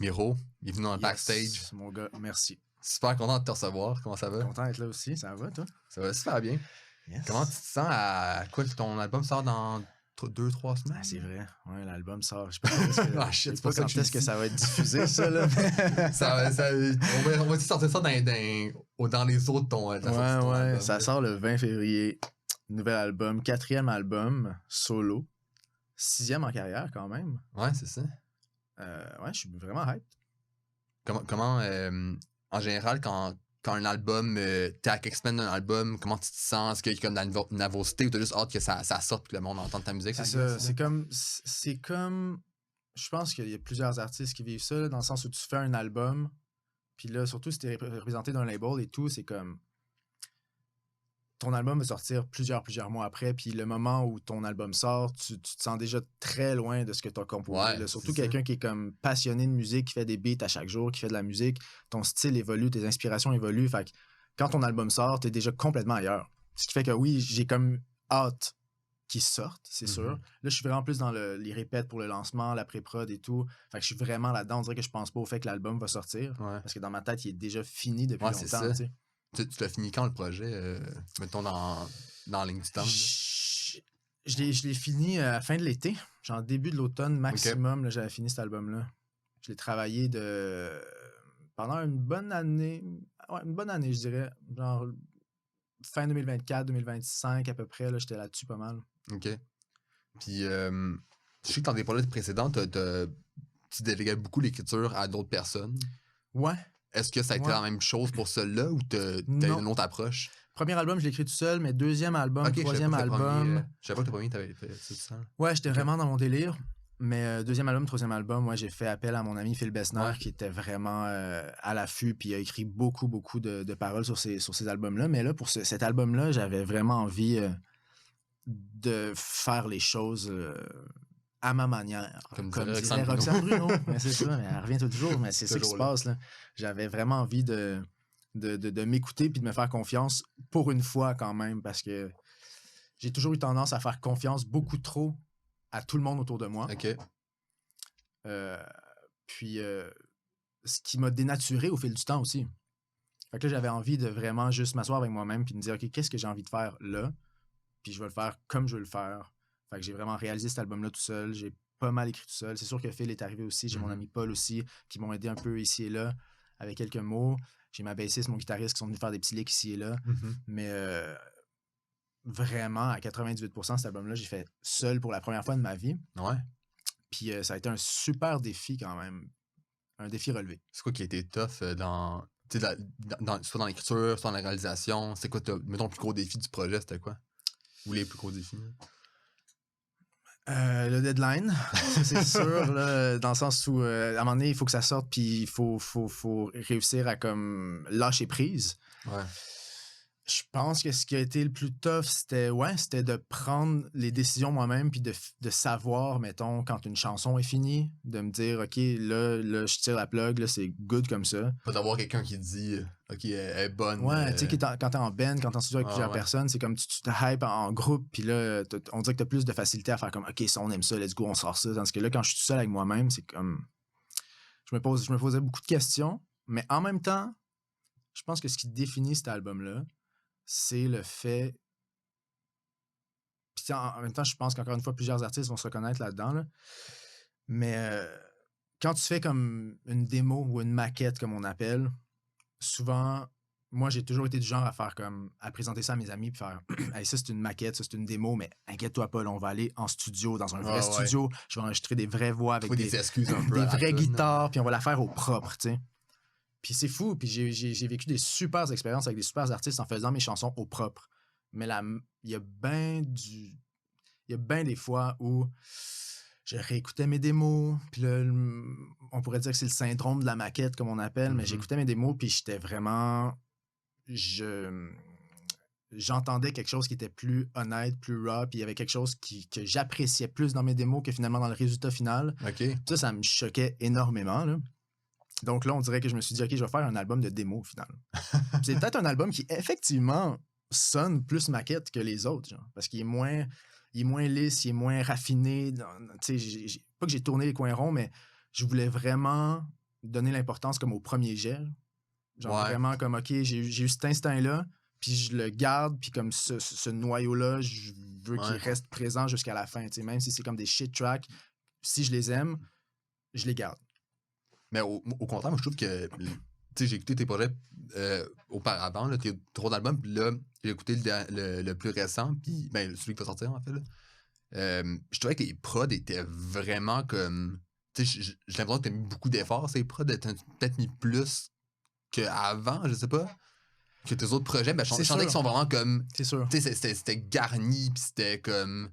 Miro, il est venu dans le backstage. C'est mon gars, merci. Super content de te recevoir. Comment ça va? Content d'être là aussi, ça va toi? Ça va super bien. Yes. Comment tu te sens à quoi ton album sort dans 2-3 semaines? Ah, c'est vrai, ouais, l'album sort. Je sais pas quand shit, c'est pas quand est-ce que ça va être diffusé, ça, là. on va sortir ça dans les autres ton album, ça sort le 20 février. Nouvel album, 4e album, solo. 6e en carrière, quand même. Ouais, c'est ça. Ouais, je suis vraiment hype. Comment en général, quand un album, t'es à quelques semaines d'un album, comment tu te sens? Est-ce qu'il y a comme de la nervosité ou t'as juste hâte que ça sorte et que le monde entende ta musique? C'est ça, c'est comme... Je pense qu'il y a plusieurs artistes qui vivent ça, là, dans le sens où tu fais un album, puis là, surtout si t'es représenté d'un label et tout, c'est comme... Ton album va sortir plusieurs mois après, puis le moment où ton album sort, tu te sens déjà très loin de ce que tu as composé. Ouais, là. Surtout quelqu'un qui est comme passionné de musique, qui fait des beats à chaque jour, qui fait de la musique, ton style évolue, tes inspirations évoluent. Fait que quand ton album sort, t'es déjà complètement ailleurs. Ce qui fait que oui, j'ai comme hâte qu'il sorte, c'est sûr. Là, je suis vraiment plus dans les répètes pour le lancement, la pré-prod et tout. Fait que je suis vraiment là-dedans. On dirait que je pense pas au fait que l'album va sortir. Ouais. Parce que dans ma tête, il est déjà fini depuis longtemps. Tu l'as fini quand le projet, mettons dans la ligne du temps? Je l'ai fini à la fin de l'été, genre début de l'automne maximum, okay. Là, j'avais fini cet album-là. Je l'ai travaillé pendant une bonne année, je dirais, genre fin 2024, 2025 à peu près, là, j'étais là-dessus pas mal. OK. Puis, je sais que dans des projets précédents, tu déléguais beaucoup l'écriture à d'autres personnes. Ouais. Est-ce que ça a été la même chose pour celui-là ou t'as une autre approche? Premier album, je l'ai écrit tout seul, mais deuxième album, troisième album... Je savais pas que le premier, t'avais fait ça tout seul. Ouais, j'étais vraiment dans mon délire. Mais deuxième album, troisième album, moi, j'ai fait appel à mon ami Phil Bessner, qui était vraiment à l'affût, puis il a écrit beaucoup de paroles sur ces albums-là. Mais là, pour cet album-là, j'avais vraiment envie de faire les choses... à ma manière. Comme dirait Roxane Bruno. Mais c'est ça, elle revient toujours, mais c'est ça qui se passe. Là. J'avais vraiment envie de m'écouter puis de me faire confiance pour une fois quand même, parce que j'ai toujours eu tendance à faire confiance beaucoup trop à tout le monde autour de moi. OK. Puis, ce qui m'a dénaturé au fil du temps aussi. Fait que là, j'avais envie de vraiment juste m'asseoir avec moi-même puis me dire, OK, qu'est-ce que j'ai envie de faire là? Puis je vais le faire comme je veux le faire. Fait que j'ai vraiment réalisé cet album-là tout seul. J'ai pas mal écrit tout seul. C'est sûr que Phil est arrivé aussi. J'ai mon ami Paul aussi, qui m'ont aidé un peu ici et là, avec quelques mots. J'ai ma bassiste, mon guitariste, qui sont venus faire des petits licks ici et là. Mais vraiment, à 98%, cet album-là, j'ai fait seul pour la première fois de ma vie. Ouais. Puis ça a été un super défi quand même. Un défi relevé. C'est quoi qui a été tough soit dans l'écriture, soit dans la réalisation? C'est quoi, mettons, le plus gros défi du projet, c'était quoi? Ou les plus gros défis? Le deadline, ça c'est sûr, là, dans le sens où à un moment donné, il faut que ça sorte, puis il faut réussir à comme lâcher prise. Ouais. Je pense que ce qui a été le plus tough, c'était de prendre les décisions moi-même, puis de savoir, mettons, quand une chanson est finie, de me dire, OK, là je tire la plug, là, c'est good comme ça. Pas d'avoir quelqu'un qui dit, OK, elle est bonne. Ouais, tu sais, quand t'es en band, quand t'es en studio avec plusieurs personnes, c'est comme tu te hype en groupe, puis là, on dirait que t'as plus de facilité à faire comme, OK, ça, on aime ça, let's go, on sort ça. Tandis que là, quand je suis tout seul avec moi-même, c'est comme... Je me posais beaucoup de questions, mais en même temps, je pense que ce qui définit cet album-là, c'est le fait... Puis en même temps, je pense qu'encore une fois, plusieurs artistes vont se reconnaître là-dedans, là. Mais quand tu fais comme une démo ou une maquette, comme on appelle, souvent, moi, j'ai toujours été du genre à présenter ça à mes amis, puis faire hey, ça, c'est une maquette, ça, c'est une démo, mais inquiète-toi pas, là, on va aller en studio, dans un vrai studio. Je vais enregistrer des vraies voix avec des excuses un peu des vraies guitares, puis on va la faire au propre, tu sais. Puis c'est fou, puis j'ai vécu des super expériences avec des super artistes en faisant mes chansons au propre. Mais il y a bien des fois où je réécoutais mes démos, puis là, on pourrait dire que c'est le syndrome de la maquette, comme on appelle, mais j'écoutais mes démos, puis j'étais vraiment... J'entendais quelque chose qui était plus honnête, plus raw, puis il y avait quelque chose que j'appréciais plus dans mes démos que finalement dans le résultat final. Okay. Ça me choquait énormément, là. Donc là, on dirait que je me suis dit, OK, je vais faire un album de démo au final. C'est peut-être un album qui, effectivement, sonne plus maquette que les autres, genre, parce qu'il est moins lisse, il est moins raffiné. Pas que j'ai tourné les coins ronds, mais je voulais vraiment donner l'importance comme au premier jet. Genre Ouais. vraiment comme, OK, j'ai eu cet instinct-là, puis je le garde, puis comme ce noyau-là, je veux qu'il Ouais. reste présent jusqu'à la fin. Même si c'est comme des shit tracks, si je les aime, je les garde. Mais au contraire, moi, je trouve que. Tu sais, j'ai écouté tes projets auparavant, là, tes 3 albums, puis là, j'ai écouté le plus récent, puis ben, celui qui va sortir, en fait. Là. Je trouvais que les prods étaient vraiment comme. Tu sais, j'ai l'impression que t'as mis beaucoup d'efforts, ces prods, t'as peut-être mis plus qu'avant, je sais pas. Que tes autres projets, ben, je C'est sentais qu'ils sûr. sont vraiment comme. C'est sûr. Tu sais, c'était garni, puis c'était comme.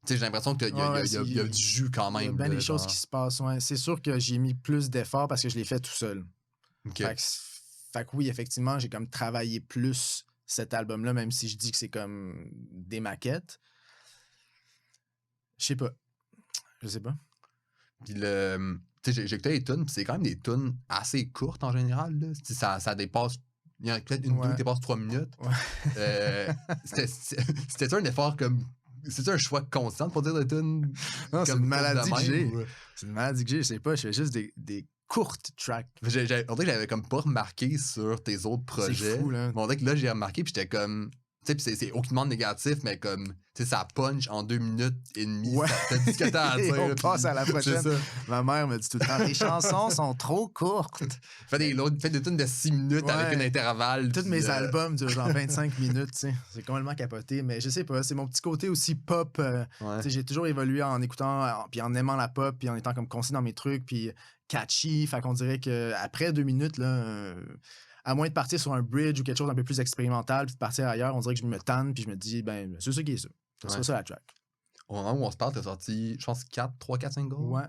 Tu sais, j'ai l'impression qu'il y, Ouais, y a du jus quand il y a même. bien Là, des choses genre. qui se passent. Ouais. C'est sûr que j'ai mis plus d'efforts parce que je l'ai fait tout seul. Ok. Fait que oui, effectivement, j'ai comme travaillé plus cet album-là, même si je dis que c'est comme des maquettes. Je sais pas. Je sais pas. Puis le. Tu sais, j'ai écouté les tunes, puis c'est quand même des tunes assez courtes en général. Là. Ça dépasse. Il y en a peut-être une ou deux qui dépasse 3 minutes. Ouais. C'était un effort comme. C'est un choix conscient pour dire de tunes. Non, c'est une maladie que j'ai. Ou... C'est une maladie que j'ai. Je sais pas, je fais juste des courtes tracks. On dirait que j'avais comme pas remarqué sur tes autres projets. C'est fou, là. Mais on dirait que là, j'ai remarqué, puis j'étais comme. Tu sais, puis c'est aucunement négatif, mais comme. Tu sais, ça punch en 2 minutes et demie. Ouais. T'as dit ce que t'as à Et dire. on puis passe à la prochaine. c'est ça. Ma mère me dit tout le temps, les chansons sont trop courtes. Fais des tunes de 6 minutes avec Ouais. un intervalle. Tous puis, mes albums durent genre 25 minutes, tu sais. C'est complètement capoté, mais je sais pas, c'est mon petit côté aussi pop. Ouais. Tu sais, j'ai toujours évolué en écoutant, puis en aimant la pop, puis en étant comme concis dans mes trucs, puis catchy. Fait qu'on dirait qu'après 2 minutes, là, à moins de partir sur un bridge ou quelque chose d'un peu plus expérimental, puis de partir ailleurs, on dirait que je me tanne, puis je me dis, ben, c'est ça qui est ça. C'est Ouais. ça la track. Au moment où on se parle, t'as sorti, je pense, 3-4 singles. Ouais.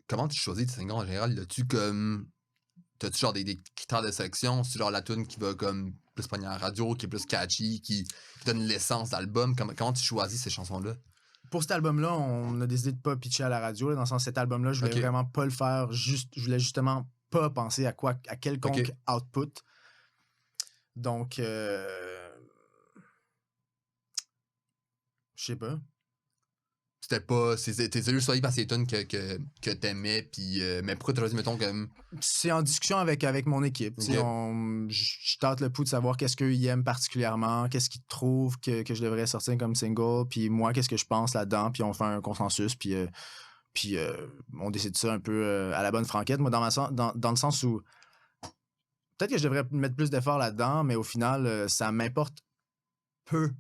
Comment tu choisis tes singles en général? T'as-tu comme. T'as-tu genre des critères de sélection? C'est genre la tune qui va comme plus pogner à la radio, qui est plus catchy, qui donne l'essence d'album? Comment tu choisis ces chansons-là? Pour cet album-là, on a décidé de pas pitcher à la radio. Là, dans le sens, cet album-là, je voulais Ok. vraiment pas le faire. Je voulais justement pas penser à quelconque Ok. output. Donc, je sais pas. C'était pas. T'es juste choisi parce que c'est des tunes que t'aimais, puis. Mais pourquoi t'as choisi, mettons, comme. C'est en discussion avec mon équipe. Tu sais, Ok. je tâte le pouls de savoir qu'est-ce qu'ils aiment particulièrement, qu'est-ce qu'ils trouvent que je devrais sortir comme single, puis moi, qu'est-ce que je pense là-dedans, puis on fait un consensus, puis on décide ça un peu à la bonne franquette. Moi, dans le sens où peut-être que je devrais mettre plus d'efforts là-dedans, mais au final, ça m'importe peu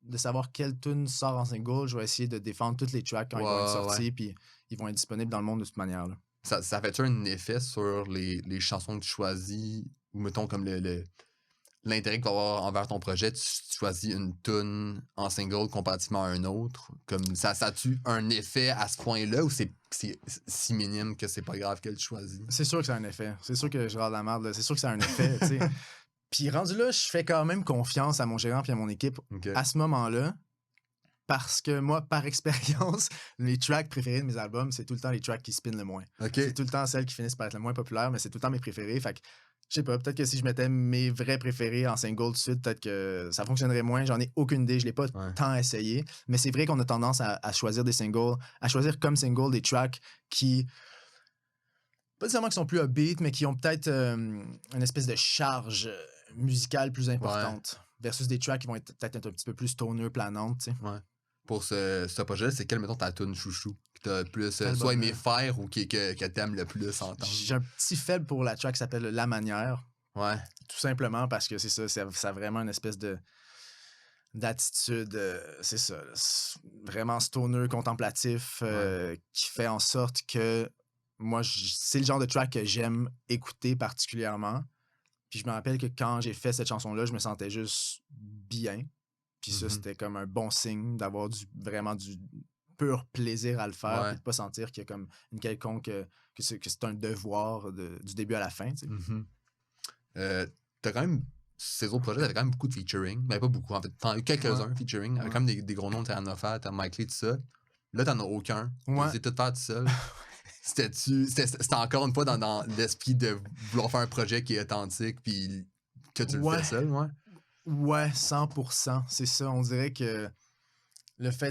de savoir quelle tune sort en single. Je vais essayer de défendre toutes les tracks quand ils vont être sortis, puis ils vont être disponibles dans le monde de toute manière. Là. Ça fait-tu un effet sur les chansons que tu choisis, ou mettons comme l'intérêt que tu vas avoir envers ton projet, tu choisis une tune en single comparativement à un autre? Comme ça a-tu un effet à ce point-là, ou c'est si minime que c'est pas grave que tu choisis? C'est sûr que ça a un effet. C'est sûr que je râle la merde. Là. C'est sûr que ça a un effet, tu sais. Puis rendu là, je fais quand même confiance à mon gérant puis à mon équipe Okay. à ce moment-là. Parce que moi, par expérience, les tracks préférés de mes albums, c'est tout le temps les tracks qui spinent le moins. OK. C'est tout le temps celles qui finissent par être le moins populaires, mais c'est tout le temps mes préférés. Fait que, je sais pas, peut-être que si je mettais mes vrais préférés en single tout de suite, peut-être que ça fonctionnerait moins. J'en ai aucune idée, je l'ai pas tant essayé. Mais c'est vrai qu'on a tendance à choisir des singles, à choisir comme single des tracks qui... Pas nécessairement qui sont plus upbeat, mais qui ont peut-être une espèce de charge musicale plus importante. Versus des tracks qui vont être peut-être un petit peu plus stoner, planantes, tu sais. Ouais. Pour ce projet-là, c'est quelle, mettons, ta tune chouchou? Que t'as plus Quel soit aimé bonheur. faire ou que t'aimes le plus entendre? J'ai un petit faible pour la track qui s'appelle La Manière. Ouais. Tout simplement parce que c'est ça a vraiment une espèce d'attitude, c'est ça, vraiment stoner, contemplatif, qui fait en sorte que moi, c'est le genre de track que j'aime écouter particulièrement. Puis je me rappelle que quand j'ai fait cette chanson-là, je me sentais juste bien. Puis ça, c'était comme un bon signe d'avoir vraiment du pur plaisir à le faire, puis de pas sentir qu'il y a comme une quelconque, que c'est un devoir du début à la fin, tu sais. T'as quand même, ces autres projets, t'avais quand même beaucoup de featuring. Ben, pas beaucoup, en fait. T'en as eu quelques-uns featuring, avec quand même des gros noms, t'as Anna t'as Mike Lee, tout ça. Là, t'en as aucun. Ouais. T'as tout faire tout seul. C'était encore une fois dans l'esprit de vouloir faire un projet qui est authentique, puis que tu le fais seul, ouais. Ouais, 100%. C'est ça. On dirait que le fait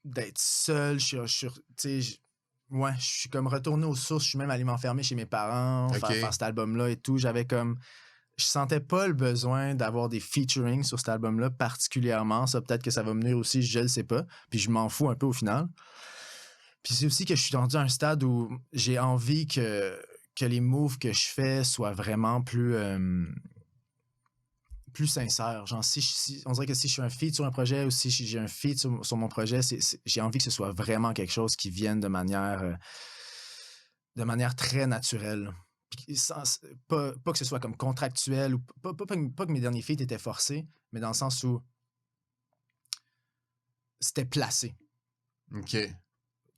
d'être seul, tu sais, Ouais, je suis comme retourné aux sources. Je suis même allé m'enfermer chez mes parents, faire cet album-là et tout. J'avais comme... Je sentais pas le besoin d'avoir des featuring sur cet album-là particulièrement. Ça, peut-être que ça va venir aussi, je le sais pas. Puis je m'en fous un peu au final. Puis c'est aussi que je suis rendu à un stade où j'ai envie que les moves que je fais soient vraiment plus sincères. Genre, on dirait que si je suis un feat sur un projet ou si j'ai un feat sur mon projet, j'ai envie que ce soit vraiment quelque chose qui vienne de manière très naturelle. Puis pas que ce soit comme contractuel ou pas que mes derniers feats étaient forcés, mais dans le sens où c'était placé. OK.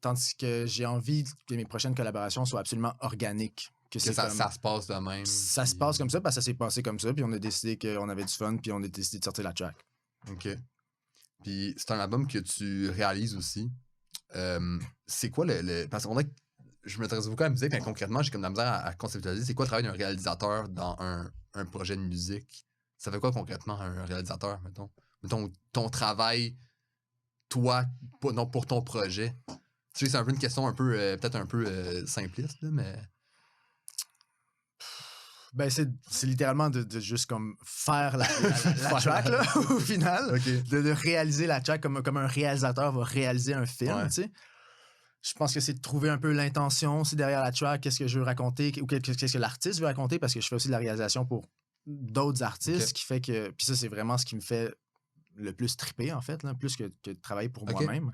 Tandis que j'ai envie que mes prochaines collaborations soient absolument organiques. Que ça se passe de même. Ça se passe comme ça parce que ça s'est passé comme ça, puis on a décidé qu'on avait du fun, puis on a décidé de sortir la track. OK. Puis c'est un album que tu réalises aussi. C'est quoi parce qu'on a... Je m'intéresse beaucoup à la musique, mais concrètement, j'ai comme de la misère à conceptualiser. C'est quoi le travail d'un réalisateur dans un projet de musique? Ça fait quoi concrètement un réalisateur, mettons? Mettons, ton travail, toi, pour ton projet. Tu sais, c'est un peu une question un peu, peut-être un peu simpliste, là, mais... Ben, c'est littéralement de juste comme faire la track, là, au final. Okay. De réaliser la track comme un réalisateur va réaliser un film, tu sais. Je pense que c'est de trouver un peu l'intention aussi derrière la track, qu'est-ce que je veux raconter, ou qu'est-ce que l'artiste veut raconter, parce que je fais aussi de la réalisation pour d'autres artistes, qui fait que... Puis ça, c'est vraiment ce qui me fait le plus triper, en fait, là, plus que de travailler pour moi-même.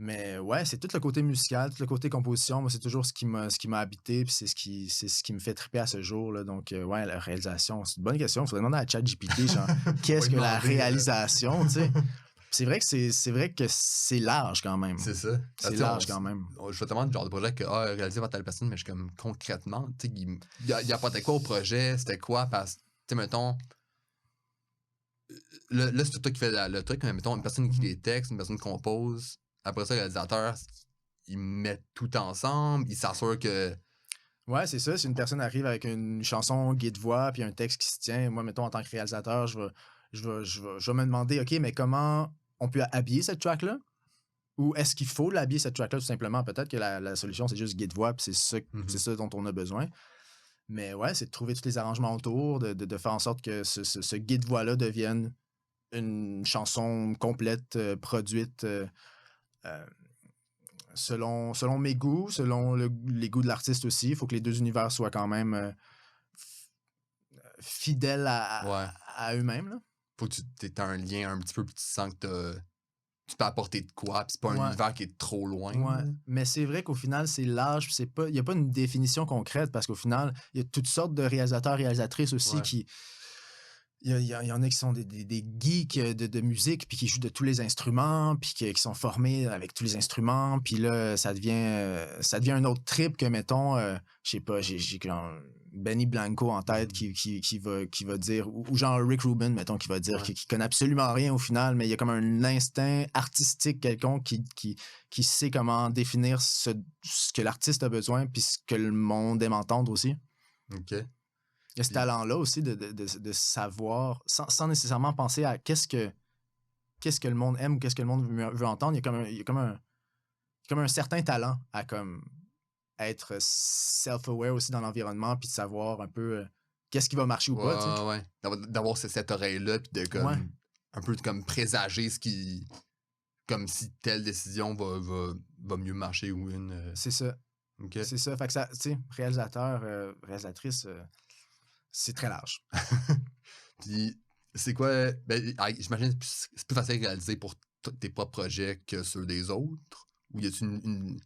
Mais ouais, c'est tout le côté musical, tout le côté composition. Moi, c'est toujours ce qui m'a habité, puis c'est ce qui me fait triper à ce jour, là. Donc, ouais, la réalisation, c'est une bonne question. Il faudrait demander à ChatGPT, genre, qu'est-ce que la réalisation, tu sais? C'est vrai que c'est large quand même. C'est ça. C'est large quand même. Je vais te demander le genre de projet que réalisé par telle personne, mais je suis comme concrètement, tu sais, il apportait quoi au projet? C'était quoi? Parce que, tu sais, mettons, là, c'est toi qui fais le truc, mais mettons, une personne qui écrit des textes, une personne qui compose. Après ça, le réalisateur, il met tout ensemble, il s'assure que... Ouais, c'est ça. Si une personne arrive avec une chanson guide-voix puis un texte qui se tient, moi, mettons, en tant que réalisateur, je vais me demander, OK, mais comment on peut habiller cette track-là? Ou est-ce qu'il faut l'habiller, cette track-là, tout simplement? Peut-être que la solution, c'est juste guide-voix, puis c'est ça dont on a besoin. Mais ouais, c'est de trouver tous les arrangements autour, de faire en sorte que ce guide-voix-là devienne une chanson complète, produite... selon mes goûts, selon les goûts de l'artiste aussi. Il faut que les deux univers soient quand même fidèles à eux-mêmes. Là. Faut que tu aies un lien un petit peu, puis tu sens que tu peux apporter de quoi, puis c'est pas un univers qui est trop loin. Ouais. Mais c'est vrai qu'au final, c'est large, il n'y a pas une définition concrète, parce qu'au final, il y a toutes sortes de réalisateurs, réalisatrices aussi qui... Il y en a qui sont des geeks de musique, puis qui jouent de tous les instruments, puis qui sont formés avec tous les instruments, puis là, ça devient un autre trip que, mettons, je sais pas, j'ai Benny Blanco en tête qui va dire, ou genre Rick Rubin, mettons, qui va dire qu'il connaît absolument rien au final, mais il y a comme un instinct artistique quelconque qui sait comment définir ce que l'artiste a besoin, puis ce que le monde aime entendre aussi. OK. Il y a ce talent-là aussi de savoir, sans nécessairement penser à qu'est-ce que le monde aime ou qu'est-ce que le monde veut entendre. Il y a comme un certain talent à comme être self-aware aussi dans l'environnement, puis de savoir un peu qu'est-ce qui va marcher ou pas. Ouais. D'avoir cette oreille-là, puis de comme un peu comme présager ce qui... Comme si telle décision va mieux marcher ou une... C'est ça. Okay. C'est ça. Fait que ça, tu sais, réalisateur, réalisatrice... c'est très large. Puis, c'est quoi... Ben, j'imagine que c'est plus facile à réaliser pour tes propres projets que ceux des autres? Ou y a-t-il une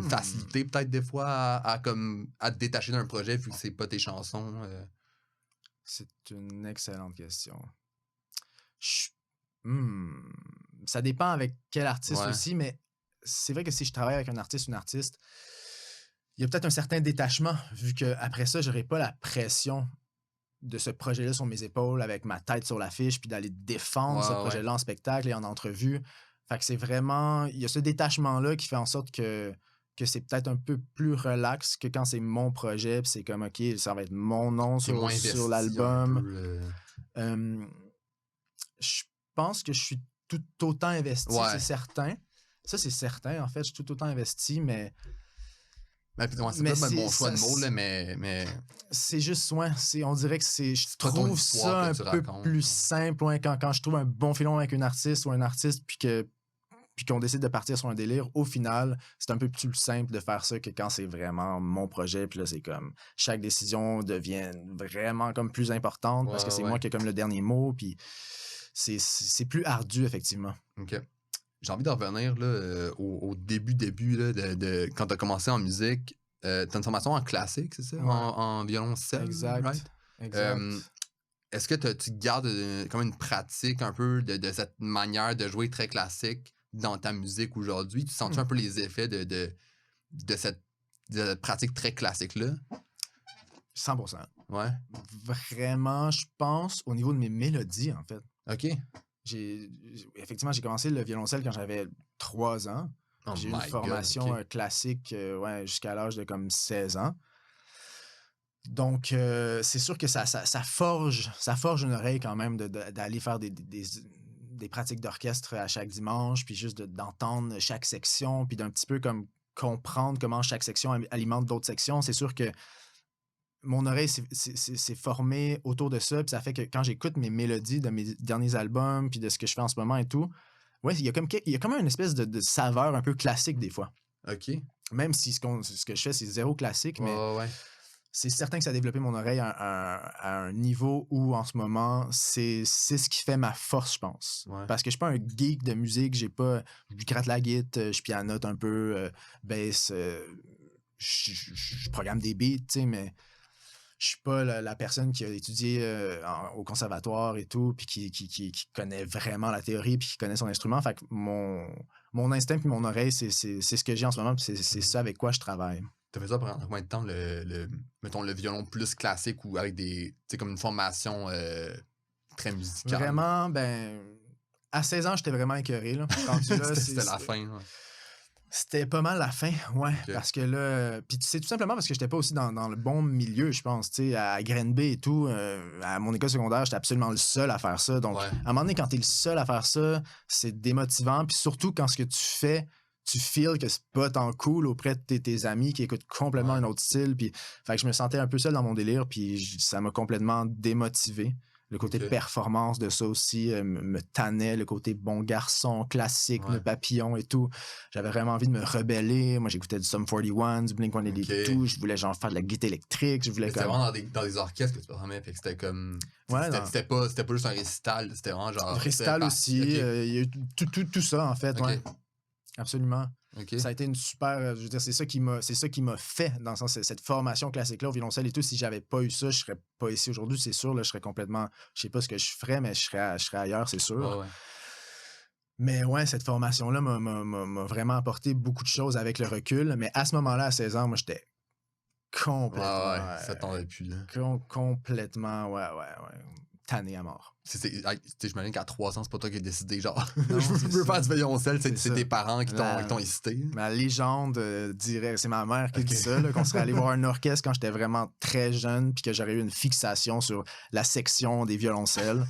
facilité, peut-être, des fois, à te détacher d'un projet vu que c'est pas tes chansons? C'est une excellente question. Ça dépend avec quel artiste aussi, mais c'est vrai que si je travaille avec un artiste ou une artiste... il y a peut-être un certain détachement, vu qu'après ça, j'aurais pas la pression de ce projet-là sur mes épaules, avec ma tête sur l'affiche, puis d'aller défendre ce projet-là en spectacle et en entrevue. Fait que c'est vraiment... il y a ce détachement-là qui fait en sorte que c'est peut-être un peu plus relax que quand c'est mon projet, puis c'est comme, OK, ça va être mon nom sur l'album. Je pense que je suis tout autant investi, c'est certain. Ça, c'est certain, en fait. Je suis tout autant investi, mais Ben, puis, ouais, c'est Mais pas le c'est bon choix de ça, mots, là, mais c'est juste, ouais, on dirait que je c'est pas ton trouve histoire ça que un tu peu racontes. plus Là. simple, ouais, quand je trouve un bon filon avec une artiste ou un artiste, puis qu'on décide de partir sur un délire, au final, c'est un peu plus simple de faire ça que quand c'est vraiment mon projet, puis là, c'est comme, chaque décision devient vraiment comme plus importante parce que c'est moi qui ai comme le dernier mot, puis c'est plus ardu, effectivement. OK. J'ai envie de revenir là, au début là, quand tu as commencé en musique. Tu as une formation en classique, c'est ça? Ouais, En violoncelle, right? exact. Est-ce que tu gardes comme une pratique un peu de cette manière de jouer très classique dans ta musique aujourd'hui? Tu sens-tu un peu les effets de cette pratique très classique-là? 100%. Ouais. Vraiment, je pense, au niveau de mes mélodies, en fait. OK. Effectivement, j'ai commencé le violoncelle quand j'avais 3 ans. Oh J'ai eu une my God, formation OK. classique ouais, jusqu'à l'âge de comme 16 ans. Donc, c'est sûr que ça forge une oreille quand même d'aller faire des pratiques d'orchestre à chaque dimanche, puis juste d'entendre chaque section, puis d'un petit peu comme comprendre comment chaque section alimente d'autres sections. C'est sûr que mon oreille s'est formée autour de ça, puis ça fait que quand j'écoute mes mélodies de mes derniers albums, puis de ce que je fais en ce moment et tout, ouais, il y a comme une espèce de saveur un peu classique des fois. OK. Même si ce que je fais, c'est zéro classique, mais Ouais. c'est certain que ça a développé mon oreille à un niveau où, en ce moment, c'est ce qui fait ma force, je pense. Ouais. Parce que je suis pas un geek de musique, je gratte la guitare, je pianote un peu, bass, je programme des beats, tu sais, mais je suis pas la personne qui a étudié au conservatoire et tout, puis qui connaît vraiment la théorie, puis qui connaît son instrument. Fait que mon instinct puis mon oreille, c'est ce que j'ai en ce moment, puis c'est ça avec quoi je travaille. T'as fait ça pendant combien de temps, mettons, le violon plus classique ou avec tu sais, comme une formation très musicale? Vraiment, ben, à 16 ans, j'étais vraiment écœuré, là. Rendu là, C'était la fin, ouais. c'était pas mal la fin, ouais. OK. Parce que là, puis c'est tout simplement parce que j'étais pas aussi dans le bon milieu, je pense. Tu sais, à Granby et tout, à mon école secondaire, j'étais absolument le seul à faire ça. Donc, Ouais. à un moment donné, quand t'es le seul à faire ça, c'est démotivant. Puis surtout quand ce que tu fais, tu feels que c'est pas tant cool auprès de tes amis qui écoutent complètement Ouais. un autre style. Puis, fait que je me sentais un peu seul dans mon délire, puis ça m'a complètement démotivé. Le côté OK. performance de ça aussi me tannait, le côté bon garçon, classique, Ouais. nœud papillon et tout. J'avais vraiment envie de me rebeller. Moi, j'écoutais du Sum 41, du Blink-182. OK. Je voulais genre faire de la guitare électrique. Je voulais Mais c'était comme... vraiment dans des orchestres que tu performais, fait que c'était comme... Ouais, c'était pas juste un récital, c'était vraiment genre... Récital aussi. OK. Il y a eu tout ça, en fait. OK. Ouais. Absolument. OK. Ça a été une super... je veux dire, c'est ça qui m'a fait, dans le sens, cette formation classique-là au violoncelle et tout. Si j'avais pas eu ça, je serais pas ici aujourd'hui, c'est sûr. Là, je serais complètement... Je sais pas ce que je ferais, mais je serais ailleurs, c'est sûr. Ouais. Mais ouais, cette formation-là m'a vraiment apporté beaucoup de choses avec le recul. Mais à ce moment-là, à 16 ans, moi, j'étais complètement... Ouais, ça tombait plus, là. Complètement, ouais, tanné à mort. J'imagine qu'à 3 ans, c'est pas toi qui as décidé, genre, Non, je veux faire du violoncelle, c'est ça. tes parents qui t'ont incité. Ma légende dirait, c'est ma mère qui dit ça, là, qu'on serait allé voir un orchestre quand j'étais vraiment très jeune, puis que j'aurais eu une fixation sur la section des violoncelles.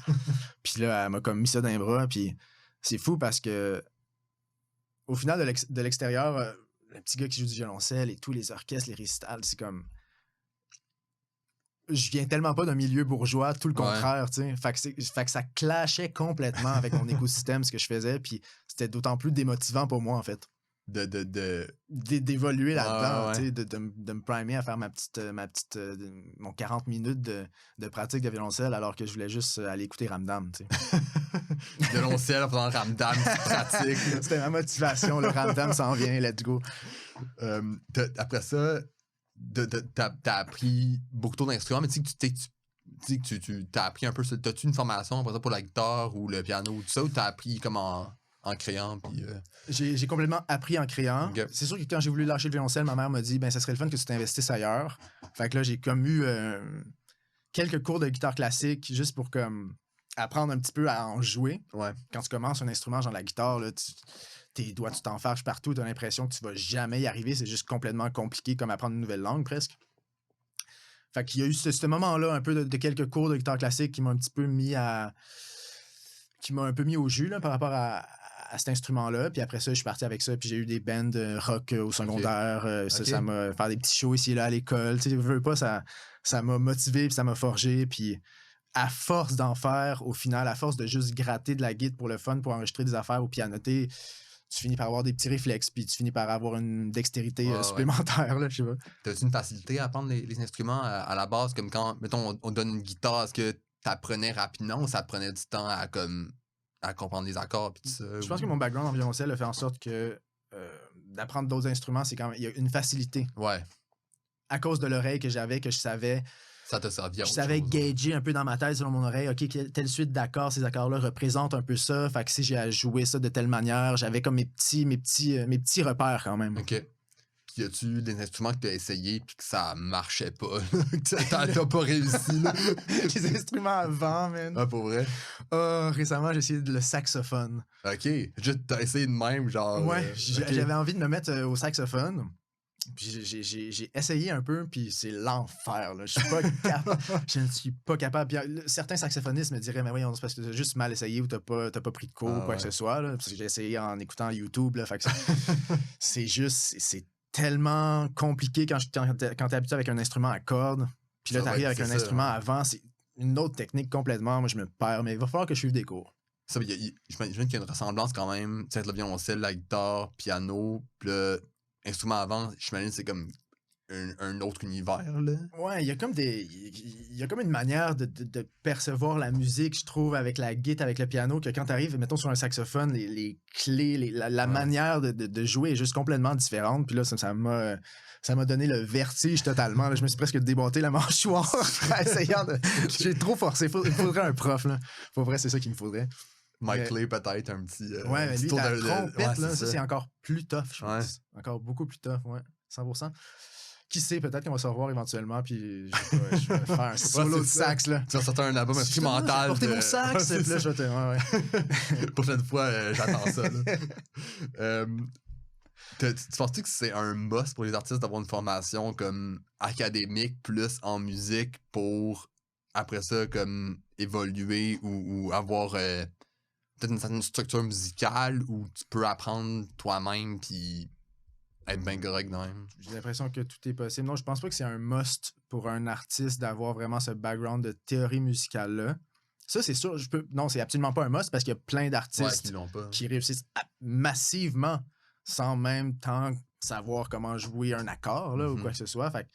Puis là, elle m'a comme mis ça dans les bras, puis c'est fou parce que au final de l'extérieur, le petit gars qui joue du violoncelle et tous les orchestres, les récitals, c'est comme... Je viens tellement pas d'un milieu bourgeois, tout le contraire, tu sais. Fait que ça clashait complètement avec mon écosystème, ce que je faisais, puis c'était d'autant plus démotivant pour moi, en fait. D'évoluer là-dedans, tu sais, de me primer à faire mon 40 minutes de pratique de violoncelle alors que je voulais juste aller écouter Ramdam, tu sais. Violoncelle pendant le Ramdam, pratique. C'était ma motivation, le Ramdam s'en vient, let's go. Après ça, t'as appris beaucoup trop d'instruments, mais tu sais que tu t'as appris un peu. T'as-tu une formation après ça pour la guitare ou le piano ou tout ça, ou t'as appris comme en créant? Puis, J'ai complètement appris en créant. Okay. C'est sûr que quand j'ai voulu lâcher le violoncelle, ma mère m'a dit, ben ça serait le fun que tu t'investisses ailleurs. Fait que là, j'ai comme eu quelques cours de guitare classique juste pour comme apprendre un petit peu à en jouer. Ouais. Quand tu commences un instrument, genre la guitare, là, tes doigts, tu t'enfarges partout, tu as l'impression que tu vas jamais y arriver. C'est juste complètement compliqué, comme apprendre une nouvelle langue presque. Fait qu'il y a eu ce moment-là, un peu de quelques cours de guitare classique qui m'ont un petit peu mis qui m'a un peu mis au jus là, par rapport à à cet instrument-là. Puis après ça, je suis parti avec ça. Puis j'ai eu des bands rock au secondaire. Ça m'a fait des petits shows ici et là à l'école. Tu sais, je veux pas, ça m'a motivé, puis ça m'a forgé. Puis à force d'en faire, au final, à force de juste gratter de la guitare pour le fun, pour enregistrer des affaires ou pianoter, tu finis par avoir des petits réflexes, puis tu finis par avoir une dextérité supplémentaire, là, je sais pas. T'as-tu une facilité à apprendre les instruments à la base, comme quand, mettons, on donne une guitare, est-ce que t'apprenais rapidement ou ça te prenait du temps à comprendre les accords pis tout ça? Je pense que mon background en violoncelle a fait en sorte que d'apprendre d'autres instruments, c'est quand même, il y a une facilité. Ouais. À cause de l'oreille que j'avais, que je savais. Ça t'a servi à Je autre savais chose, gager un peu dans ma tête selon mon oreille. OK, telle suite d'accords, ces accords-là représentent un peu ça. Fait que si j'ai à jouer ça de telle manière, j'avais comme mes petits repères quand même. OK. Puis y a-tu des instruments que t'as essayé puis que ça marchait pas? T'as pas réussi, là? Les instruments avant, man. Ah, pour vrai? Récemment, j'ai essayé le saxophone. OK. Juste, t'as essayé de même, genre... Ouais, okay. J'avais envie de me mettre au saxophone. Puis j'ai essayé un peu, puis c'est l'enfer, là. Je suis pas capable. Je ne suis pas capable. Puis, certains saxophonistes me diraient, mais oui, c'est parce que t'as juste mal essayé ou t'as pas pris de cours ou quoi que ce soit, là. Parce que j'ai essayé en écoutant YouTube, là. Fait que c'est juste... C'est tellement compliqué quand t'es habitué avec un instrument à cordes. Puis là, t'arrives avec un instrument avant, c'est une autre technique complètement. Moi, je me perds, mais il va falloir que je suive des cours. Ça, j'imagine qu'il y a une ressemblance quand même. Tu sais, le violoncelle, la guitare, piano, puis le instrument avant, j'imagine que c'est comme un autre univers, là. Ouais, il y a comme une manière de percevoir la musique, je trouve, avec la guitare, avec le piano, que quand t'arrives, mettons, sur un saxophone, les clés, la manière de jouer est juste complètement différente. Puis là, ça m'a donné le vertige totalement. Là. Je me suis presque débatté la mâchoire en essayant de... J'ai trop forcé. Il faudrait un prof, là. Pour vrai, c'est ça qu'il me faudrait. Mike Clay, peut-être, un petit... ouais, mais lui, tour la trompette, là, ça, c'est encore plus tough, je pense. Ouais. Encore beaucoup plus tough, ouais. 100%. Qui sait, peut-être qu'on va se revoir éventuellement, puis je vais faire un solo de sax, là. Tu vas sortir un album instrumental. Portez mon sax! Puis là, je vais te... Ouais. Prochaine fois, j'attends ça, là. Tu penses-tu que c'est un must pour les artistes d'avoir une formation comme académique plus en musique pour, après ça, comme évoluer ou avoir peut-être une certaine structure musicale où tu peux apprendre toi-même puis être bien correct de même? J'ai l'impression que tout est possible. Non, je pense pas que c'est un must pour un artiste d'avoir vraiment ce background de théorie musicale-là. Ça, c'est sûr. Non, c'est absolument pas un must parce qu'il y a plein d'artistes qui réussissent massivement sans même tant savoir comment jouer un accord là, ou quoi que ce soit. Fait que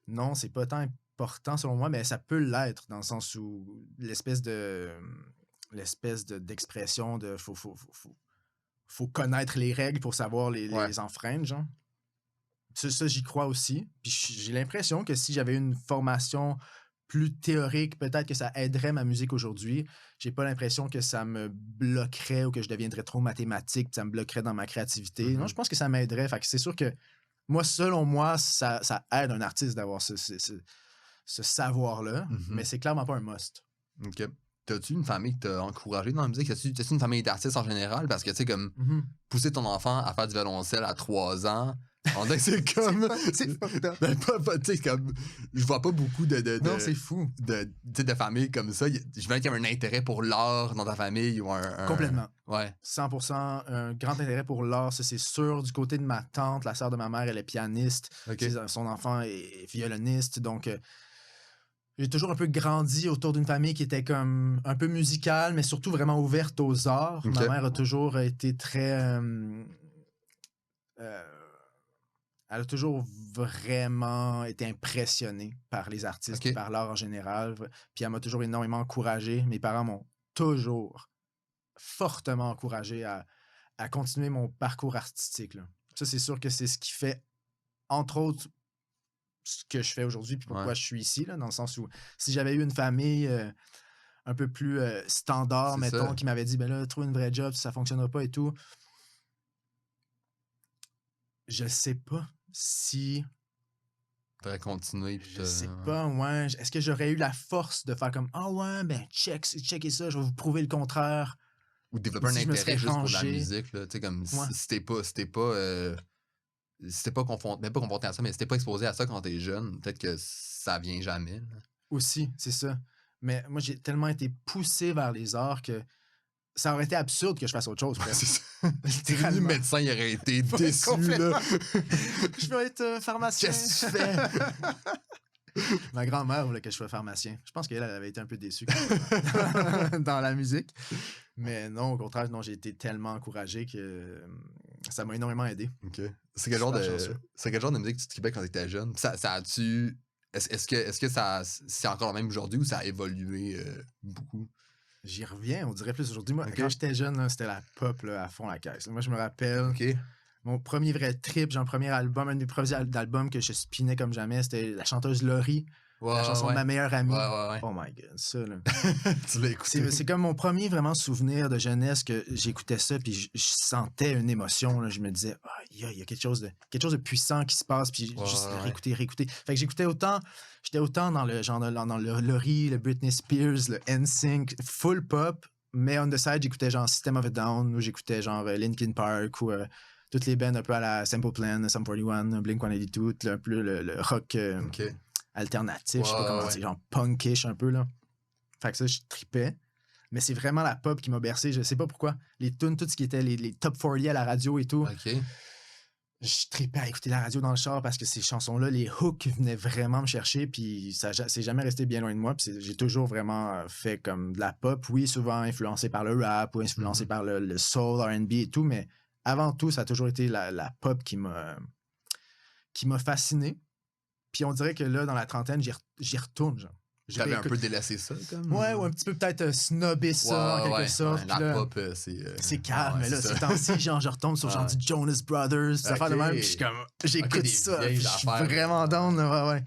non, c'est pas tant important selon moi, mais ça peut l'être dans le sens où l'espèce d'expression de faut connaître les règles pour savoir les enfreindre, genre. Ça, j'y crois aussi. Puis j'ai l'impression que si j'avais une formation plus théorique, peut-être que ça aiderait ma musique aujourd'hui. J'ai pas l'impression que ça me bloquerait ou que je deviendrais trop mathématique, puis ça me bloquerait dans ma créativité. Non, je pense que ça m'aiderait. Fait que c'est sûr que moi, selon moi, ça aide un artiste d'avoir ce savoir-là, mais c'est clairement pas un must. OK. T'as-tu une famille qui t'a encouragé dans la musique? T'as-tu une famille d'artistes en général? Parce que, tu sais, comme pousser ton enfant à faire du violoncelle à 3 ans, on dirait que c'est comme... c'est fucked up. Ben, tu sais, comme... Je vois pas beaucoup non, c'est fou. De familles comme ça. Je veux qu'il y a un intérêt pour l'art dans ta famille ou un... Complètement. Ouais. 100%. Un grand intérêt pour l'art, ça, c'est sûr. Du côté de ma tante, la sœur de ma mère, elle est pianiste. Okay. Son enfant est violoniste, donc... j'ai toujours un peu grandi autour d'une famille qui était comme un peu musicale, mais surtout vraiment ouverte aux arts. Okay. Ma mère a toujours été très... elle a toujours vraiment été impressionnée par les artistes, par l'art en général. Puis elle m'a toujours énormément encouragé. Mes parents m'ont toujours fortement encouragé à continuer mon parcours artistique, là. Ça, c'est sûr que c'est ce qui fait, entre autres, ce que je fais aujourd'hui puis pourquoi je suis ici, là, dans le sens où si j'avais eu une famille un peu plus standard, mettons, qui m'avait dit, ben là, trouve une vraie job, ça fonctionnera pas et tout, je sais pas si... Faudrait continuer. Je sais pas, ouais. Est-ce que j'aurais eu la force de faire comme, ouais, ben checkez ça, je vais vous prouver le contraire. Ou développer un intérêt juste pour la musique, là, tu sais, comme si t'es pas confronté à ça, mais si t'es pas exposé à ça quand t'es jeune, peut-être que ça vient jamais, là. Aussi, c'est ça. Mais moi, j'ai tellement été poussé vers les arts que ça aurait été absurde que je fasse autre chose. C'est ça. Le médecin, il aurait été déçu, là. Je veux être pharmacien. Qu'est-ce que tu fais? Ma grand-mère voulait que je sois pharmacien. Je pense qu'elle avait été un peu déçue dans la musique. Mais non, au contraire, non, j'ai été tellement encouragé que ça m'a énormément aidé. OK. C'est quel genre de musique tu tripais quand tu étais jeune? Ça a-tu... Est-ce que c'est encore le même aujourd'hui ou ça a évolué beaucoup? J'y reviens, on dirait plus aujourd'hui. Moi, Okay. quand j'étais jeune, là, c'était la pop là, à fond la caisse. Moi, je me rappelle, mon premier vrai trip, genre premier album, un des premiers albums que je spinais comme jamais, c'était la chanteuse Laurie, la chanson de Ma meilleure amie. Ouais. Oh my God, ça, là. Tu l'as écouté. C'est comme mon premier vraiment souvenir de jeunesse que j'écoutais ça, puis je sentais une émotion. Là. Je me disais, il y a quelque chose de puissant qui se passe, puis juste réécouter. Fait que j'étais autant dans le genre dans le Laurie, le Britney Spears, le NSYNC, full pop, mais on the side, j'écoutais genre System of a Down, ou j'écoutais genre Linkin Park, ou toutes les bands un peu à la Simple Plan, Sum 41, Blink-182, un peu le rock alternatif, je sais pas comment dire, genre punkish un peu, là. Fait que ça, je tripais. Mais c'est vraiment la pop qui m'a bercé. Je sais pas pourquoi. Les tunes, tout ce qui était les top 40 à la radio et tout. OK. Je tripais à écouter la radio dans le char parce que ces chansons-là, les hooks venaient vraiment me chercher. Puis ça c'est jamais resté bien loin de moi. Puis j'ai toujours vraiment fait comme de la pop. Oui, souvent influencé par le rap ou influencé par le soul, R&B et tout. Mais avant tout, ça a toujours été la pop qui m'a fasciné. Puis on dirait que là, dans la trentaine, j'y retourne, genre. J'avais un peu délaissé ça, comme. Ouais, ou un petit peu peut-être snobé ça, en quelque sorte. Ouais, la pop, c'est. C'est calme, mais là, ces temps-ci, genre, je retombe sur genre du Jonas Brothers, ça fait de même, puis je suis comme, j'écoute ça, puis je suis vraiment down, ouais,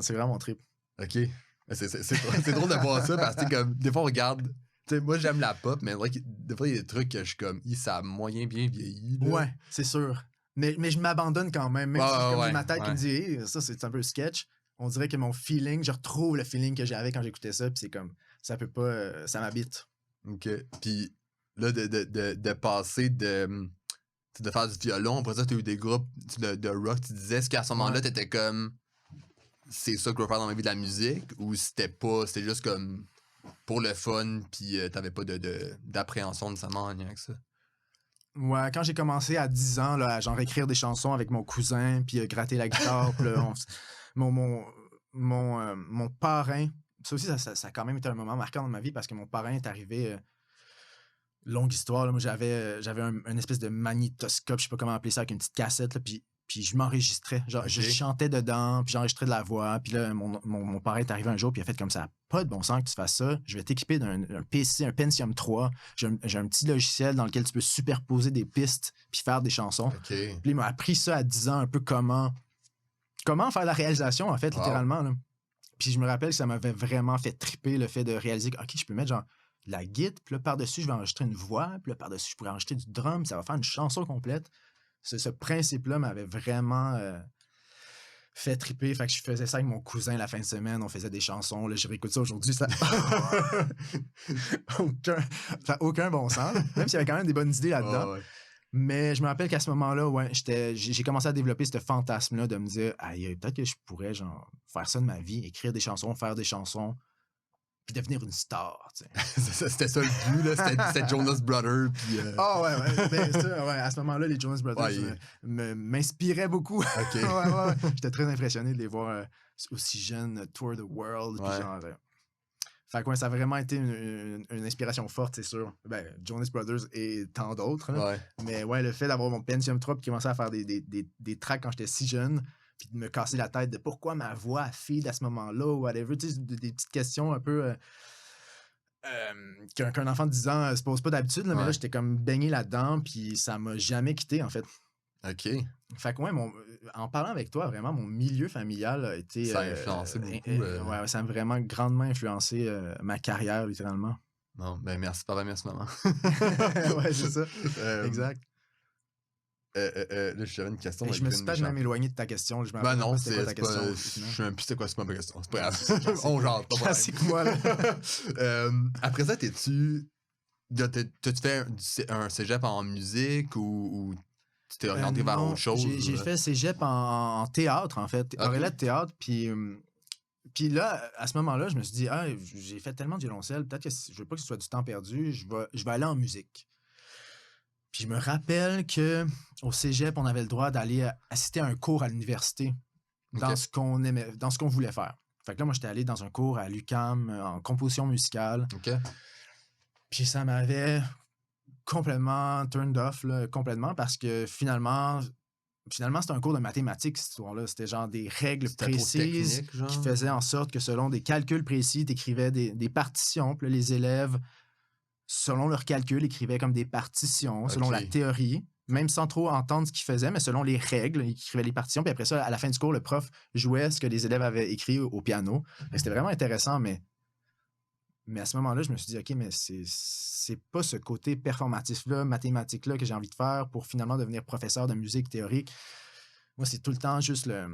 c'est vraiment mon trip. OK. C'est drôle de voir ça, parce que comme, des fois, on regarde. Tu sais, moi, j'aime la pop, mais des fois, il y a des trucs que je suis comme, ça a moyen bien vieilli. Là. Ouais, c'est sûr. Mais je m'abandonne quand même. Même si c'est comme ma tête qui me dit, hey, ça, c'est un peu sketch. On dirait que mon feeling, je retrouve le feeling que j'avais quand j'écoutais ça, puis c'est comme, ça peut pas, ça m'habite. OK. Puis là, de passer de faire du violon, après ça, tu as eu des groupes de rock, tu disais, est-ce qu'à ce moment-là, t'étais comme, c'est ça que je veux faire dans ma vie de la musique, ou c'était juste comme pour le fun, puis t'avais pas d'appréhension nécessairement en lien avec ça? Ouais, quand j'ai commencé à 10 ans, là, à genre écrire des chansons avec mon cousin, puis gratter la guitare, puis là, mon parrain, ça aussi, ça a quand même été un moment marquant dans ma vie parce que mon parrain est arrivé, longue histoire, là, moi j'avais un espèce de magnétoscope, je sais pas comment appeler ça, avec une petite cassette, là, puis je m'enregistrais, genre je chantais dedans, puis j'enregistrais de la voix, puis là mon parrain est arrivé un jour, puis il a fait comme ça, pas de bon sens que tu fasses ça, je vais t'équiper d'un PC, un Pentium 3, j'ai un petit logiciel dans lequel tu peux superposer des pistes, puis faire des chansons. Okay. Puis il m'a appris ça à 10 ans, un peu comment faire la réalisation, en fait, littéralement. Là. Puis je me rappelle que ça m'avait vraiment fait triper le fait de réaliser que, OK, je peux mettre genre de la guitare, puis là, par-dessus, je vais enregistrer une voix, puis là, par-dessus, je pourrais enregistrer du drum, ça va faire une chanson complète. Ce principe-là m'avait vraiment fait triper. Fait que je faisais ça avec mon cousin la fin de semaine, on faisait des chansons. Là, je réécoute ça aujourd'hui, ça n'a aucun bon sens. Même s'il y avait quand même des bonnes idées là-dedans. Ouais. Mais je me rappelle qu'à ce moment-là, j'ai commencé à développer ce fantasme-là de me dire, peut-être que je pourrais genre faire ça de ma vie, écrire des chansons, faire des chansons, puis devenir une star. C'était ça le but, là. C'était Jonas Brothers. Puis, Ben, ça, à ce moment-là, les Jonas Brothers m'inspiraient beaucoup. Okay. J'étais très impressionné de les voir aussi jeunes, tour the world. Puis genre, fait que ça a vraiment été une inspiration forte, c'est sûr. Ben, Jonas Brothers et tant d'autres. Mais le fait d'avoir mon Pentium 3 et commencer à faire des tracks quand j'étais si jeune, puis de me casser la tête de pourquoi ma voix feed à ce moment-là, ou whatever, tu sais, des petites questions un peu qu'un enfant de 10 ans se pose pas d'habitude, là, mais là, j'étais comme baigné là-dedans, puis ça m'a jamais quitté, en fait. OK. Fait que en parlant avec toi, vraiment, mon milieu familial a été... Ça a influencé beaucoup. Ça a vraiment grandement influencé ma carrière, littéralement. Non, ben merci papa, merci maman. Ouais, c'est ça. Exact. Là, j'avais une question. Je me suis pas même éloigné de ta question. Je ben non, c'est quoi ta question. Je sais même plus c'est quoi ma question. C'est pas grave. On genre. Classique moi, là. Après ça, t'as-tu fait un cégep en musique ou tu t'es orienté vers autre chose? J'ai fait cégep en théâtre, en fait. En relais de théâtre, puis Puis là, à ce moment-là, je me suis dit, ah, j'ai fait tellement de violoncelle, peut-être que je veux pas que ce soit du temps perdu, je vais aller en musique. Puis je me rappelle que au cégep, on avait le droit d'aller assister à un cours à l'université dans Ok. ce qu'on aimait, dans ce qu'on voulait faire. Fait que là, moi, j'étais allé dans un cours à l'UQAM en composition musicale. Ok. Puis ça m'avait complètement turned off, là, complètement, parce que finalement, c'était un cours de mathématiques, cette histoire-là. C'était genre des règles C'était trop précises technique, genre. qui faisaient en sorte que selon des calculs précis, tu écrivais des partitions. Puis là, les élèves, selon leurs calculs, écrivaient comme des partitions, selon la Ok. théorie, même sans trop entendre ce qu'ils faisaient, mais selon les règles, ils écrivaient les partitions. Puis après ça, à la fin du cours, le prof jouait ce que les élèves avaient écrit au piano. Et c'était vraiment intéressant, mais à ce moment-là, je me suis dit, OK, mais c'est pas ce côté performatif-là, mathématique-là que j'ai envie de faire pour finalement devenir professeur de musique théorique. Moi, c'est tout le temps juste la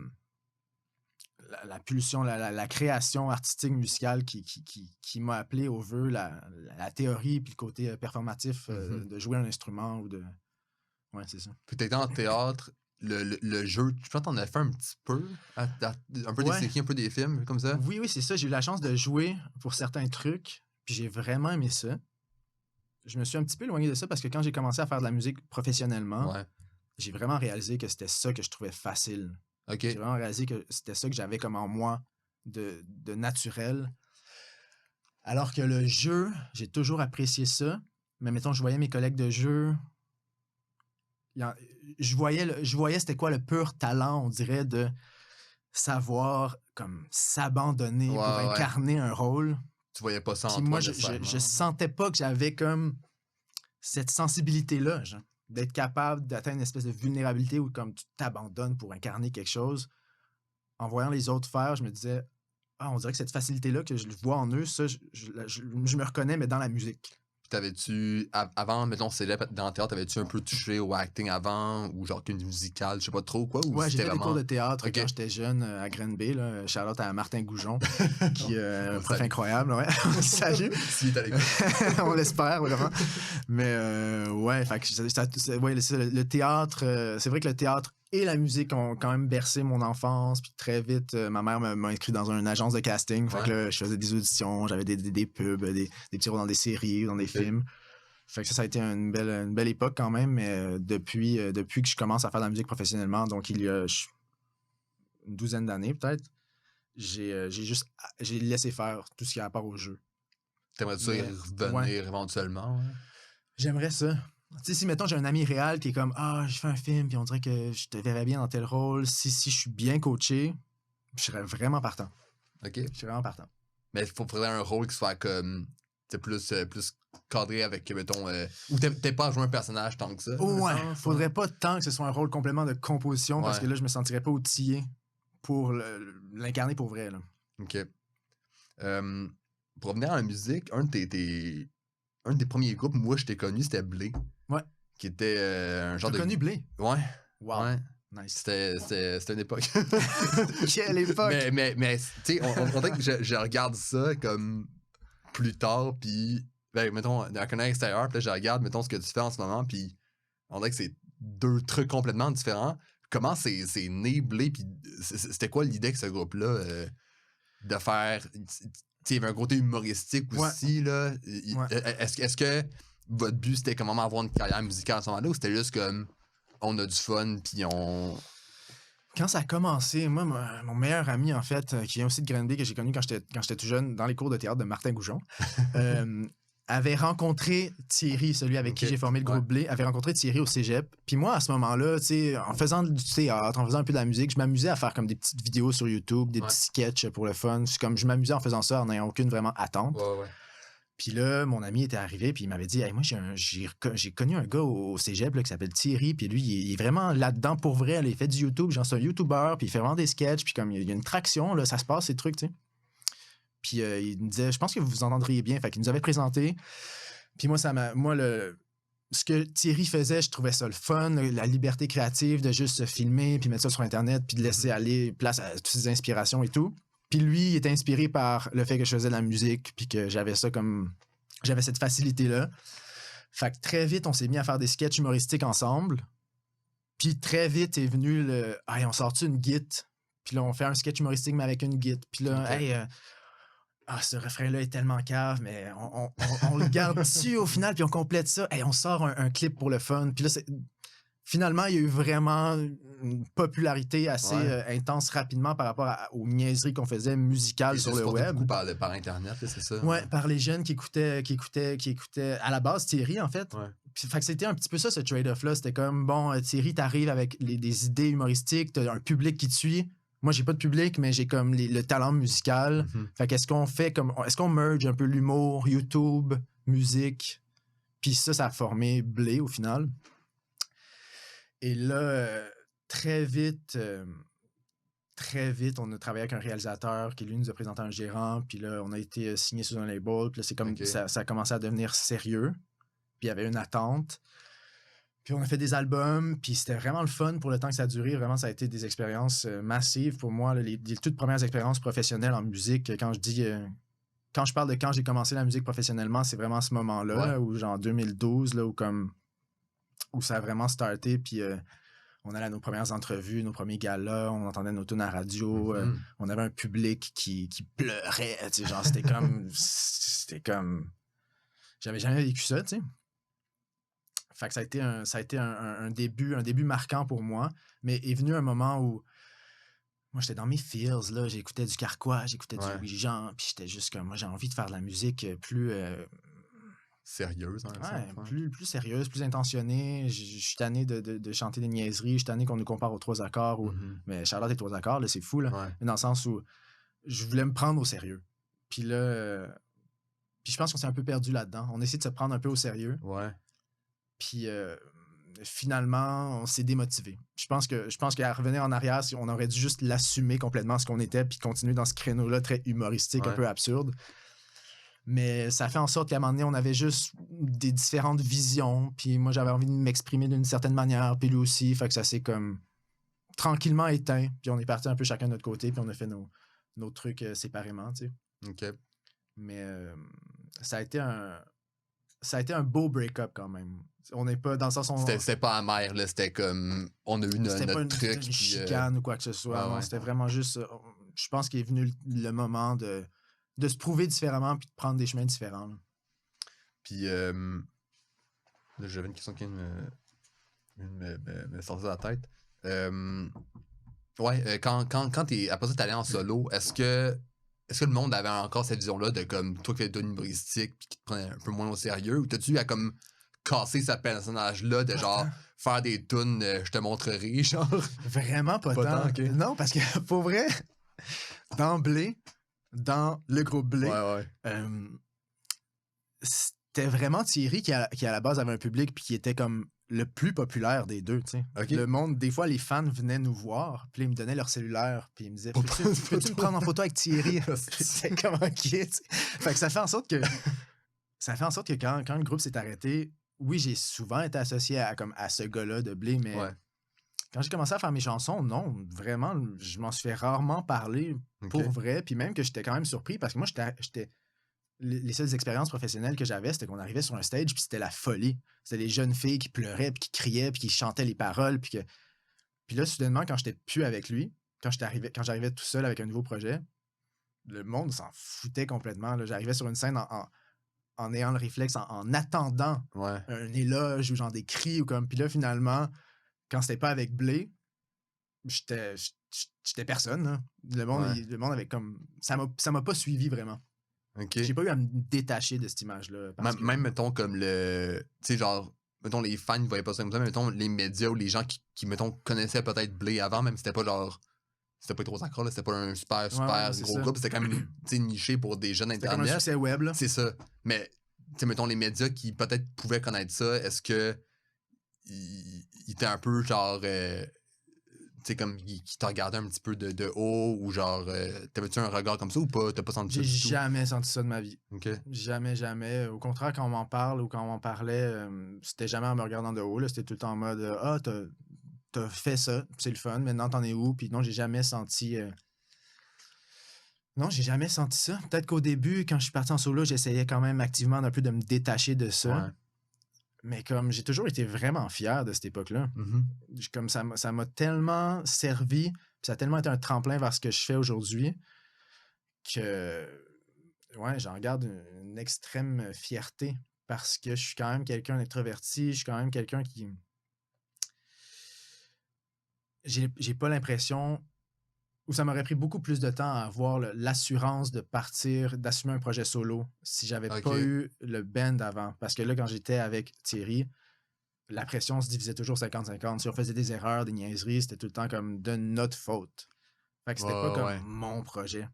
pulsion, la création artistique musicale qui m'a appelé au vœu, la théorie puis le côté performatif de jouer un instrument ou de... Ouais, c'est ça. Puis t'étais en théâtre, le jeu, je pense que t'en as fait un petit peu, un peu des Ouais. séries, un peu des films, comme ça. Oui, c'est ça. J'ai eu la chance de jouer pour certains trucs, puis j'ai vraiment aimé ça. Je me suis un petit peu éloigné de ça parce que quand j'ai commencé à faire de la musique professionnellement, Ouais. j'ai vraiment réalisé que c'était ça que je trouvais facile. Ok. J'ai vraiment réalisé que c'était ça que j'avais comme en moi de naturel. Alors que le jeu, j'ai toujours apprécié ça. Mais mettons, je voyais mes collègues de jeu. Je voyais c'était quoi le pur talent, on dirait, de savoir comme s'abandonner Ouais, pour ouais. incarner un rôle. Tu voyais pas ça en Puis toi moi, nécessairement. je sentais pas que j'avais comme cette sensibilité-là, genre, d'être capable d'atteindre une espèce de vulnérabilité où comme tu t'abandonnes pour incarner quelque chose. En voyant les autres faire, je me disais, ah, on dirait que cette facilité-là que je le vois en eux, ça, je me reconnais, mais dans la musique. Puis t'avais-tu, avant, mettons, cégep dans le théâtre, t'avais-tu un peu touché au acting avant, ou genre qu'une musicale, je sais pas trop quoi, ou Ouais, j'ai c'était fait des cours vraiment... de théâtre Ok. quand j'étais jeune à Granby, là. Shout-out à Martin Goujon, qui est On un le prof salue. incroyable, ouais. On le salue. S'il est à l'écoute. On l'espère, vraiment. Mais ouais, fait que ouais, le théâtre, c'est vrai que le théâtre et la musique ont quand même bercé mon enfance. Puis très vite, ma mère m'a inscrit dans une agence de casting. Fait que là, je faisais des auditions, j'avais des pubs, des petits rôles dans des séries, dans des films. Fait que ça a été une belle époque quand même. Mais depuis que je commence à faire de la musique professionnellement, donc il y a une douzaine d'années peut-être, j'ai laissé faire tout ce qui a rapport au jeu. T'aimerais-tu ça y Mais, revenir ouais. éventuellement? Ouais? J'aimerais ça. Tu sais, si, mettons, j'ai un ami réel qui est comme « Ah, j'ai fait un film, puis on dirait que je te verrais bien dans tel rôle. » Si je suis bien coaché, je serais vraiment partant. Ok. Je serais vraiment partant. Mais il faudrait un rôle qui soit comme... plus cadré avec, mettons... ou t'es pas à jouer un personnage tant que ça. Ouais, mettons, faudrait pas tant que ce soit un rôle complètement de composition, parce que là, je me sentirais pas outillé pour l'incarner pour vrai, là. Ok. Pour revenir à la musique, un de tes premiers groupes, moi, je t'ai connu, c'était Blé. Ouais. Qui était un genre T'as de... connu Blé? Ouais. Wow. Ouais. Nice. C'était une époque. Quelle époque! mais tu sais, on dirait que je regarde ça comme plus tard, puis, ben, mettons, d'un connaître extérieur, puis là, je regarde, mettons, ce que tu fais en ce moment, puis on dirait que c'est deux trucs complètement différents. Comment c'est né, Blé, puis c'était quoi l'idée que ce groupe-là de faire... Tu sais, il y avait un côté humoristique aussi, là. Est-ce que votre but, c'était comment avoir une carrière musicale à ce moment-là, ou c'était juste comme on a du fun, puis on... Quand ça a commencé, moi, mon meilleur ami, en fait, qui vient aussi de Granby, que j'ai connu quand j'étais tout jeune, dans les cours de théâtre de Martin Goujon, avait rencontré Thierry, celui avec qui j'ai formé le groupe Blé, avait rencontré Thierry au cégep. Puis moi, à ce moment-là, tu sais, en faisant du théâtre, en faisant un peu de la musique, je m'amusais à faire comme des petites vidéos sur YouTube, des petits sketchs pour le fun. C'est comme je m'amusais en faisant ça en n'ayant aucune vraiment attente. Ouais. Puis là, mon ami était arrivé, puis il m'avait dit hey, moi, j'ai connu un gars au cégep là, qui s'appelle Thierry, puis lui, il est vraiment là-dedans pour vrai. Là, il fait du YouTube, genre c'est un YouTuber, puis il fait vraiment des sketchs, puis comme il y a une traction, là, ça se passe, ces trucs, tu sais. Puis il me disait je pense que vous vous entendriez bien. Fait qu'il nous avait présenté. Puis moi, ce que Thierry faisait, je trouvais ça le fun, la liberté créative de juste se filmer, puis mettre ça sur Internet, puis de laisser aller place à toutes ses inspirations et tout. Puis lui, il était inspiré par le fait que je faisais de la musique, puis que j'avais cette facilité-là. Fait que très vite, on s'est mis à faire des sketchs humoristiques ensemble. Puis très vite est venu on sort-tu une guitare? Puis là, on fait un sketch humoristique, mais avec une guitare. Puis là, Ok. hey, ce refrain-là est tellement cave, mais on le garde dessus au final, puis on complète ça. Hey, on sort un clip pour le fun. Puis là, finalement, il y a eu vraiment une popularité assez intense rapidement par rapport aux niaiseries qu'on faisait musicales sur le web. Beaucoup par Internet, là, c'est ça? Ouais, par les jeunes qui écoutaient à la base Thierry, en fait. Ouais. Puis, fait que c'était un petit peu ça, ce trade-off-là. C'était comme, bon, Thierry, t'arrives avec des idées humoristiques, t'as un public qui te suit. Moi, j'ai pas de public, mais j'ai comme le talent musical. Fait qu'est-ce qu'on fait est-ce qu'on merge un peu l'humour, YouTube, musique? Puis ça a formé Blé au final. Et là, très vite, on a travaillé avec un réalisateur qui, lui, nous a présenté un gérant. Puis là, on a été signé sous un label. Puis là, c'est comme ça a commencé à devenir sérieux. Puis il y avait une attente. Puis on a fait des albums. Puis c'était vraiment le fun pour le temps que ça a duré. Vraiment, ça a été des expériences massives pour moi. Là, les toutes premières expériences professionnelles en musique. Quand je parle de quand j'ai commencé la musique professionnellement, c'est vraiment ce moment-là, là, où genre 2012, là, où ça a vraiment starté. Puis on allait à nos premières entrevues, nos premiers galas, on entendait nos tunes à radio, on avait un public qui pleurait, tu sais, genre c'était comme j'avais jamais vécu ça, tu sais. Fait que ça a été un début marquant pour moi, mais est venu un moment où moi j'étais dans mes feels, là, j'écoutais du Carquois, j'écoutais du Louis Jean, puis j'étais juste comme moi j'ai envie de faire de la musique plus sérieuse, plus sérieuse, plus intentionnée. Je suis tanné de chanter des niaiseries. Je suis tanné qu'on nous compare aux 3 accords. Mais Charlotte et 3 accords, là, c'est fou. Là. Ouais. Dans le sens où je voulais me prendre au sérieux. Puis là, puis je pense qu'on s'est un peu perdu là-dedans. On essaie de se prendre un peu au sérieux. Ouais. Puis finalement, on s'est démotivé. Je pense qu'à revenir en arrière, on aurait dû juste l'assumer complètement ce qu'on était puis continuer dans ce créneau-là très humoristique, un peu absurde. Mais ça fait en sorte qu'à un moment donné, on avait juste des différentes visions. Puis moi, j'avais envie de m'exprimer d'une certaine manière. Puis lui aussi. Fait que ça s'est comme tranquillement éteint. Puis on est parti un peu chacun de notre côté. Puis on a fait nos trucs séparément, tu sais. OK. Mais ça a été un beau break-up quand même. On n'est pas dans le sens... C'était pas amer, là. C'était comme... On a eu notre truc. C'était une chicane ou quoi que ce soit. Non, c'était vraiment juste... je pense qu'il est venu le moment de se prouver différemment puis de prendre des chemins différents. Là. Puis, là, j'avais une question qui me sortait de la tête. Quand après ça, t'es allé en solo, est-ce que le monde avait encore cette vision-là de comme toi qui fais des tunes humoristiques puis qui te prenait un peu moins au sérieux, ou t'as-tu à comme casser ce personnage-là de genre faire des tunes je te montrerai, genre? Vraiment pas tant. Okay. Non, parce que pour vrai, d'emblée, dans le groupe Blé, c'était vraiment Thierry qui à la base avait un public puis qui était comme le plus populaire des deux, tu sais. Okay. Le monde, des fois, les fans venaient nous voir, puis ils me donnaient leur cellulaire, puis ils me disaient « Peux-tu me prendre en photo avec Thierry? » C'est comme OK, tu sais. Fait que ça fait en sorte que quand le groupe s'est arrêté, oui, j'ai souvent été associé à ce gars-là de Blé, mais quand j'ai commencé à faire mes chansons, non, vraiment, je m'en suis fait rarement parler pour vrai, puis même que j'étais quand même surpris, parce que moi, j'étais les seules expériences professionnelles que j'avais, c'était qu'on arrivait sur un stage, puis c'était la folie. C'était des jeunes filles qui pleuraient, puis qui criaient, puis qui chantaient les paroles, puis là, soudainement, quand j'étais plus avec lui, quand j'arrivais tout seul avec un nouveau projet, le monde s'en foutait complètement. Là. J'arrivais sur une scène en ayant le réflexe, en attendant un éloge ou genre des cris, ou comme. Puis là, finalement, quand c'était pas avec Blé, j'étais personne. Là. Le monde avait comme... Ça m'a pas suivi vraiment. Okay. J'ai pas eu à me détacher de cette image-là. Même, mettons, comme le... Tu sais, genre, mettons, les fans ne voyaient pas ça comme ça, mais mettons, les médias ou les gens qui mettons, connaissaient peut-être Blé avant, même si c'était pas genre... C'était pas trop sacré, là, c'était pas un super gros groupe, c'était quand même niché pour des jeunes Internet. C'était comme un succès web, là. C'est ça. Mais, tu sais, mettons, les médias qui peut-être pouvaient connaître ça, est-ce que ils étaient un peu genre... tu sais, comme qui te regardait un petit peu de haut, ou genre, t'avais-tu un regard comme ça ou pas? T'as pas senti ça du tout? J'ai jamais senti ça de ma vie. Okay. Jamais. Au contraire, quand on m'en parle ou quand on m'en parlait, c'était jamais en me regardant de haut. Là. C'était tout le temps en mode « Ah, t'as fait ça, c'est le fun, maintenant t'en es où? » Puis non, j'ai jamais senti... Non, j'ai jamais senti ça. Peut-être qu'au début, quand je suis parti en solo, j'essayais quand même activement un peu de me détacher de ça. Ouais. Mais comme j'ai toujours été vraiment fier de cette époque-là. Mm-hmm. Comme ça m'a tellement servi. Puis ça a tellement été un tremplin vers ce que je fais aujourd'hui que, ouais, j'en garde une extrême fierté parce que je suis quand même quelqu'un d'introverti, je suis quand même quelqu'un qui... J'ai pas l'impression... Ou ça m'aurait pris beaucoup plus de temps à avoir l'assurance de partir, d'assumer un projet solo si j'avais Ok. pas eu le band avant. Parce que là, quand j'étais avec Thierry, la pression se divisait toujours 50-50. Si on faisait des erreurs, des niaiseries, c'était tout le temps comme de notre faute. Fait que c'était pas comme Ouais. mon projet.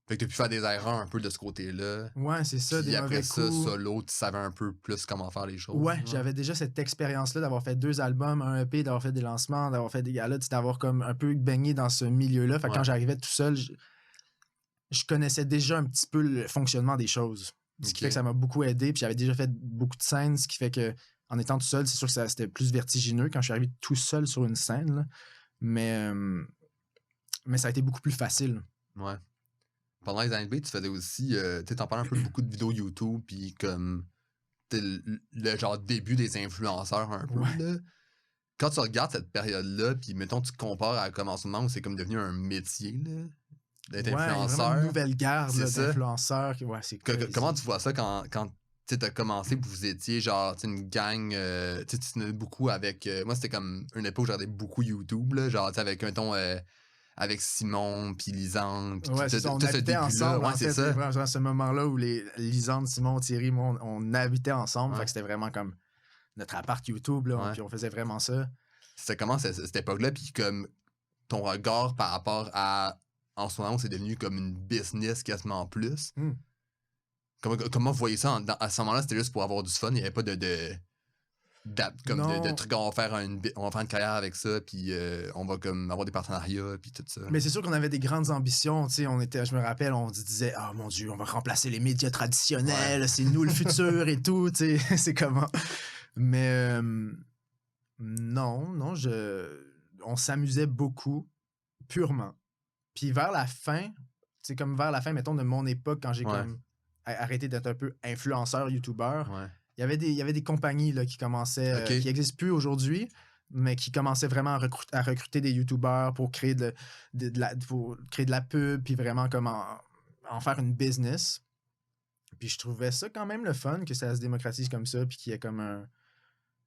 Fait que t'as pu faire des erreurs un peu de ce côté-là. Ouais, c'est ça, Puis des après mauvais ça, coups. solo, tu savais un peu plus comment faire les choses. Ouais, j'avais déjà cette expérience-là d'avoir fait 2 albums, un EP, d'avoir fait des lancements, d'avoir fait des galas, d'avoir comme un peu baigné dans ce milieu-là. Fait que quand j'arrivais tout seul, je connaissais déjà un petit peu le fonctionnement des choses. Ce qui fait que ça m'a beaucoup aidé. Puis j'avais déjà fait beaucoup de scènes, ce qui fait que en étant tout seul, c'est sûr que c'était plus vertigineux quand je suis arrivé tout seul sur une scène. Là. Mais ça a été beaucoup plus facile. Ouais. Pendant les années B, tu faisais aussi, tu sais, t'en parlais un peu beaucoup de vidéos YouTube, puis comme le genre début des influenceurs un peu, là. Quand tu regardes cette période-là, puis mettons, tu compares à comme en ce moment où c'est comme devenu un métier, là, d'être Il y a vraiment influenceur. une nouvelle garde C'est ça. d'influenceurs. Ouais, c'est Comment tu vois ça quand tu as commencé, puis vous étiez genre une gang, tu tenais beaucoup avec. Moi, c'était comme une époque où je regardais beaucoup YouTube, là, genre avec un ton. Avec Simon, puis Lisande, puis ouais, c'est ça, on tout ce habitait début-là. ensemble. Ouais, En c'est fait, ça. vraiment ce moment-là où les Lisande, Simon, Thierry, moi, on habitait ensemble. Ouais. Fait que c'était vraiment comme notre appart YouTube, là, puis on faisait vraiment ça. C'était comment cette époque-là, puis comme ton regard par rapport à en ce moment où c'est devenu comme une business quasiment plus. Comment vous voyez ça à ce moment-là? C'était juste pour avoir du fun, il n'y avait pas de trucs, on va faire une carrière avec ça, puis on va comme avoir des partenariats, puis tout ça. Mais c'est sûr qu'on avait des grandes ambitions, tu sais, je me rappelle, on se disait « Ah, mon Dieu, on va remplacer les médias traditionnels, c'est nous le futur et tout, tu sais, c'est comment... » Mais non, on s'amusait beaucoup, purement. Puis vers la fin, mettons, de mon époque, quand j'ai comme arrêté d'être un peu influenceur, youtubeur, il y avait des compagnies là, qui commençaient, qui n'existent plus aujourd'hui, mais qui commençaient vraiment à recruter des youtubeurs pour créer de la pub, puis vraiment comme en faire une business. Puis je trouvais ça quand même le fun que ça se démocratise comme ça, puis qu'il y ait comme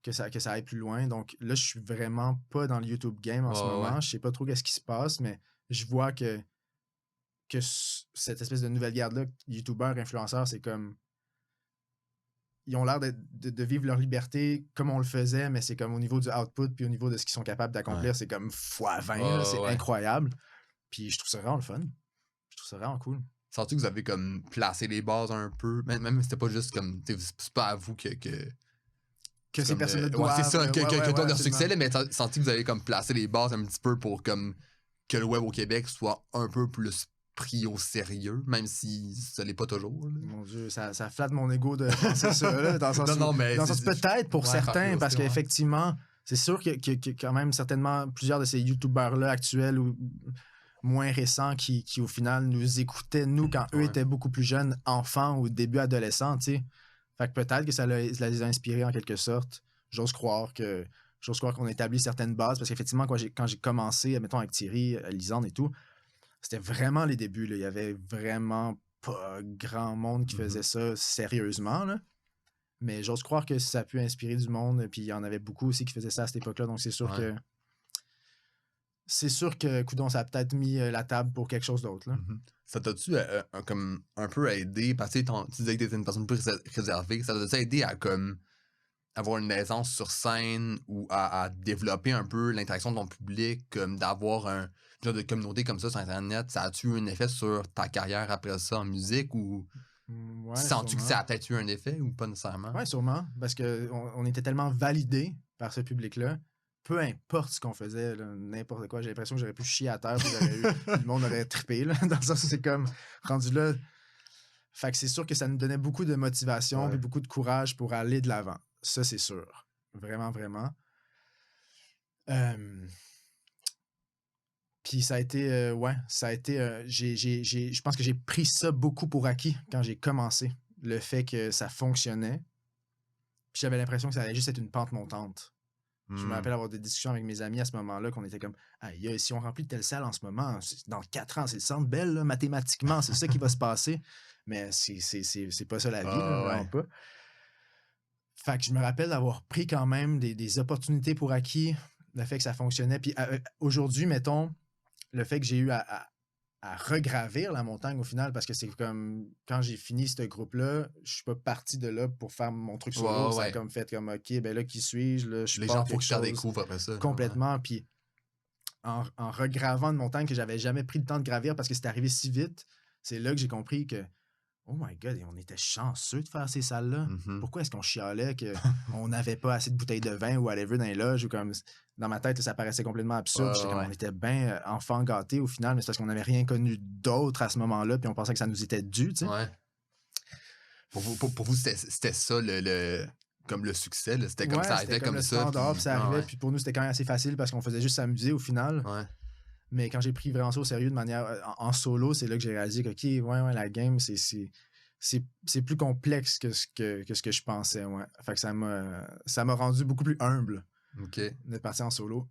que ça aille plus loin. Donc là, je suis vraiment pas dans le YouTube game en ce moment. Je sais pas trop qu'est-ce qui se passe, mais je vois que cette espèce de nouvelle garde-là, youtubeurs, influenceurs, c'est comme... Ils ont l'air de vivre leur liberté comme on le faisait, mais c'est comme au niveau du output puis au niveau de ce qu'ils sont capables d'accomplir, c'est comme x20, c'est incroyable. Puis je trouve ça vraiment le fun. Je trouve ça vraiment cool. Sens-tu que vous avez comme placé les bases un peu? Même si c'était pas juste comme... C'est pas à vous que ces personnes-là doivent... c'est ça, que donne leur succès, là, mais sens-tu que vous avez comme placé les bases un petit peu pour comme que le web au Québec soit un peu plus pris au sérieux, même si ça l'est pas toujours. Là. Mon Dieu, ça flatte mon ego de penser ça, là, dans le sens, peut-être pour certains, parce qu'effectivement, c'est sûr qu'il y a quand même certainement plusieurs de ces youtubeurs-là actuels ou moins récents qui au final nous écoutaient, nous, quand eux étaient beaucoup plus jeunes, enfants ou début adolescents, tu sais. Fait que peut-être que ça les a inspirés en quelque sorte. J'ose croire qu'on établit certaines bases, parce qu'effectivement, quand j'ai commencé, mettons avec Thierry, Lisande et tout, c'était vraiment les débuts. Là. Il y avait vraiment pas grand monde qui faisait ça sérieusement. Là. Mais j'ose croire que ça a pu inspirer du monde. Puis il y en avait beaucoup aussi qui faisaient ça à cette époque-là. Donc c'est sûr que... C'est sûr que Coudon, ça a peut-être mis la table pour quelque chose d'autre. Là. Ça t'a-tu comme un peu aidé? Parce que tu disais que t'étais une personne plus réservée. Ça t'a-tu aidé à comme avoir une aisance sur scène ou à développer un peu l'interaction de ton public, comme d'avoir un genre de communauté comme ça sur Internet? Ça a-tu eu un effet sur ta carrière après ça en musique ou sens-tu que ça a peut-être eu un effet ou pas nécessairement? Oui, sûrement. Parce qu'on était tellement validés par ce public-là. Peu importe ce qu'on faisait, là, n'importe quoi, j'ai l'impression que j'aurais pu chier à terre puis le monde aurait trippé. Là, dans le sens où c'est comme rendu là. Fait que c'est sûr que ça nous donnait beaucoup de motivation et beaucoup de courage pour aller de l'avant. Ça, c'est sûr. Vraiment, vraiment. Puis ça a été... je pense que j'ai pris ça beaucoup pour acquis quand j'ai commencé. Le fait que ça fonctionnait. Puis j'avais l'impression que ça allait juste être une pente montante. Je me rappelle avoir des discussions avec mes amis à ce moment-là, qu'on était comme, aïe, si on remplit telle salle en ce moment, dans 4 ans, c'est le Centre Bell, là, mathématiquement, c'est ça qui va se passer. Mais c'est pas ça la vie, là, vraiment pas. Fait que je me rappelle d'avoir pris quand même des opportunités pour acquis, le fait que ça fonctionnait. Puis aujourd'hui, mettons, le fait que j'ai eu à regravir la montagne au final, parce que c'est comme quand j'ai fini ce groupe-là, je suis pas parti de là pour faire mon truc solo. Ça a comme fait comme OK, ben là, qui suis-je? Là, je Les gens, faut que je découvre après ça. Complètement. Puis en regravant une montagne que j'avais jamais pris le temps de gravir parce que c'était arrivé si vite, c'est là que j'ai compris que oh my God, on était chanceux de faire ces salles-là. Pourquoi est-ce qu'on chialait qu'on n'avait pas assez de bouteilles de vin ou whatever dans les loges ou comme dans ma tête, ça paraissait complètement absurde. On était bien enfants gâtés au final, mais c'est parce qu'on n'avait rien connu d'autre à ce moment-là, puis on pensait que ça nous était dû, tu sais. Ouais. Pour vous c'était ça comme le succès, là. C'était comme ça arrivait comme le ça. Standard, puis ça arrivait, puis pour nous, c'était quand même assez facile parce qu'on faisait juste s'amuser au final. Ouais. Mais quand j'ai pris vraiment ça au sérieux de manière en solo, c'est là que j'ai réalisé que la game, c'est plus complexe que ce que je pensais. Ouais. Fait que ça m'a rendu beaucoup plus humble d'être parti en solo.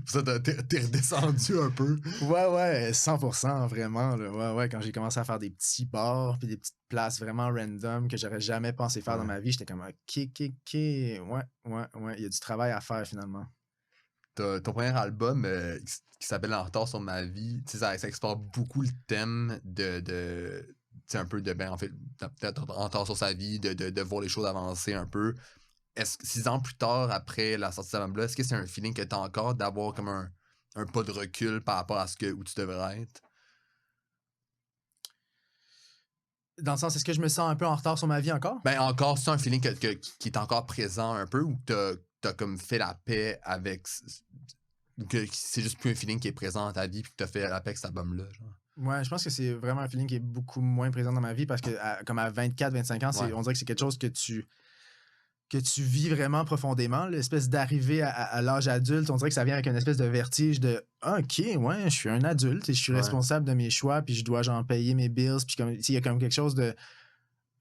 Ça, t'es redescendu un peu. Ouais, 100%, vraiment. Là. Ouais, quand j'ai commencé à faire des petits bars puis des petites places vraiment random que j'aurais jamais pensé faire dans ma vie, j'étais comme OK. Ouais, il y a du travail à faire finalement. Ton premier album qui s'appelle En retard sur ma vie, ça explore beaucoup le thème de un peu de en fait peut-être en retard sur sa vie, de voir les choses avancer un peu. 6 ans plus tard après la sortie de cet album-là, est-ce que c'est un feeling que tu as encore d'avoir comme un pas de recul par rapport à où tu devrais être? Dans le sens, est-ce que je me sens un peu en retard sur ma vie encore? Ben encore, c'est un feeling qui est encore présent un peu ou t'as comme fait la paix avec que c'est juste plus un feeling qui est présent dans ta vie puis que t'as fait la paix avec cet album-là, genre. Ouais, je pense que c'est vraiment un feeling qui est beaucoup moins présent dans ma vie parce que comme à 24-25 ans, on dirait que c'est quelque chose que tu vis vraiment profondément, l'espèce d'arriver à l'âge adulte, on dirait que ça vient avec une espèce de vertige de OK, ouais, je suis un adulte et je suis responsable de mes choix, puis je dois genre payer mes bills, puis comme il y a comme quelque chose de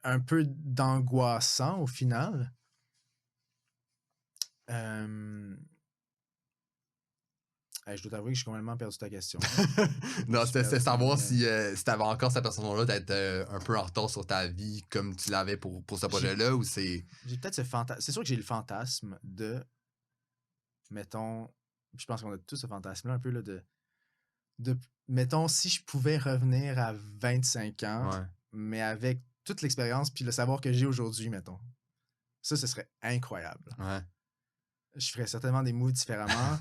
un peu d'angoissant au final. Je dois t'avouer que j'ai complètement perdu ta question. Non, c'était savoir si t'avais encore cette personne-là d'être un peu en retard sur ta vie comme tu l'avais pour ce projet-là ou c'est... J'ai peut-être ce fantasme. C'est sûr que j'ai le fantasme de... Mettons... Je pense qu'on a tous ce fantasme-là un peu là, de... Mettons, si je pouvais revenir à 25 ans, mais avec toute l'expérience puis le savoir que j'ai aujourd'hui, mettons. Ça, ce serait incroyable. Ouais. Je ferais certainement des moves différemment.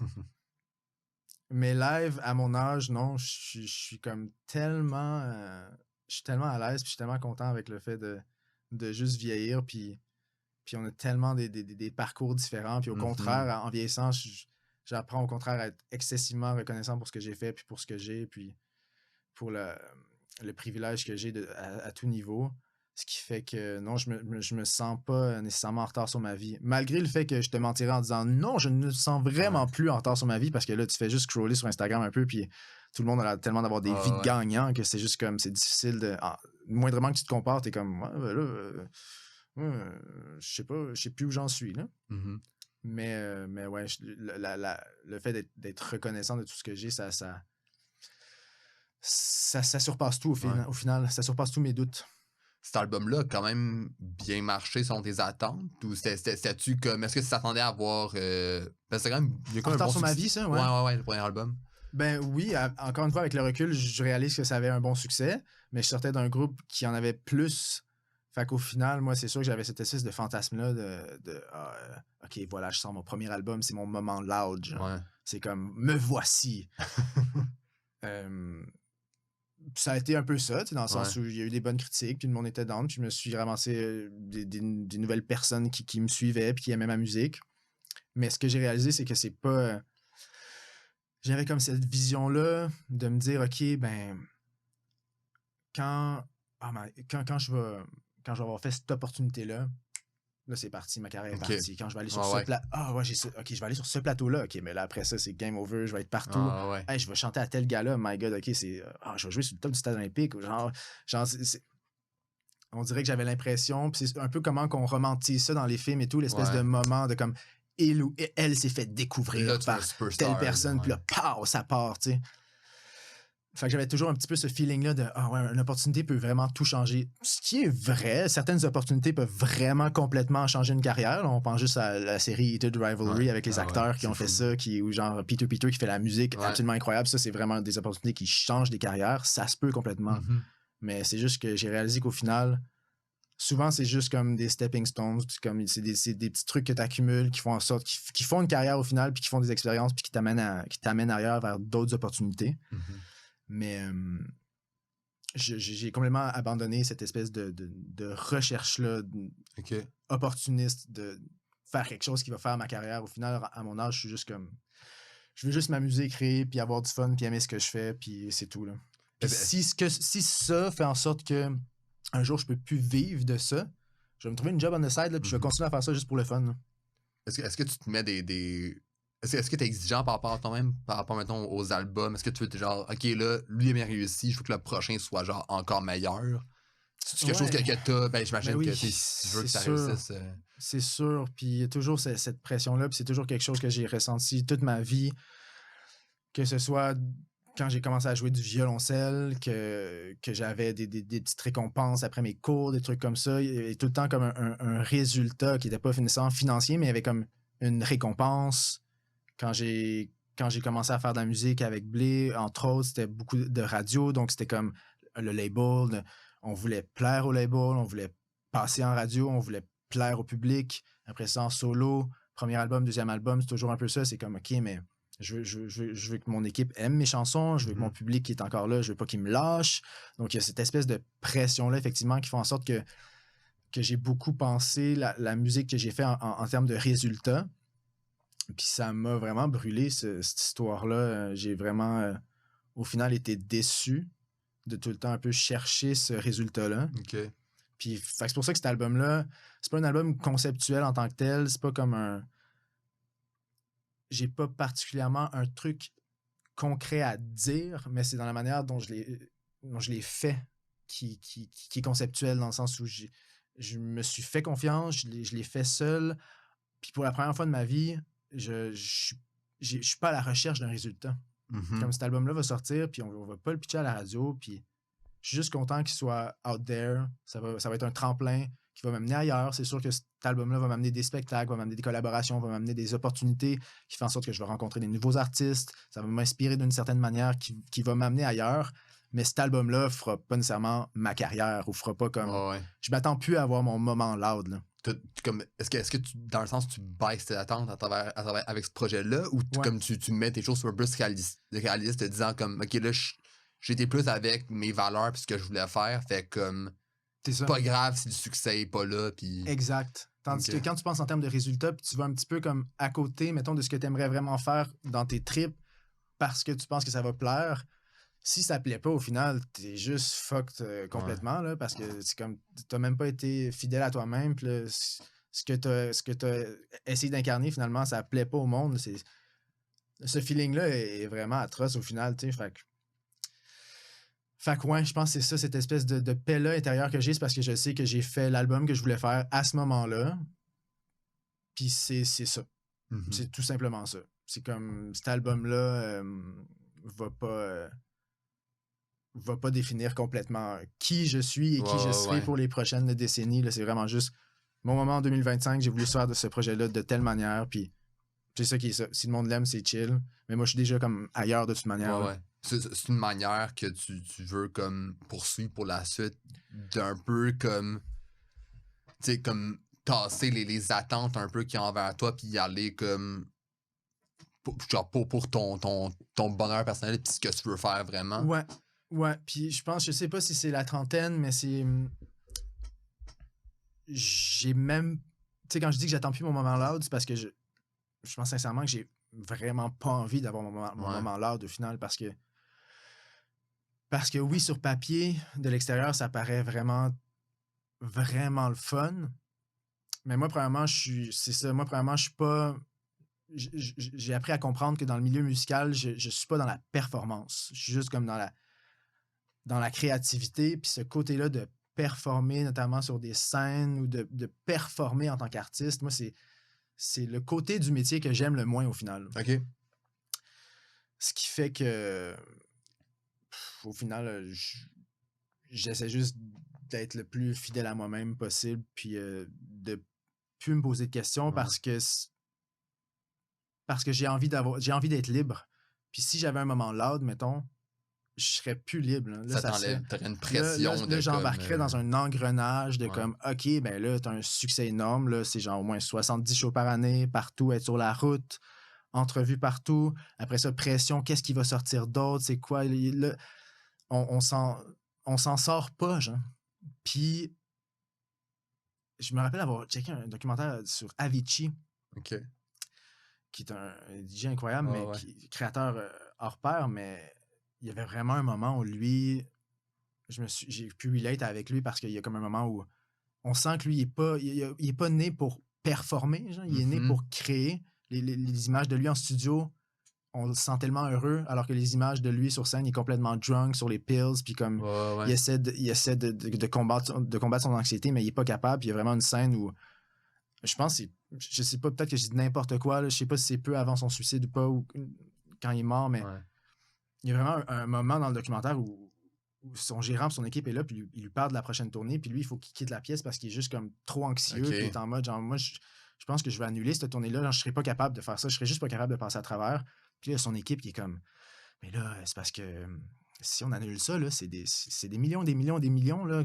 Mais live, à mon âge, non, je suis comme tellement... je suis tellement à l'aise, puis je suis tellement content avec le fait de juste vieillir, puis on a tellement des parcours différents, puis au contraire, en vieillissant, j'apprends au contraire à être excessivement reconnaissant pour ce que j'ai fait, puis pour ce que j'ai, puis pour le privilège que j'ai à tout niveau. Ce qui fait que non, je me sens pas nécessairement en retard sur ma vie. Malgré le fait que je te mentirais en disant non, je ne me sens vraiment plus en retard sur ma vie parce que là, tu fais juste scroller sur Instagram un peu, puis tout le monde a tellement d'avoir des vies de gagnants que c'est juste comme, c'est difficile de. Moindrement que tu te compares, t'es comme, je sais plus où j'en suis, là. Mais ouais, le fait d'être reconnaissant de tout ce que j'ai, ça surpasse tout au final. Ça surpasse tous mes doutes. Cet album-là a quand même bien marché selon tes attentes? Ou c'était-tu comme... Est-ce que tu t'attendais à avoir... c'est quand même... Il y a quand même un bon sur ma vie, ça, ouais. Ouais, le premier album. Ben oui, encore une fois, avec le recul, je réalise que ça avait un bon succès, mais je sortais d'un groupe qui en avait plus. Fait qu'au final, moi, c'est sûr que j'avais cette espèce de fantasme-là OK, voilà, je sors mon premier album, c'est mon moment loud. Genre. C'est comme, me voici. Ça a été un peu ça, dans le sens où il y a eu des bonnes critiques, puis le monde était down, puis je me suis ramassé des nouvelles personnes qui me suivaient, puis qui aimaient ma musique. Mais ce que j'ai réalisé, c'est que c'est pas... J'avais comme cette vision-là de me dire, OK, ben, quand je vais avoir fait cette opportunité-là, là, c'est parti, ma carrière est partie. Quand je vais aller sur je vais aller sur ce plateau-là. OK, mais là, après ça, c'est game over, je vais être partout. Hey, je vais chanter à tel gars-là, my God, OK, c'est... je vais jouer sur le top du stade olympique. On dirait que j'avais l'impression, puis c'est un peu comment qu'on romantise ça dans les films et tout, l'espèce de moment de comme elle s'est fait découvrir Là, tu es un par superstar. telle là, personne, puis ouais. là, pow, ça part, tu sais. Fait que j'avais toujours un petit peu ce feeling-là de ah ouais, une opportunité peut vraiment tout changer. Ce qui est vrai, certaines opportunités peuvent vraiment complètement changer une carrière. Là, on pense juste à la série Heated Rivalry Ouais. avec les Ah ouais, acteurs qui c'est ont fait fou. ça, ou genre Peter qui fait la musique Ouais. absolument incroyable. Ça, c'est vraiment des opportunités qui changent des carrières. Ça se peut complètement. Mhm. Mais c'est juste que j'ai réalisé qu'au final, souvent, c'est juste comme des stepping stones. C'est des petits trucs que tu accumules qui font en sorte, qui font une carrière au final, puis qui font des expériences, puis qui t'amènent ailleurs vers d'autres opportunités. Mhm. Mais j'ai complètement abandonné cette espèce de recherche-là, OK. opportuniste, de faire quelque chose qui va faire ma carrière. Au final, à mon âge, je suis juste comme. Je veux juste m'amuser, créer, puis avoir du fun, puis aimer ce que je fais, puis c'est tout, là. Puis Ben, si ça fait en sorte que un jour je peux plus vivre de ça, je vais me trouver une job on the side, là, puis je vais continuer à faire ça juste pour le fun, là. est-ce que tu te mets des... Est-ce que tu es exigeant par rapport à toi-même, par rapport, mettons, aux albums? Est-ce que tu veux, genre, OK, là, lui est bien réussi, je veux que le prochain soit, genre, encore meilleur? C'est quelque chose Ouais, que t'as, ben, ben j'imagine oui, que, tu sais, si tu veux c'est que ça sûr. réussisse... C'est sûr. Puis il y a toujours cette pression-là, puis c'est toujours quelque chose que j'ai ressenti toute ma vie, que ce soit quand j'ai commencé à jouer du violoncelle, que j'avais des petites récompenses après mes cours, des trucs comme ça, et tout le temps comme un résultat qui n'était pas nécessairement financier, mais il y avait comme une récompense. Quand j'ai commencé à faire de la musique avec Blé, entre autres, c'était beaucoup de radio, donc c'était comme le label. On voulait plaire au label, on voulait passer en radio, on voulait plaire au public. Après ça, en solo, premier album, deuxième album, c'est toujours un peu ça. C'est comme, OK, mais je veux que mon équipe aime mes chansons, je veux que mon public qui est encore là, je veux pas qu'il me lâche. Donc, il y a cette espèce de pression-là, effectivement, qui fait en sorte que j'ai beaucoup pensé la musique que j'ai fait en termes de résultats. Puis ça m'a vraiment brûlé, cette histoire-là. J'ai vraiment, au final, été déçu de tout le temps un peu chercher ce résultat-là. OK. Puis fait que c'est pour ça que cet album-là, c'est pas un album conceptuel en tant que tel. C'est pas comme un. J'ai pas particulièrement un truc concret à dire, mais c'est dans la manière dont je l'ai fait qui est conceptuel, dans le sens où je me suis fait confiance, je l'ai fait seul. Puis pour la première fois de ma vie, je suis pas à la recherche d'un résultat. Comme cet album-là va sortir, puis on va pas le pitcher à la radio, puis je suis juste content qu'il soit out there. Ça va être un tremplin qui va m'amener ailleurs. C'est sûr que cet album-là va m'amener des spectacles, va m'amener des collaborations, va m'amener des opportunités qui font en sorte que je vais rencontrer des nouveaux artistes. Ça va m'inspirer d'une certaine manière qui va m'amener ailleurs. Mais cet album-là fera pas nécessairement ma carrière ou fera pas comme. Ouais. Je m'attends plus à avoir mon moment loud, là. Comme, est-ce que tu, dans le sens, tu baisses tes attentes à travers avec ce projet-là, ou Ouais. comme tu mets tes choses sur un peu réaliste, te disant comme, OK, là, j'étais plus avec mes valeurs puis ce que je voulais faire, fait comme, C'est ça. pas grave si le succès est pas là, puis... Exact. Tandis Ok. que quand tu penses en termes de résultats, puis tu vas un petit peu comme à côté, mettons, de ce que tu aimerais vraiment faire dans tes trips parce que tu penses que ça va plaire, si ça plaît pas, au final, t'es juste fucked complètement, là, parce que c'est comme, t'as même pas été fidèle à toi-même, puis là, ce que t'as essayé d'incarner, finalement, ça plaît pas au monde. Ce feeling-là est vraiment atroce au final, tu sais, Fait que ouais, je pense que c'est ça, cette espèce de paix-là intérieure que j'ai, c'est parce que je sais que j'ai fait l'album que je voulais faire à ce moment-là, puis c'est ça. Mhm. C'est tout simplement ça. C'est comme, cet album-là va pas définir complètement qui je suis et qui je serai Ouais. pour les prochaines décennies. Là, c'est vraiment juste mon moment en 2025. J'ai voulu faire de ce projet-là de telle manière. Puis c'est ça qui est ça. Si le monde l'aime, c'est chill. Mais moi, je suis déjà comme ailleurs de toute manière. là. Ouais. C'est une manière que tu veux comme poursuivre pour la suite, d'un peu comme, tu sais, comme tasser les attentes un peu qu'il y a envers toi, puis y aller comme pour ton bonheur personnel, puis ce que tu veux faire vraiment. Ouais. Ouais. Puis je sais pas si c'est la trentaine, mais c'est. J'ai même. Tu sais, quand je dis que j'attends plus mon moment loud, c'est parce que je pense sincèrement que j'ai vraiment pas envie d'avoir mon moment loud au final, parce que oui, sur papier, de l'extérieur, ça paraît vraiment, vraiment le fun. Mais moi, premièrement, c'est ça. Moi, premièrement, je suis pas. J'ai appris à comprendre que dans le milieu musical, je suis pas dans la performance. Je suis juste comme dans la créativité. Puis ce côté-là de performer, notamment sur des scènes, ou de performer en tant qu'artiste, moi, c'est le côté du métier que j'aime le moins au final. OK. Ce qui fait que, au final, j'essaie juste d'être le plus fidèle à moi-même possible, puis de plus me poser de questions parce que j'ai envie d'être libre. Puis si j'avais un moment loud, mettons, je serais plus libre. Là, ça t'enlève, t'aurais une pression. Là, j'embarquerais dans un engrenage de comme, OK, ben là, t'as un succès énorme. Là, c'est genre au moins 70 shows par année, partout, être sur la route, entrevues partout. Après ça, pression, qu'est-ce qui va sortir d'autre? C'est quoi? Là, on s'en sort pas, genre. Puis, je me rappelle avoir checké un documentaire sur Avicii, OK. qui est un DJ incroyable, mais créateur hors pair, mais il y avait vraiment un moment où lui, j'ai pu relate avec lui parce qu'il y a comme un moment où on sent que lui, il est pas né pour performer, genre, il est né pour créer. Les images de lui en studio, on le sent tellement heureux, alors que les images de lui sur scène, il est complètement drunk sur les pills, puis comme il essaie de combattre son anxiété, mais il est pas capable. Puis il y a vraiment une scène où je pense, je sais pas, peut-être que je dis n'importe quoi, là, je sais pas si c'est peu avant son suicide ou pas, ou quand il est mort, mais il y a vraiment un moment dans le documentaire où son gérant et son équipe est là, puis il lui parle de la prochaine tournée, puis lui, il faut qu'il quitte la pièce parce qu'il est juste comme trop anxieux, puis il est en mode, genre, moi, je pense que je vais annuler cette tournée-là, genre, je serais pas capable de faire ça, je serais juste pas capable de passer à travers. Puis là, son équipe, qui est comme, mais là, c'est parce que si on annule ça, là, c'est des millions, des millions, des millions, là,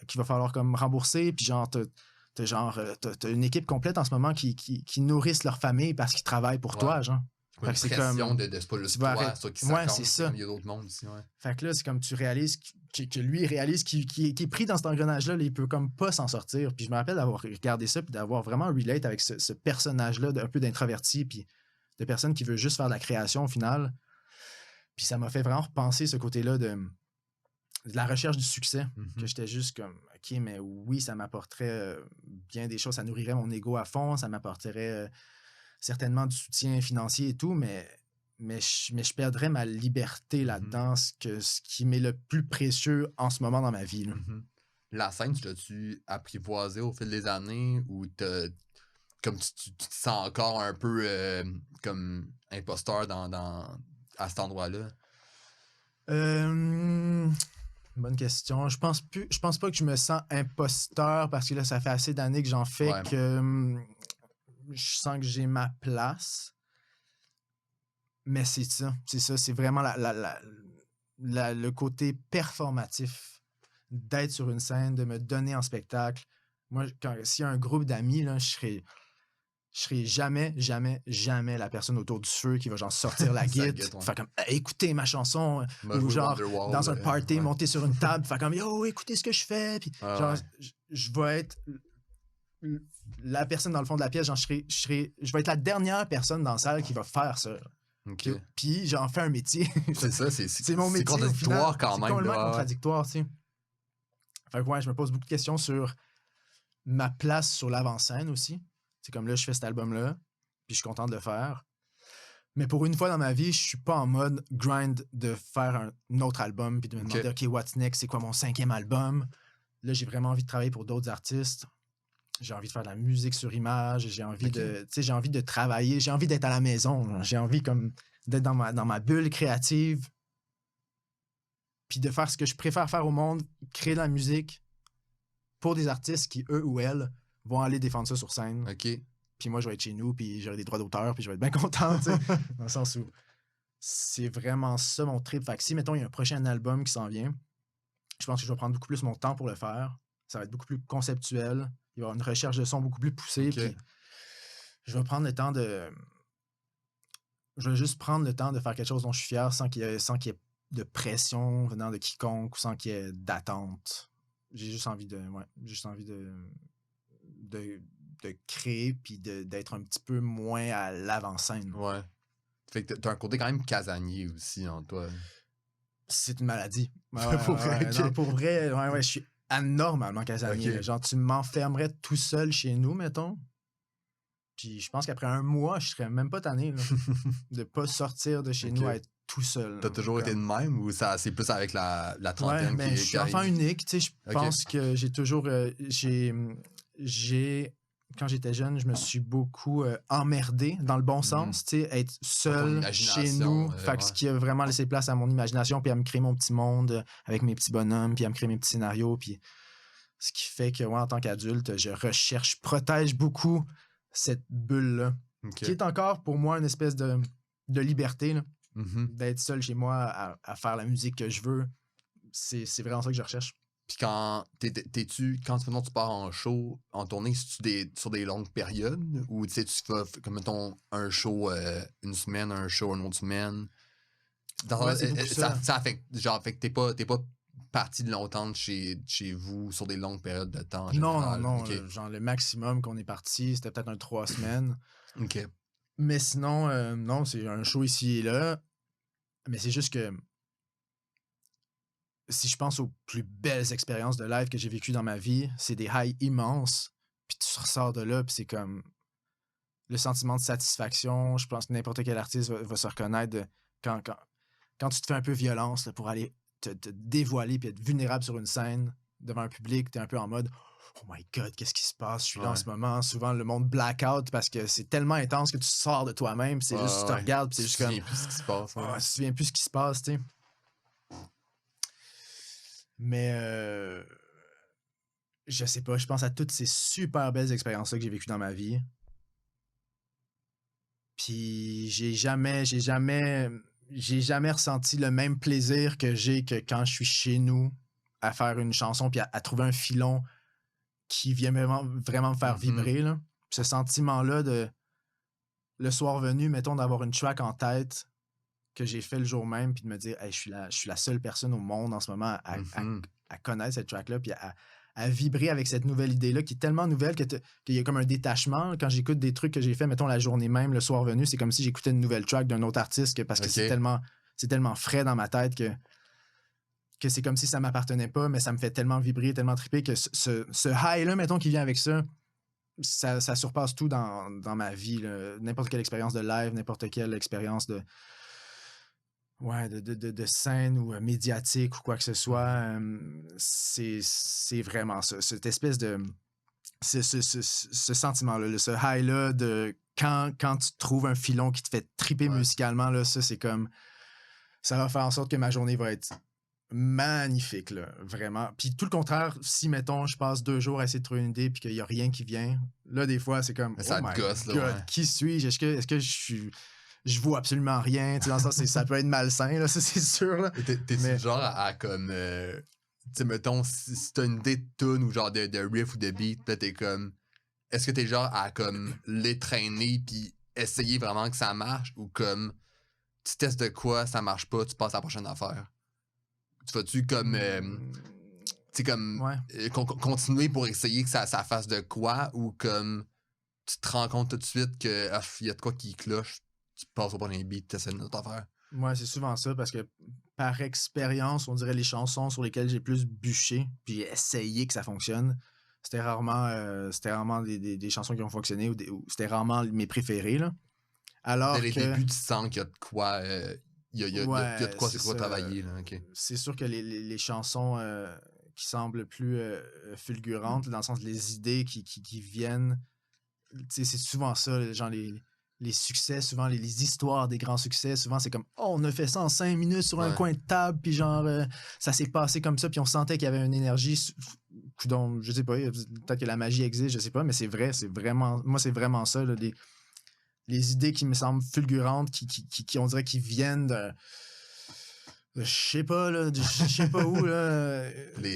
qu'il va falloir comme rembourser, puis genre, t'as une équipe complète en ce moment qui nourrissent leur famille parce qu'ils travaillent pour toi, genre. Fait que c'est pression de c'est pas juste toi, c'est qui s'accorde, c'est ça. Il y a d'autres mondes aussi, Fait que là, c'est comme tu réalises que lui, il réalise qu'il est pris dans cet engrenage-là, là, il peut comme pas s'en sortir. Puis je me rappelle d'avoir regardé ça, puis d'avoir vraiment relate avec ce personnage-là, un peu d'introverti, puis de personne qui veut juste faire de la création au final. Puis ça m'a fait vraiment repenser ce côté-là de la recherche du succès, que j'étais juste comme, OK, mais oui, ça m'apporterait bien des choses, ça nourrirait mon ego à fond, ça m'apporterait certainement du soutien financier et tout, mais je perdrais ma liberté là-dedans, ce qui m'est le plus précieux en ce moment dans ma vie. Là. La scène, tu l'as-tu apprivoisée au fil des années ou comme tu te sens encore un peu comme imposteur à cet endroit-là? Bonne question. Je pense pas que je me sens imposteur parce que là, ça fait assez d'années que j'en fais que je sens que j'ai ma place. Mais c'est ça. C'est vraiment le côté performatif d'être sur une scène, de me donner en spectacle. Moi, s'il y a un groupe d'amis, là, je serai jamais la personne autour du feu qui va genre sortir la guitare, faire comme écoutez ma chanson, ou genre dans un party, monter sur une table, faire comme yo, écoutez ce que je fais. Puis, je vais être la personne dans le fond de la pièce, genre je vais être la dernière personne dans la salle qui va faire ça. Okay. Puis j'en fais un métier. C'est ça, c'est mon métier. C'est contradictoire quand même. C'est complètement contradictoire, tu sais. Fait que je me pose beaucoup de questions sur ma place sur l'avant-scène aussi. C'est comme là, je fais cet album-là, puis je suis content de le faire. Mais pour une fois dans ma vie, je suis pas en mode grind de faire un autre album, puis de me demander, OK, what's next? C'est quoi mon 5e album? Là, j'ai vraiment envie de travailler pour d'autres artistes. J'ai envie de faire de la musique sur image. J'ai envie j'ai envie de travailler. J'ai envie d'être à la maison. J'ai envie comme d'être dans ma bulle créative. Puis de faire ce que je préfère faire au monde, créer de la musique pour des artistes qui, eux ou elles, vont aller défendre ça sur scène. OK. Puis moi, je vais être chez nous, puis j'aurai des droits d'auteur, puis je vais être bien content, tu sais. Dans le sens où c'est vraiment ça mon trip. Fait que si, mettons, il y a un prochain album qui s'en vient, je pense que je vais prendre beaucoup plus mon temps pour le faire. Ça va être beaucoup plus conceptuel. Il va y avoir une recherche de son beaucoup plus poussée. Okay. Puis je vais prendre le temps de... Je vais juste prendre le temps de faire quelque chose dont je suis fier sans qu'il y ait de pression venant de quiconque ou sans qu'il y ait d'attente. J'ai juste envie de créer puis d'être un petit peu moins à l'avant-scène. Ouais. Fait que t'as un côté quand même casanier aussi en toi. C'est une maladie. Pour vrai, je suis anormalement casanier. Okay. Genre, tu m'enfermerais tout seul chez nous, mettons. Puis je pense qu'après un mois, je serais même pas tanné là, de pas sortir de chez nous à être tout seul. T'as toujours été de même ou ça c'est plus avec la trentaine je suis enfant unique, tu sais, je pense que j'ai toujours j'ai quand j'étais jeune, je me suis beaucoup emmerdé dans le bon sens, tu sais, être seul chez nous. Fait que ce qui a vraiment laissé place à mon imagination, puis à me créer mon petit monde avec mes petits bonhommes, puis à me créer mes petits scénarios, puis ce qui fait que, en tant qu'adulte, je protège beaucoup cette bulle-là, qui est encore pour moi une espèce de liberté, là, d'être seul chez moi à faire la musique que je veux. C'est vraiment ça que je recherche. Puis quand tu pars en show, en tournée, sur des longues périodes, ou tu fais comme mettons un show une semaine, un show une autre semaine, ça affecte, genre, fait que t'es pas parti de longtemps de chez vous sur des longues périodes de temps. Non. Okay. Genre le maximum qu'on est parti, c'était peut-être 3 semaines. OK. Mais sinon, non, c'est un show ici et là. Mais c'est juste que si je pense aux plus belles expériences de live que j'ai vécues dans ma vie, c'est des highs immenses, puis tu ressors de là, puis c'est comme le sentiment de satisfaction. Je pense que n'importe quel artiste va se reconnaître quand tu te fais un peu violence là, pour aller te dévoiler puis être vulnérable sur une scène devant un public, t'es un peu en mode « Oh my God, qu'est-ce qui se passe? Je suis là en ce moment. » Souvent, le monde blackout parce que c'est tellement intense que tu sors de toi-même, puis c'est juste, tu te regardes, puis c'est juste comme... Tu te souviens plus ce qui se passe. Tu te souviens plus ce qui se passe, tu sais. Mais je sais pas, je pense à toutes ces super belles expériences-là que j'ai vécues dans ma vie. Puis j'ai jamais ressenti le même plaisir que j'ai que quand je suis chez nous à faire une chanson puis à trouver un filon qui vient vraiment me faire vibrer, là. Ce sentiment-là de le soir venu, mettons, d'avoir une track en tête que j'ai fait le jour même puis de me dire hey, je suis la seule personne au monde en ce moment à connaître cette track-là puis à vibrer avec cette nouvelle idée-là qui est tellement nouvelle qu'il y a comme un détachement. Quand j'écoute des trucs que j'ai fait, mettons, la journée même, le soir venu, c'est comme si j'écoutais une nouvelle track d'un autre artiste parce que c'est tellement frais dans ma tête que c'est comme si ça m'appartenait pas, mais ça me fait tellement vibrer, tellement triper que ce high-là, mettons, qui vient avec ça surpasse tout dans ma vie, là. N'importe quelle expérience de live, n'importe quelle expérience de scène ou médiatique ou quoi que ce soit, c'est vraiment ça. Cette espèce de... Ce sentiment-là, ce high-là de quand tu trouves un filon qui te fait triper musicalement, là, ça, c'est comme... Ça va faire en sorte que ma journée va être magnifique, là, vraiment. Puis tout le contraire, si, mettons, je passe 2 jours à essayer de trouver une idée puis qu'il n'y a rien qui vient, là, des fois, c'est comme... Ça te gosse, là, qui suis-je? Est-ce que je suis... Je vois absolument rien, tu sais, dans le sens, ça peut être malsain, là, ça, c'est sûr, là. T'es genre à comme... tu sais, mettons, si t'as une idée de tune ou genre de riff ou de beat, là, t'es comme... Est-ce que t'es genre à comme les traîner puis essayer vraiment que ça marche ou comme tu testes de quoi, ça marche pas, tu passes à la prochaine affaire? Tu vas-tu comme... tu sais, comme... continuer pour essayer que ça fasse de quoi ou comme tu te rends compte tout de suite que y a de quoi qui cloche, tu passes au premier beat, tu essaies une autre affaire. Ouais, c'est souvent ça, parce que par expérience, on dirait les chansons sur lesquelles j'ai plus bûché, puis j'ai essayé que ça fonctionne, c'était rarement des chansons qui ont fonctionné, ou c'était rarement mes préférés, là. Alors dès les débuts, tu sens qu'il y a de quoi... il y a de quoi, c'est quoi travailler, là. Okay. C'est sûr que les chansons qui semblent plus fulgurantes, dans le sens les idées qui viennent, c'est souvent ça, genre les succès, souvent les histoires des grands succès, souvent c'est comme on a fait ça en 5 minutes sur un coin de table, puis genre ça s'est passé comme ça, puis on sentait qu'il y avait une énergie dont je sais pas, peut-être que la magie existe, je sais pas, mais c'est vrai, c'est vraiment ça, là, les idées qui me semblent fulgurantes, qui on dirait qui viennent de je sais pas, là, je sais pas où, là.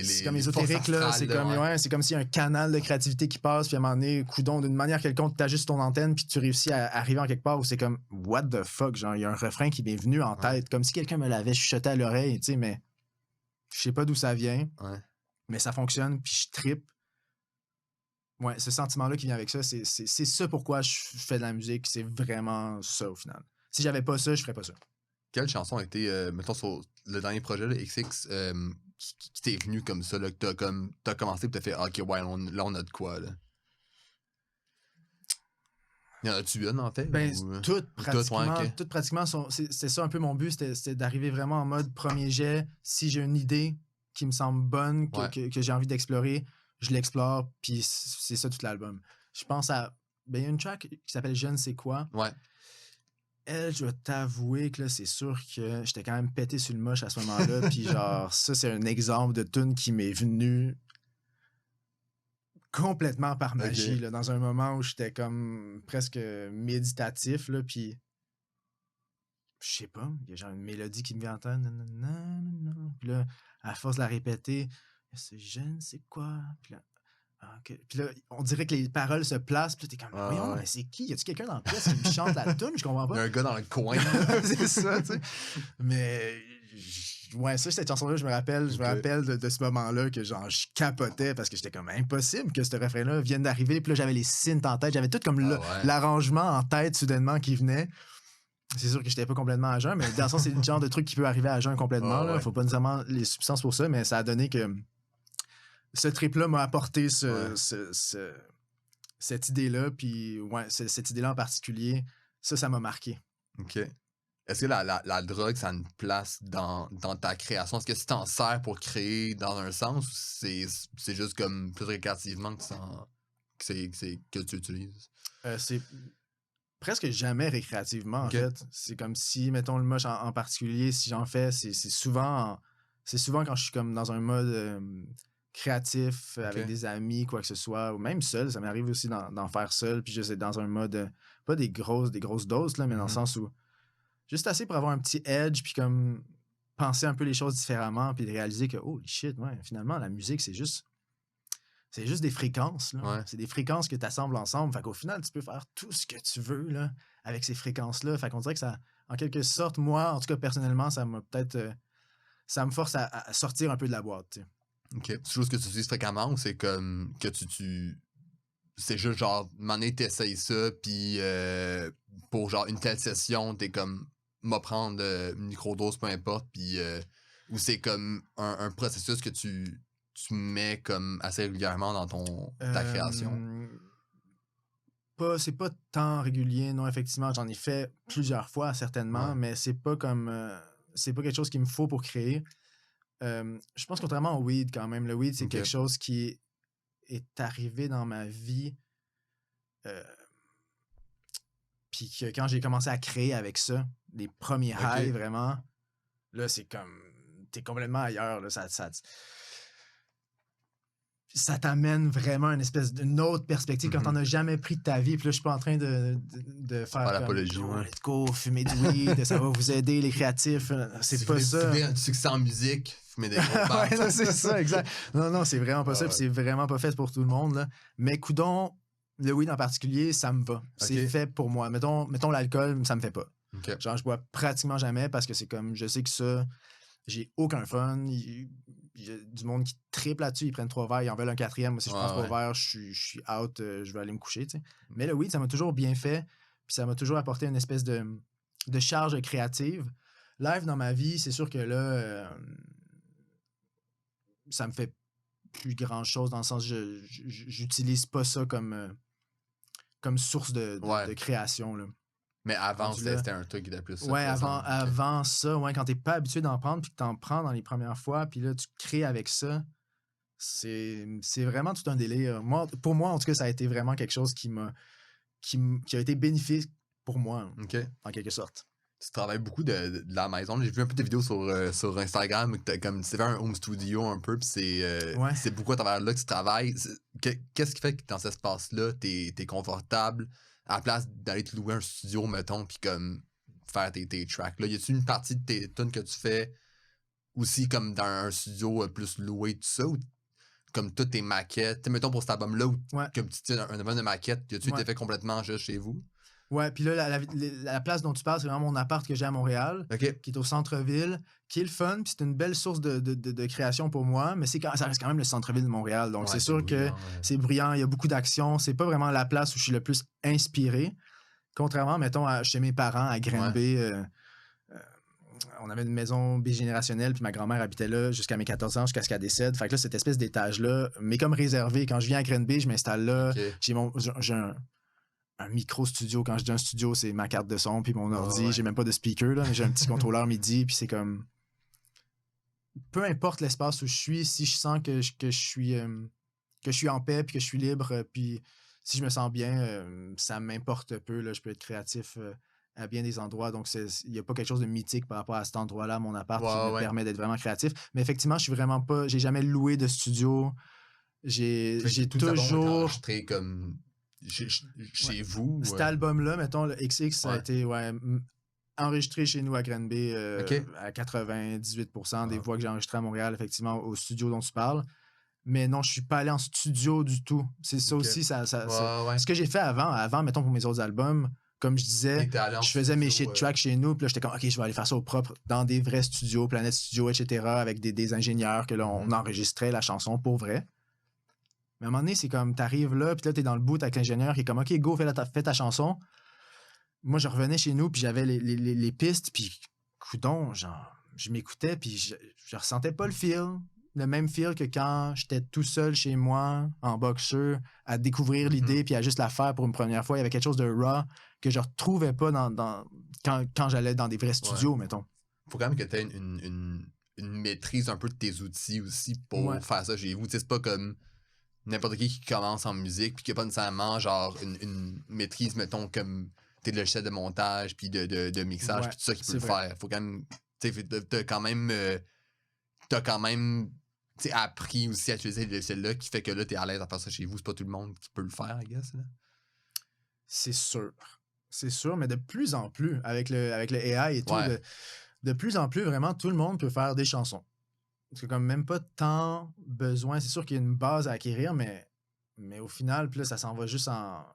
C'est comme ésotérique, là. C'est comme s'il y a un canal de créativité qui passe, puis à un moment donné, coudon, d'une manière quelconque, tu ajustes ton antenne, puis tu réussis à arriver en quelque part où c'est comme, what the fuck, genre, il y a un refrain qui m'est venu en tête, comme si quelqu'un me l'avait chuchoté à l'oreille, tu sais, mais je sais pas d'où ça vient, mais ça fonctionne, puis je trippe. Ouais, ce sentiment-là qui vient avec ça, c'est ça pourquoi je fais de la musique, c'est vraiment ça, au final. Si j'avais pas ça, je ferais pas ça. Quelle chanson a été, mettons, sur le dernier projet, là, XX, qui t'est venu comme ça, là, que t'as commencé et t'as fait, OK, ouais, là, on a de quoi, là? Y en a-tu une, en fait? Ben, toutes pratiquement, c'est ça un peu mon but, c'était d'arriver vraiment en mode premier jet. Si j'ai une idée qui me semble bonne, que j'ai envie d'explorer, je l'explore, puis c'est ça tout l'album. je pense à... Ben, il y a une track qui s'appelle Je ne sais quoi. Ouais. Elle, je vais t'avouer que là, c'est sûr que j'étais quand même pété sur le moche à ce moment-là. Puis genre, ça, c'est un exemple de tune qui m'est venu complètement par magie, Ok. là, dans un moment où j'étais comme presque méditatif, là, puis je sais pas, il y a genre une mélodie qui me vient en tête, nanana, puis là, à force de la répéter, c'est je ne sais quoi, puis là, ah, ok. Puis là, on dirait que les paroles se placent, puis là, t'es comme, mais voyons, Ouais. mais c'est qui? Y a-tu quelqu'un dans la pièce qui me chante la tune? Je comprends Il y pas. a un gars dans le coin. C'est ça, tu sais. Mais ouais, ça, cette chanson-là, je me rappelle de ce moment-là que genre je capotais parce que j'étais comme impossible que ce refrain-là vienne d'arriver. Puis là, j'avais les synths en tête, j'avais tout comme Ah ouais. l'arrangement en tête soudainement qui venait. C'est sûr que j'étais pas complètement à jeun, mais dans le sens, c'est le genre de truc qui peut arriver à jeun complètement. Ah Là. ouais. Faut pas nécessairement les substances pour ça, mais ça a donné que ce trip-là m'a apporté Ouais. cette idée-là. Puis ouais, cette idée-là en particulier, ça m'a marqué. OK. Est-ce que la drogue, ça a une place dans ta création? Est-ce que tu t'en sers pour créer dans un sens ou c'est juste comme plus récréativement que tu utilises? C'est presque jamais récréativement, en OK. fait. C'est comme si, mettons, le moche en particulier, si j'en fais, c'est souvent quand je suis comme dans un mode créatif, avec OK. des amis, quoi que ce soit, ou même seul. Ça m'arrive aussi d'en faire seul, puis juste être dans un mode, pas des grosses doses, là, mais dans le Mhm. sens où juste assez pour avoir un petit edge, puis comme penser un peu les choses différemment, puis de réaliser que, holy shit, ouais, finalement, la musique, c'est juste des fréquences, là. Ouais. C'est des fréquences que tu assembles ensemble. Fait qu'au final, tu peux faire tout ce que tu veux, là, avec ces fréquences-là. Fait qu'on dirait que ça, en quelque sorte, moi, en tout cas, personnellement, ça m'a peut-être... ça me force à sortir un peu de la boîte, tu sais. OK. C'est chose que tu utilises fréquemment ou c'est comme que tu c'est juste genre, m'en t'essayes ça, puis pour genre une telle session, t'es comme, m'a prendre une microdose, peu importe, puis ou c'est comme un processus que tu mets comme assez régulièrement dans ta création. C'est pas tant régulier, non, effectivement. J'en ai fait plusieurs fois, certainement, Ouais. mais c'est pas comme... c'est pas quelque chose qu'il me faut pour créer. Je pense contrairement au weed, quand même. Le weed, c'est OK. quelque chose qui est arrivé dans ma vie. Puis que quand j'ai commencé à créer avec ça, les premiers OK. highs, vraiment, là, c'est comme... T'es complètement ailleurs, là. Ça t'amène vraiment une autre perspective quand t'en as jamais pris de ta vie. Puis là, je suis pas en train de Pas faire comme l'apologie, go, ouais. let's go, fumer du weed, ça va vous aider, les créatifs. C'est pas ça. Tu veux un succès en musique, fumer des gros Ouais, battes. non, c'est ça, exact. Non, c'est vraiment pas ça. Puis c'est vraiment pas fait pour tout le monde. Là. Mais coudon, le weed en particulier, ça me va. C'est OK. fait pour moi. Mettons l'alcool, ça me fait pas. OK. Genre, je bois pratiquement jamais parce que c'est comme, je sais que ça, j'ai aucun fun. Il y a du monde qui triple là-dessus, ils prennent 3 verres, ils en veulent un 4e. Moi, si je prends 3 verres, je suis out, je vais aller me coucher, tu sais. Mais le weed, ça m'a toujours bien fait, puis ça m'a toujours apporté une espèce de charge créative. Live dans ma vie, c'est sûr que là, ça me fait plus grand-chose dans le sens j'utilise pas ça comme source de création, là. Mais avant, Rendu là. c'était un truc qui était plus Ouais, présent. avant ça, ouais, quand t'es pas habitué d'en prendre, puis que t'en prends dans les premières fois, puis là, tu crées avec ça, c'est vraiment tout un délire. Pour moi, en tout cas, ça a été vraiment quelque chose qui a été bénéfique pour moi, OK. en quelque sorte. Tu travailles beaucoup de la maison. J'ai vu un peu tes vidéos sur Instagram, comme tu fais un home studio un peu, puis Ouais. c'est beaucoup à travers là que tu travailles. Qu'est-ce qui fait que dans cet espace-là, t'es confortable à la place d'aller te louer un studio, mettons, puis comme faire tes tracks? Là, y a-tu une partie de tes tunes que tu fais aussi comme dans un studio plus loué, tout ça, ou comme toutes tes maquettes? T'sais, mettons pour cet album-là, ou Ouais. comme tu tiens un album de maquettes, y-a-tu été Ouais. fait complètement juste chez vous? Ouais, puis là, la place dont tu parles, c'est vraiment mon appart que j'ai à Montréal, OK. qui est au centre-ville, qui est le fun, puis c'est une belle source de création pour moi, mais ça reste quand même le centre-ville de Montréal, donc Ouais, c'est sûr que c'est bruyant, il y a beaucoup d'action, c'est pas vraiment la place où je suis le plus inspiré, contrairement, mettons, chez mes parents, à Granby, on avait une maison bigénérationnelle, puis ma grand-mère habitait là jusqu'à mes 14 ans, jusqu'à ce qu'elle décède, fait que là, cette espèce d'étage-là, mais comme réservé, quand je viens à Granby, je m'installe là, OK. j'ai un micro-studio. Quand je dis un studio, c'est ma carte de son puis mon ordi. Ouais. J'ai même pas de speaker, là, mais j'ai un petit contrôleur MIDI, puis c'est comme... Peu importe l'espace où je suis, si je sens que je suis en paix, puis que je suis libre, puis si je me sens bien, ça m'importe peu, là, je peux être créatif à bien des endroits, donc il n'y a pas quelque chose de mythique par rapport à cet endroit-là, mon appart, qui Ouais, me ouais. permet d'être vraiment créatif. Mais effectivement, je suis vraiment pas, j'ai jamais loué de studio, Fait que j'ai tous les albums ont été toujours, enregistrés comme ouais, chez vous. cet album-là, mettons, le XX, ça a Ouais. été enregistré chez nous à Granby OK. à 98% des Ah, voix que j'ai enregistrées à Montréal, effectivement, au studio dont tu parles. Mais non, je suis pas allé en studio du tout. C'est ça OK. aussi, Ouais, ouais. ce que j'ai fait avant, mettons, pour mes autres albums, comme je disais, T'es allé en je faisais mes studio. shit tracks chez nous, puis là, j'étais comme, OK, je vais aller faire ça au propre, dans des vrais studios, Planète Studio, etc., avec des ingénieurs, que là, on enregistrait la chanson pour vrai. Mais à un moment donné, c'est comme, t'arrives là, puis là, t'es dans le boot avec l'ingénieur qui est comme, OK, go, fais ta chanson. Moi, je revenais chez nous, puis j'avais les pistes, puis coudon, genre, je m'écoutais, puis je ressentais pas le même feel que quand j'étais tout seul chez moi, en boxeur, à découvrir l'idée, puis à juste la faire pour une première fois. Il y avait quelque chose de raw que je retrouvais pas quand j'allais dans des vrais Ouais. studios, mettons. Faut quand même que t'aies une maîtrise un peu de tes outils aussi Ouais. pour faire ça chez vous. Tu sais, c'est pas comme n'importe qui commence en musique puis qui a pas nécessairement genre une maîtrise, mettons, comme tes logiciels de montage puis de mixage Ouais, puis tout ça qui peut c'est le vrai. faire. Faut quand même. Tu sais, t'as quand même tu sais, appris aussi à utiliser le logiciel-là qui fait que là, t'es à l'aise à faire ça chez vous. C'est pas tout le monde qui peut le faire, I guess. Là. C'est sûr. C'est sûr, mais de plus en plus, avec le AI et tout, Ouais. de plus en plus, vraiment, tout le monde peut faire des chansons. Parce que comme même pas tant besoin, c'est sûr qu'il y a une base à acquérir, mais au final, puis là, ça s'en va juste en...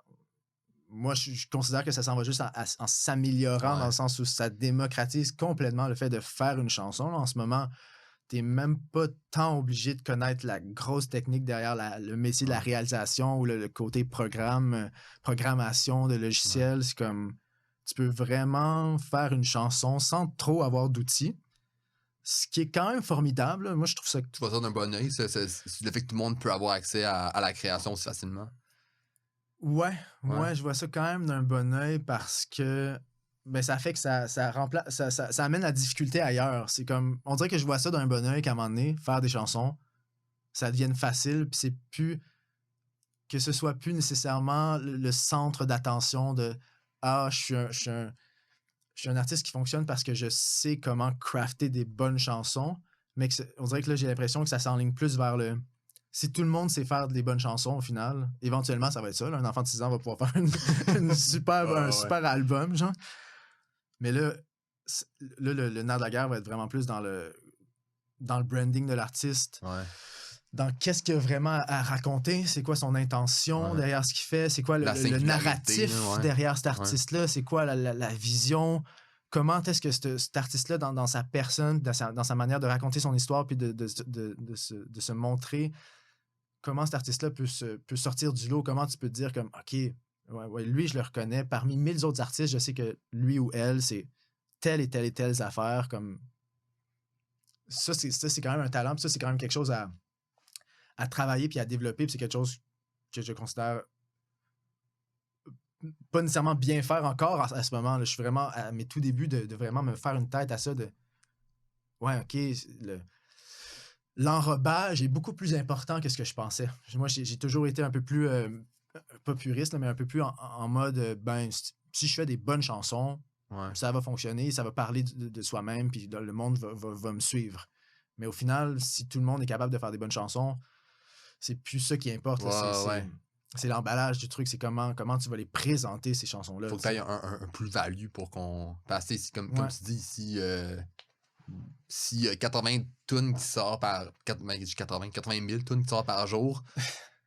Moi, je considère que ça s'en va juste en s'améliorant dans Ouais. le sens où ça démocratise complètement le fait de faire une chanson. Là, en ce moment, t'es même pas tant obligé de connaître la grosse technique derrière le métier de la Ouais. réalisation ou le côté programmation de Ouais. logiciels. C'est comme... Tu peux vraiment faire une chanson sans trop avoir d'outils. Ce qui est quand même formidable. Là. Moi, je trouve ça... Tu vois ça d'un bon oeil, c'est le fait que tout le monde peut avoir accès à la création aussi facilement. Ouais, Ouais. je vois ça quand même d'un bon œil parce que ben, ça fait que ça remplace, ça amène la difficulté ailleurs. C'est comme, on dirait que je vois ça d'un bon œil qu'à un moment donné, faire des chansons, ça devienne facile, puis c'est plus, que ce soit plus nécessairement le centre d'attention de ah, je suis un artiste qui fonctionne parce que je sais comment crafter des bonnes chansons, mais on dirait que là, j'ai l'impression que ça s'enligne plus vers le. Si tout le monde sait faire des bonnes chansons, au final, éventuellement, ça va être ça. Là, un enfant de 6 ans va pouvoir faire un super album, genre. Mais là, le nerf de la guerre va être vraiment plus dans le branding de l'artiste, Ouais. dans qu'est-ce qu'il y a vraiment à raconter, c'est quoi son intention Ouais. derrière ce qu'il fait, c'est quoi le singularité, narratif là, ouais. derrière cet artiste-là, c'est quoi la vision, comment est-ce que cet artiste-là, dans sa personne, dans sa manière de raconter son histoire, puis de se montrer, comment cet artiste-là peut sortir du lot, comment tu peux te dire comme, OK, ouais, lui, je le reconnais, parmi 1000 autres artistes, je sais que lui ou elle, c'est telle et telle et telle affaire, comme... Ça, c'est quand même un talent, puis ça, c'est quand même quelque chose à travailler puis à développer, puis c'est quelque chose que je considère pas nécessairement bien faire encore à ce moment. Là. Je suis vraiment à mes tout débuts de vraiment me faire une tête à ça de ouais, OK, l'enrobage est beaucoup plus important que ce que je pensais. Moi, j'ai toujours été un peu plus pas puriste, là, mais un peu plus en mode ben, si je fais des bonnes chansons, Ouais. ça va fonctionner, ça va parler de soi-même, puis le monde va me suivre. Mais au final, si tout le monde est capable de faire des bonnes chansons, c'est plus ça qui importe. Là. Ouais. C'est l'emballage du truc, c'est comment tu vas les présenter, ces chansons-là. Faut que tu aies un plus-value pour qu'on. Parce que comme tu dis, si 80 tunes qui sortent par. 80 000 tunes qui sortent par jour,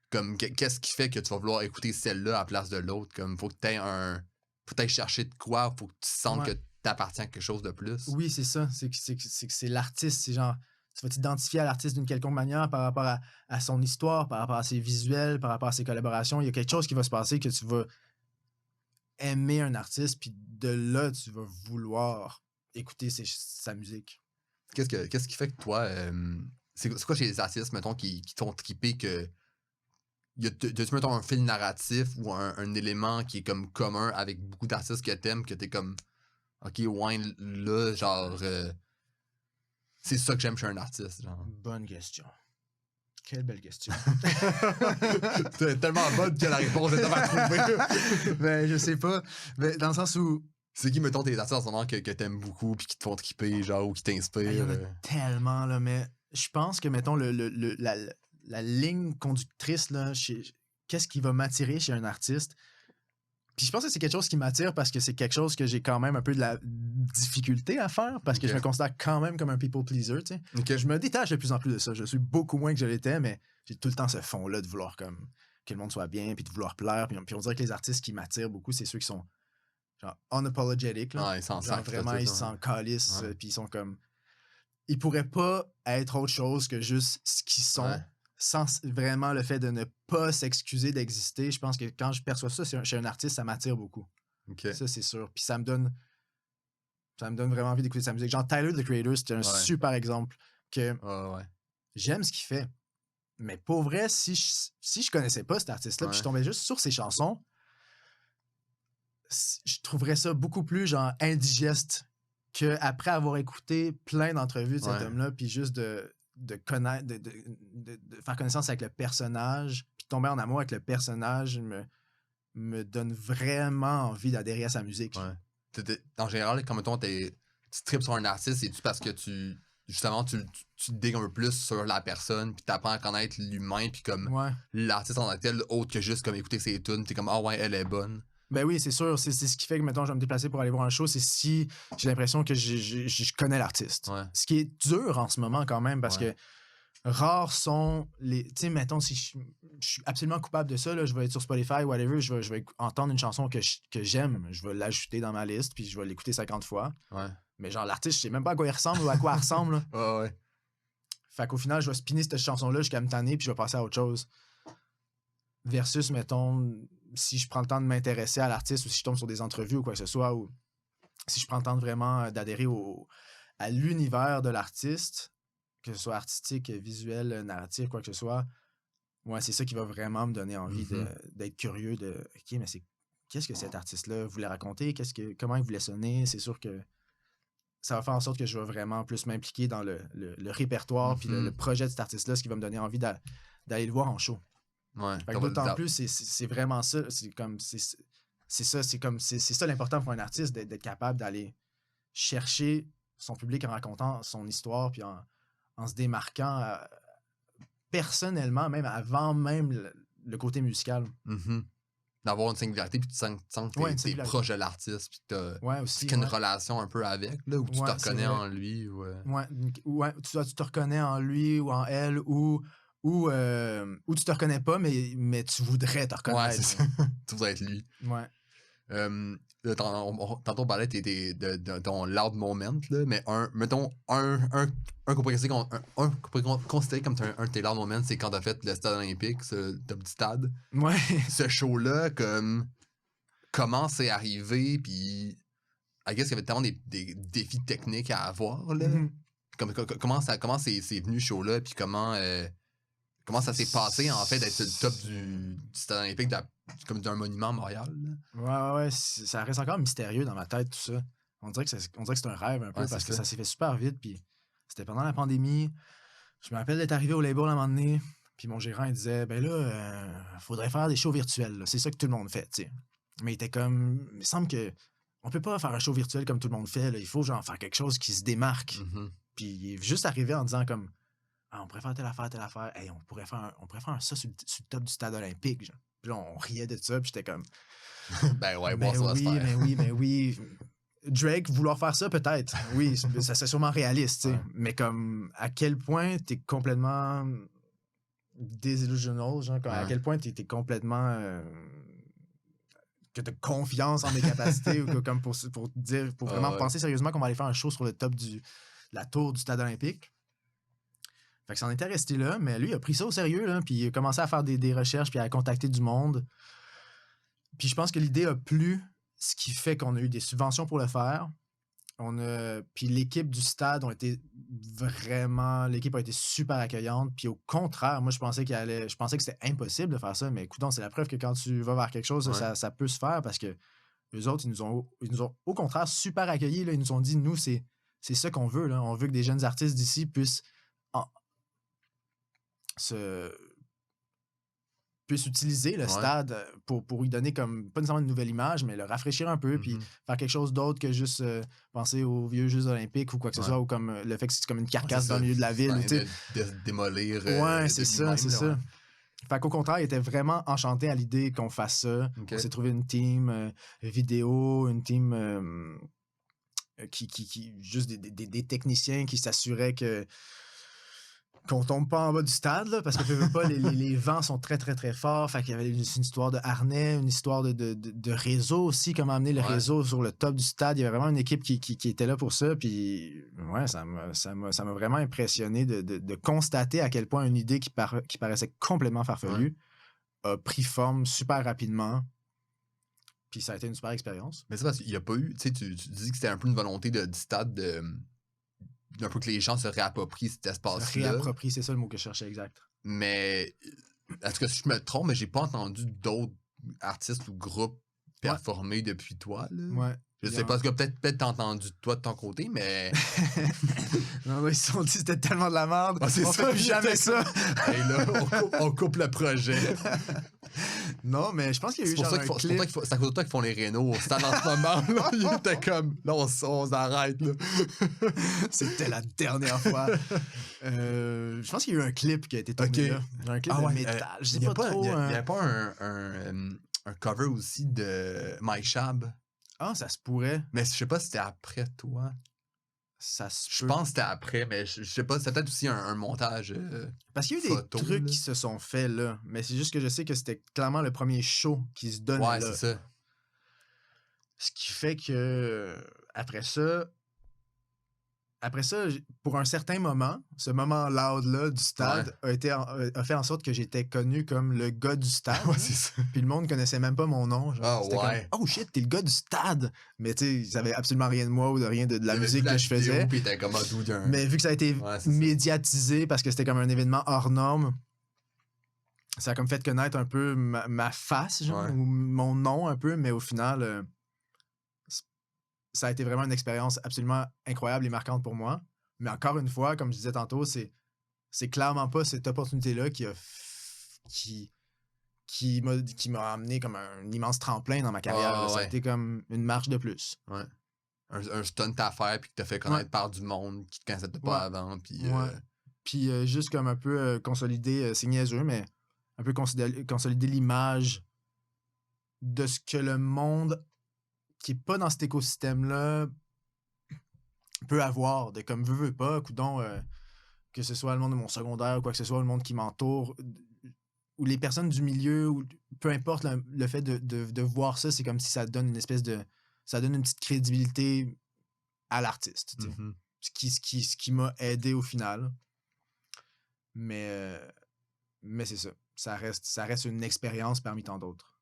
comme qu'est-ce qui fait que tu vas vouloir écouter celle-là à la place de l'autre? Comme faut que tu aies un. Faut que tu chercher de quoi, faut que tu sentes que tu appartiens à quelque chose de plus. Oui, c'est ça. C'est que c'est l'artiste. C'est genre, tu vas t'identifier à l'artiste d'une quelconque manière par rapport à son histoire, par rapport à ses visuels, par rapport à ses collaborations. Il y a quelque chose qui va se passer que tu vas aimer un artiste, puis de là, tu vas vouloir écouter sa musique. Qu'est-ce qui fait que toi. C'est quoi chez les artistes, mettons, qui t'ont trippé que. T'as-tu, mettons, un fil narratif ou un élément qui est comme commun avec beaucoup d'artistes que t'aimes, que t'es comme. Ok, ouais, là, genre. C'est ça que j'aime chez un artiste, genre. Bonne question. Quelle belle question. C'est tellement bonne que la réponse est à trouver. Ben, je sais pas. Mais dans le sens où C'est qui, mettons, tes artistes en ce moment que t'aimes beaucoup puis qui te font triper, genre, ou qui il y t'inspirent? en a tellement, là, mais je pense que, mettons, la ligne conductrice, là, qu'est-ce qui va m'attirer chez un artiste? Puis je pense que c'est quelque chose qui m'attire parce que c'est quelque chose que j'ai quand même un peu de la difficulté à faire parce que Ok. je me considère quand même comme un people pleaser, tu sais. Ok. Je me détache de plus en plus de ça. Je suis beaucoup moins que je l'étais, mais j'ai tout le temps ce fond-là de vouloir comme que le monde soit bien, puis de vouloir plaire. Puis on dirait que les artistes qui m'attirent beaucoup, c'est ceux qui sont genre unapologetic, là. Ouais, ils s'en Genre sacrent, vraiment, tout, ils là. s'en calissent, Ouais. puis ils sont comme... Ils pourraient pas être autre chose que juste ce qu'ils sont, Ouais. sans vraiment le fait de ne pas s'excuser d'exister. Je pense que quand je perçois ça chez un artiste, ça m'attire beaucoup. Ok. Ça, c'est sûr. Puis ça me donne vraiment envie d'écouter sa musique. Genre Tyler, the Creator, c'est un Ouais. super exemple que Ouais. j'aime ce qu'il fait. Mais pour vrai, si je connaissais pas cet artiste-là, puis Ouais. je tombais juste sur ses chansons, je trouverais ça beaucoup plus genre indigeste qu'après avoir écouté plein d'entrevues de cet Ouais. homme-là, puis juste de connaître, de faire connaissance avec le personnage, puis tomber en amour avec le personnage me donne vraiment envie d'adhérer à sa musique. Ouais. En général, quand mettons, tu tripes sur un artiste, c'est-tu parce que justement, tu te digues un peu plus sur la personne, puis t'apprends à connaître l'humain, puis comme Ouais. l'artiste en tant que tel, autre que juste comme écouter ses tunes, t'es comme, ah ouais, elle est bonne. Ben oui, c'est sûr. C'est ce qui fait que, mettons, je vais me déplacer pour aller voir un show, c'est si j'ai l'impression que je connais l'artiste. Ouais. Ce qui est dur en ce moment quand même, parce Ouais. que rares sont les... Tu sais, mettons, si je suis absolument coupable de ça, là, je vais être sur Spotify, whatever, je vais entendre une chanson que j'aime, je vais l'ajouter dans ma liste, puis je vais l'écouter 50 fois. Ouais. Mais genre, l'artiste, je sais même pas à quoi il ressemble ou à quoi elle ressemble. Là. Ouais, ouais. Fait qu'au final, je vais spinner cette chanson-là jusqu'à me tanner, puis je vais passer à autre chose. Versus, mettons, si je prends le temps de m'intéresser à l'artiste ou si je tombe sur des entrevues ou quoi que ce soit, ou si je prends le temps de vraiment d'adhérer à l'univers de l'artiste, que ce soit artistique, visuel, narratif, quoi que ce soit, ouais, c'est ça qui va vraiment me donner envie d'être curieux de OK, mais qu'est-ce que cet artiste-là voulait raconter? Comment il voulait sonner? C'est sûr que ça va faire en sorte que je vais vraiment plus m'impliquer dans le répertoire puis le projet de cet artiste-là, ce qui va me donner envie d'aller le voir en show. Ouais. Fait que d'autant plus, c'est vraiment ça. C'est comme c'est ça, c'est ça l'important pour un artiste, d'être capable d'aller chercher son public en racontant son histoire puis en se démarquant personnellement, même avant même le côté musical. D'avoir une singularité, puis tu sens que t'es proche de l'artiste, puis ouais, aussi, tu as une relation un peu avec, là, où tu te reconnais en lui. Ouais, tu te reconnais en lui ou en elle, ou tu te reconnais pas, mais tu voudrais te reconnaître. Ouais, c'est ça. Tu voudrais être lui. Ouais. Tantôt on parlait de ton loud moment, là, mais mettons un qu'on pourrait considérer comme un de tes loud moments, c'est quand t'as fait le stade olympique, ce petit stade. Ouais. Ce show-là, comment c'est arrivé, puis I guess qu'il y avait tellement des défis techniques à avoir, là. Comment c'est venu ce show-là, puis comment ça s'est passé, en fait, d'être sur le top du stade olympique, comme d'un monument à Montréal, là. Ouais, ça reste encore mystérieux dans ma tête, tout ça. On dirait que c'est un rêve un peu, Ouais, parce que ça ça s'est fait super vite, puis c'était pendant la pandémie. Je me rappelle d'être arrivé au label à un moment donné, puis mon gérant, il disait, ben là, faudrait faire des shows virtuels, là. C'est ça que tout le monde fait, tu sais. Mais il était comme, il me semble que on peut pas faire un show virtuel comme tout le monde fait, là. Il faut genre faire quelque chose qui se démarque. Puis il est juste arrivé en disant comme, ah, on pourrait faire telle affaire. Hey, on pourrait faire ça sur le top du stade olympique, genre. Puis là, on riait de ça, puis j'étais comme... Ben ouais, bon, ça va se faire. Mais oui. Drake, vouloir faire ça, peut-être. Oui, ça c'est sûrement réaliste, tu sais. Ouais. Mais comme, à quel point t'es complètement désillusional, genre, à quel point t'es complètement... que t'as confiance en mes capacités, ou comme pour vraiment penser sérieusement qu'on va aller faire un show sur le top de la tour du stade olympique. Fait que ça en était resté là, mais lui, il a pris ça au sérieux, là, puis il a commencé à faire des recherches, puis à contacter du monde. Puis je pense que l'idée a plu, ce qui fait qu'on a eu des subventions pour le faire. Puis l'équipe du stade l'équipe a été super accueillante. Puis au contraire, moi, je pensais que c'était impossible de faire ça, mais écoute, c'est la preuve que quand tu vas vers quelque chose, ça peut se faire, parce que eux autres, ils nous ont au contraire super accueillis, là. Ils nous ont dit, nous, c'est ça qu'on veut, là. On veut que des jeunes artistes d'ici puissent puisse utiliser le stade pour lui donner comme, pas nécessairement une nouvelle image, mais le rafraîchir un peu, puis faire quelque chose d'autre que juste penser aux vieux Jeux olympiques ou quoi que ce soit, ou comme le fait que c'est comme une carcasse dans le milieu de la ville. Ou, de démolir. C'est ça. Fait qu'au contraire, il était vraiment enchanté à l'idée qu'on fasse ça. On s'est trouvé une team vidéo, une team qui juste des techniciens qui s'assuraient qu'on tombe pas en bas du stade, là, parce que veux pas, les vents sont très, très, très forts. Fait qu'il y avait une histoire de harnais, une histoire de réseau aussi, comment amener le réseau sur le top du stade. Il y avait vraiment une équipe qui était là pour ça. Puis, ça m'a vraiment impressionné de constater à quel point une idée qui paraissait complètement farfelue a pris forme super rapidement. Puis ça a été une super expérience. Mais c'est parce qu'il n'y a pas eu, tu sais, tu dis que c'était un peu une volonté du stade un peu que les gens se réapproprient cet espace-là. Réapproprient, c'est ça le mot que je cherchais exact. Mais, est-ce que je me trompe, mais j'ai pas entendu d'autres artistes ou groupes performer depuis toi, là. Ouais. Je sais pas, parce que peut-être t'as entendu toi de ton côté, mais... Non, ils se sont dit que c'était tellement de la merde. C'est on fait plus jamais ça. Et là, on coupe le projet. Non, mais je pense qu'il y a eu genre un clip. C'est à cause de toi qu'ils font les rénaux. C'est en ce moment, là. Il était comme... Là, on s'arrête, là. C'était la dernière fois. Je pense qu'il y a eu un clip qui a été tourné là. Un clip de métal. Je sais pas trop. Il n'y avait pas un cover aussi de Mike Schaab. Ah, ça se pourrait. Mais je sais pas si c'était après toi. Je pense que c'était après, mais je sais pas, c'était peut-être aussi un montage. Parce qu'il y a eu des trucs qui se sont faits là, mais c'est juste que je sais que c'était clairement le premier show qui se donnait là. Ouais, c'est ça. Ce qui fait que après ça, pour un certain moment, ce moment loud-là du stade a fait en sorte que j'étais connu comme le gars du stade. Ouais, c'est ça. Puis le monde connaissait même pas mon nom. Genre. Comme, oh shit, t'es le gars du stade! Mais tu sais, ils savaient absolument rien de moi ou de rien de la musique que je faisais. Mais vu que ça a été médiatisé parce que c'était comme un événement hors norme, ça a comme fait connaître un peu ma face, genre, ou mon nom un peu, mais au final... ça a été vraiment une expérience absolument incroyable et marquante pour moi. Mais encore une fois, comme je disais tantôt, c'est clairement pas cette opportunité-là qui m'a amené comme un immense tremplin dans ma carrière. Ça a été comme une marche de plus. Ouais. Un stunt à faire puis qui t'a fait connaître par du monde qui te connaissait pas avant. Puis juste comme un peu consolider, c'est niaiseux, mais un peu consolider l'image de ce que le monde qui n'est pas dans cet écosystème-là peut avoir, de comme veut pas, coudonc, que ce soit le monde de mon secondaire ou quoi que ce soit, le monde qui m'entoure, ou les personnes du milieu, ou peu importe le fait de voir ça, c'est comme si ça donne une espèce de... ça donne une petite crédibilité à l'artiste, mm-hmm. ce qui m'a aidé au final. Mais c'est ça. Ça reste une expérience parmi tant d'autres.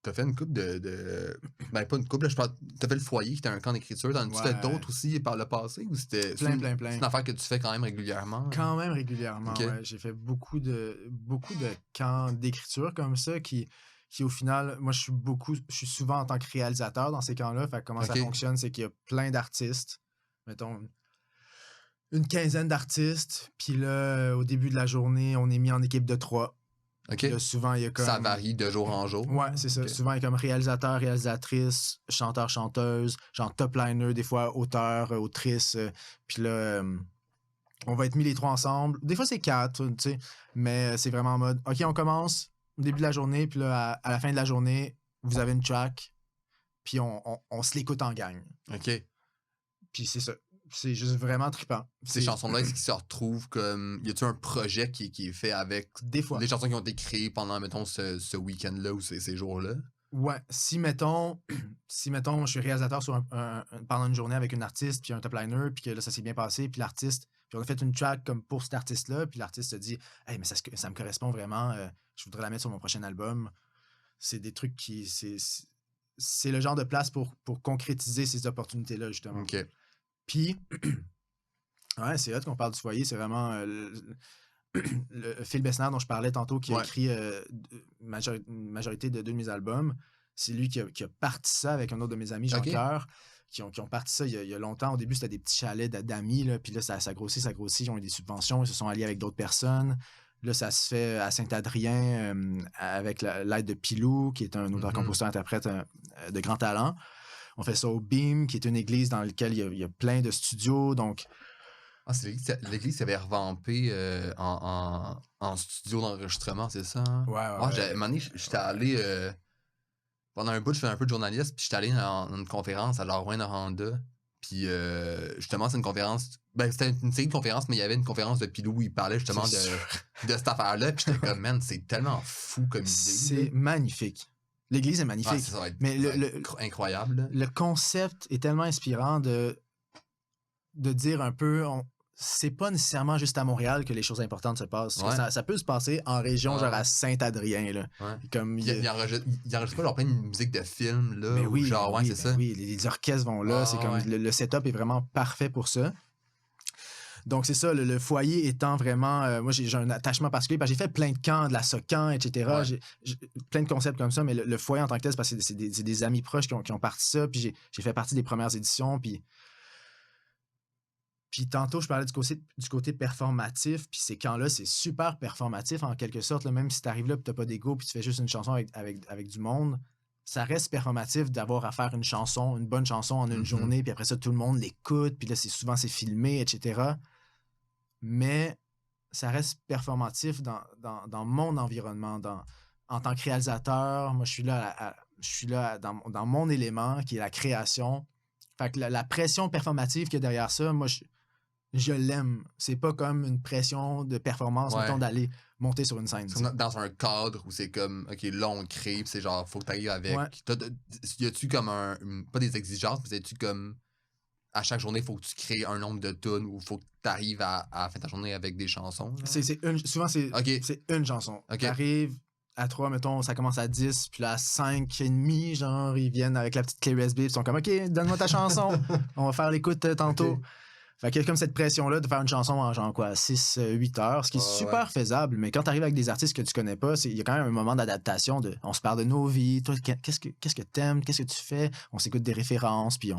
T'as fait une couple de... Ben, pas une couple, je parle... T'as fait le foyer qui était un camp d'écriture. T'en as-tu fait d'autres aussi par le passé? Ou c'était... Plein. C'est une affaire que tu fais quand même régulièrement? Quand même régulièrement, ouais. J'ai fait beaucoup de camps d'écriture comme ça qui au final... Moi, je suis souvent en tant que réalisateur dans ces camps-là. Fait que comment ça fonctionne, c'est qu'il y a plein d'artistes. Mettons... une quinzaine d'artistes. Puis là, au début de la journée, on est mis en équipe de 3. Là, souvent, il y a comme... Ça varie de jour en jour. Ouais, c'est ça. Souvent, il y a comme réalisateur, réalisatrice, chanteur, chanteuse, genre top liner, des fois auteur, autrice. Puis là, on va être mis les 3 ensemble. Des fois, c'est 4, tu sais. Mais c'est vraiment en mode, OK, on commence au début de la journée. Puis là, à la fin de la journée, vous avez une track. Puis on se l'écoute en gang. OK. Puis c'est ça. C'est juste vraiment trippant. Ces chansons-là, est-ce qu'ils se retrouvent comme... Y a-tu un projet qui est fait avec... Des fois. Les chansons qui ont été créées pendant, mettons, ce week-end-là ou ces jours-là? Ouais. Si, mettons, je suis réalisateur pendant une journée avec une artiste puis un top liner, puis que là, ça s'est bien passé, puis l'artiste... Puis on a fait une track comme pour cet artiste-là, puis l'artiste se dit « Hey, mais ça me correspond vraiment, je voudrais la mettre sur mon prochain album. » C'est des trucs qui... C'est le genre de place pour concrétiser ces opportunités-là, justement. OK. Puis, ouais, c'est hot qu'on parle du foyer. C'est vraiment le Phil Besnard dont je parlais tantôt, qui a écrit une majorité de 2 de mes albums. C'est lui qui a parti ça avec un autre de mes amis, Jean Coeur, qui ont parti ça il y a longtemps. Au début, c'était des petits chalets d'amis, là, puis là, ça grossit. Ils ont eu des subventions, ils se sont alliés avec d'autres personnes. Là, ça se fait à Saint-Adrien avec l'aide de Pilou, qui est un auteur-compositeur-interprète de grand talent. On fait ça au Beam, qui est une église dans laquelle il y a plein de studios. Donc, c'est l'église qui avait revampé en studio d'enregistrement, c'est ça? Hein? Ouais. À un moment donné, j'étais allé... pendant un bout, je faisais un peu de journaliste, puis j'étais allé dans une conférence à Rouen-Noranda. Puis justement, c'est une conférence... Ben, c'était une série de conférences, mais il y avait une conférence de Pilou où il parlait justement de cette affaire-là. Puis j'étais comme, man, c'est tellement fou comme idée. C'est magnifique. L'église est magnifique. Ça va être, mais incroyable. Là. Le concept est tellement inspirant de dire un peu... c'est pas nécessairement juste à Montréal que les choses importantes se passent. Ouais. Ça peut se passer en région, genre à Saint-Adrien. Là. Ouais. Comme, il enregistre pas genre plein de musique de film. Là, mais oui, genre, oui, c'est ça. Oui, les orchestres vont là. C'est comme le setup est vraiment parfait pour ça. Donc, c'est ça, le foyer étant vraiment... moi, j'ai un attachement particulier parce que j'ai fait plein de camps, de la SOCAN, etc. Ouais. J'ai plein de concepts comme ça, mais le foyer en tant que tel, c'est parce que c'est des amis proches qui ont parti ça. Puis j'ai fait partie des premières éditions. Puis tantôt, je parlais du côté performatif, puis ces camps-là, c'est super performatif en quelque sorte. Là, même si tu arrives là et tu n'as pas d'ego, puis tu fais juste une chanson avec du monde, ça reste performatif d'avoir à faire une bonne chanson en une journée, puis après ça, tout le monde l'écoute, puis là, souvent, c'est filmé, etc. Mais ça reste performatif dans mon environnement. En tant que réalisateur, moi, je suis là dans mon élément, qui est la création. Fait que la pression performative qu'il y a derrière ça, moi, je l'aime. C'est pas comme une pression de performance, mettons, d'aller monter sur une scène. C'est dans un cadre où c'est comme, OK, là, on crée, puis c'est genre, faut que t'arrives avec. Ouais. Y a-tu comme pas des exigences, mais c'est-tu comme, à chaque journée, il faut que tu crées un nombre de tunes ou faut que t'arrives à faire ta journée avec des chansons? Souvent, c'est une chanson. T'arrives à 3, mettons, ça commence à 10, puis là, à 5 et demi, genre, ils viennent avec la petite clé USB, ils sont comme, OK, donne-moi ta chanson, on va faire l'écoute tantôt. Fait qu'il y a comme cette pression-là de faire une chanson en genre quoi, 6-8 heures, ce qui est super faisable, mais quand t'arrives avec des artistes que tu connais pas, il y a quand même un moment d'adaptation, on se parle de nos vies, toi, qu'est-ce que t'aimes, qu'est-ce que tu fais, on s'écoute des références, puis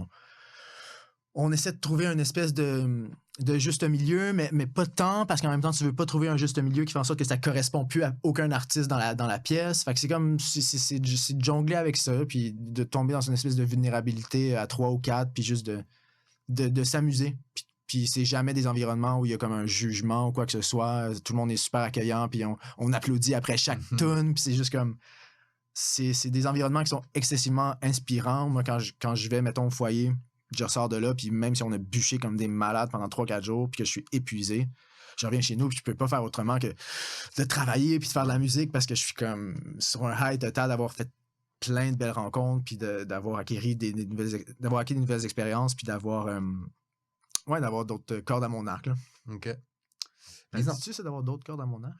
on essaie de trouver une espèce de juste milieu, mais pas tant, parce qu'en même temps, tu veux pas trouver un juste milieu qui fait en sorte que ça correspond plus à aucun artiste dans la pièce. Fait que c'est comme, c'est de jongler avec ça, puis de tomber dans une espèce de vulnérabilité à 3 ou 4, puis juste de s'amuser. Puis c'est jamais des environnements où il y a comme un jugement ou quoi que ce soit. Tout le monde est super accueillant, puis on applaudit après chaque tune, puis c'est juste comme... C'est des environnements qui sont excessivement inspirants. Moi, quand je vais, mettons, au foyer, je ressors de là, puis même si on a bûché comme des malades pendant 3-4 jours, puis que je suis épuisé, je reviens chez nous, puis je peux pas faire autrement que de travailler, puis de faire de la musique, parce que je suis comme sur un high total d'avoir fait plein de belles rencontres, puis d'avoir acquis des nouvelles expériences, puis d'avoir d'autres cordes à mon arc. Là. OK. Dis-tu ça d'avoir d'autres cordes à mon arc?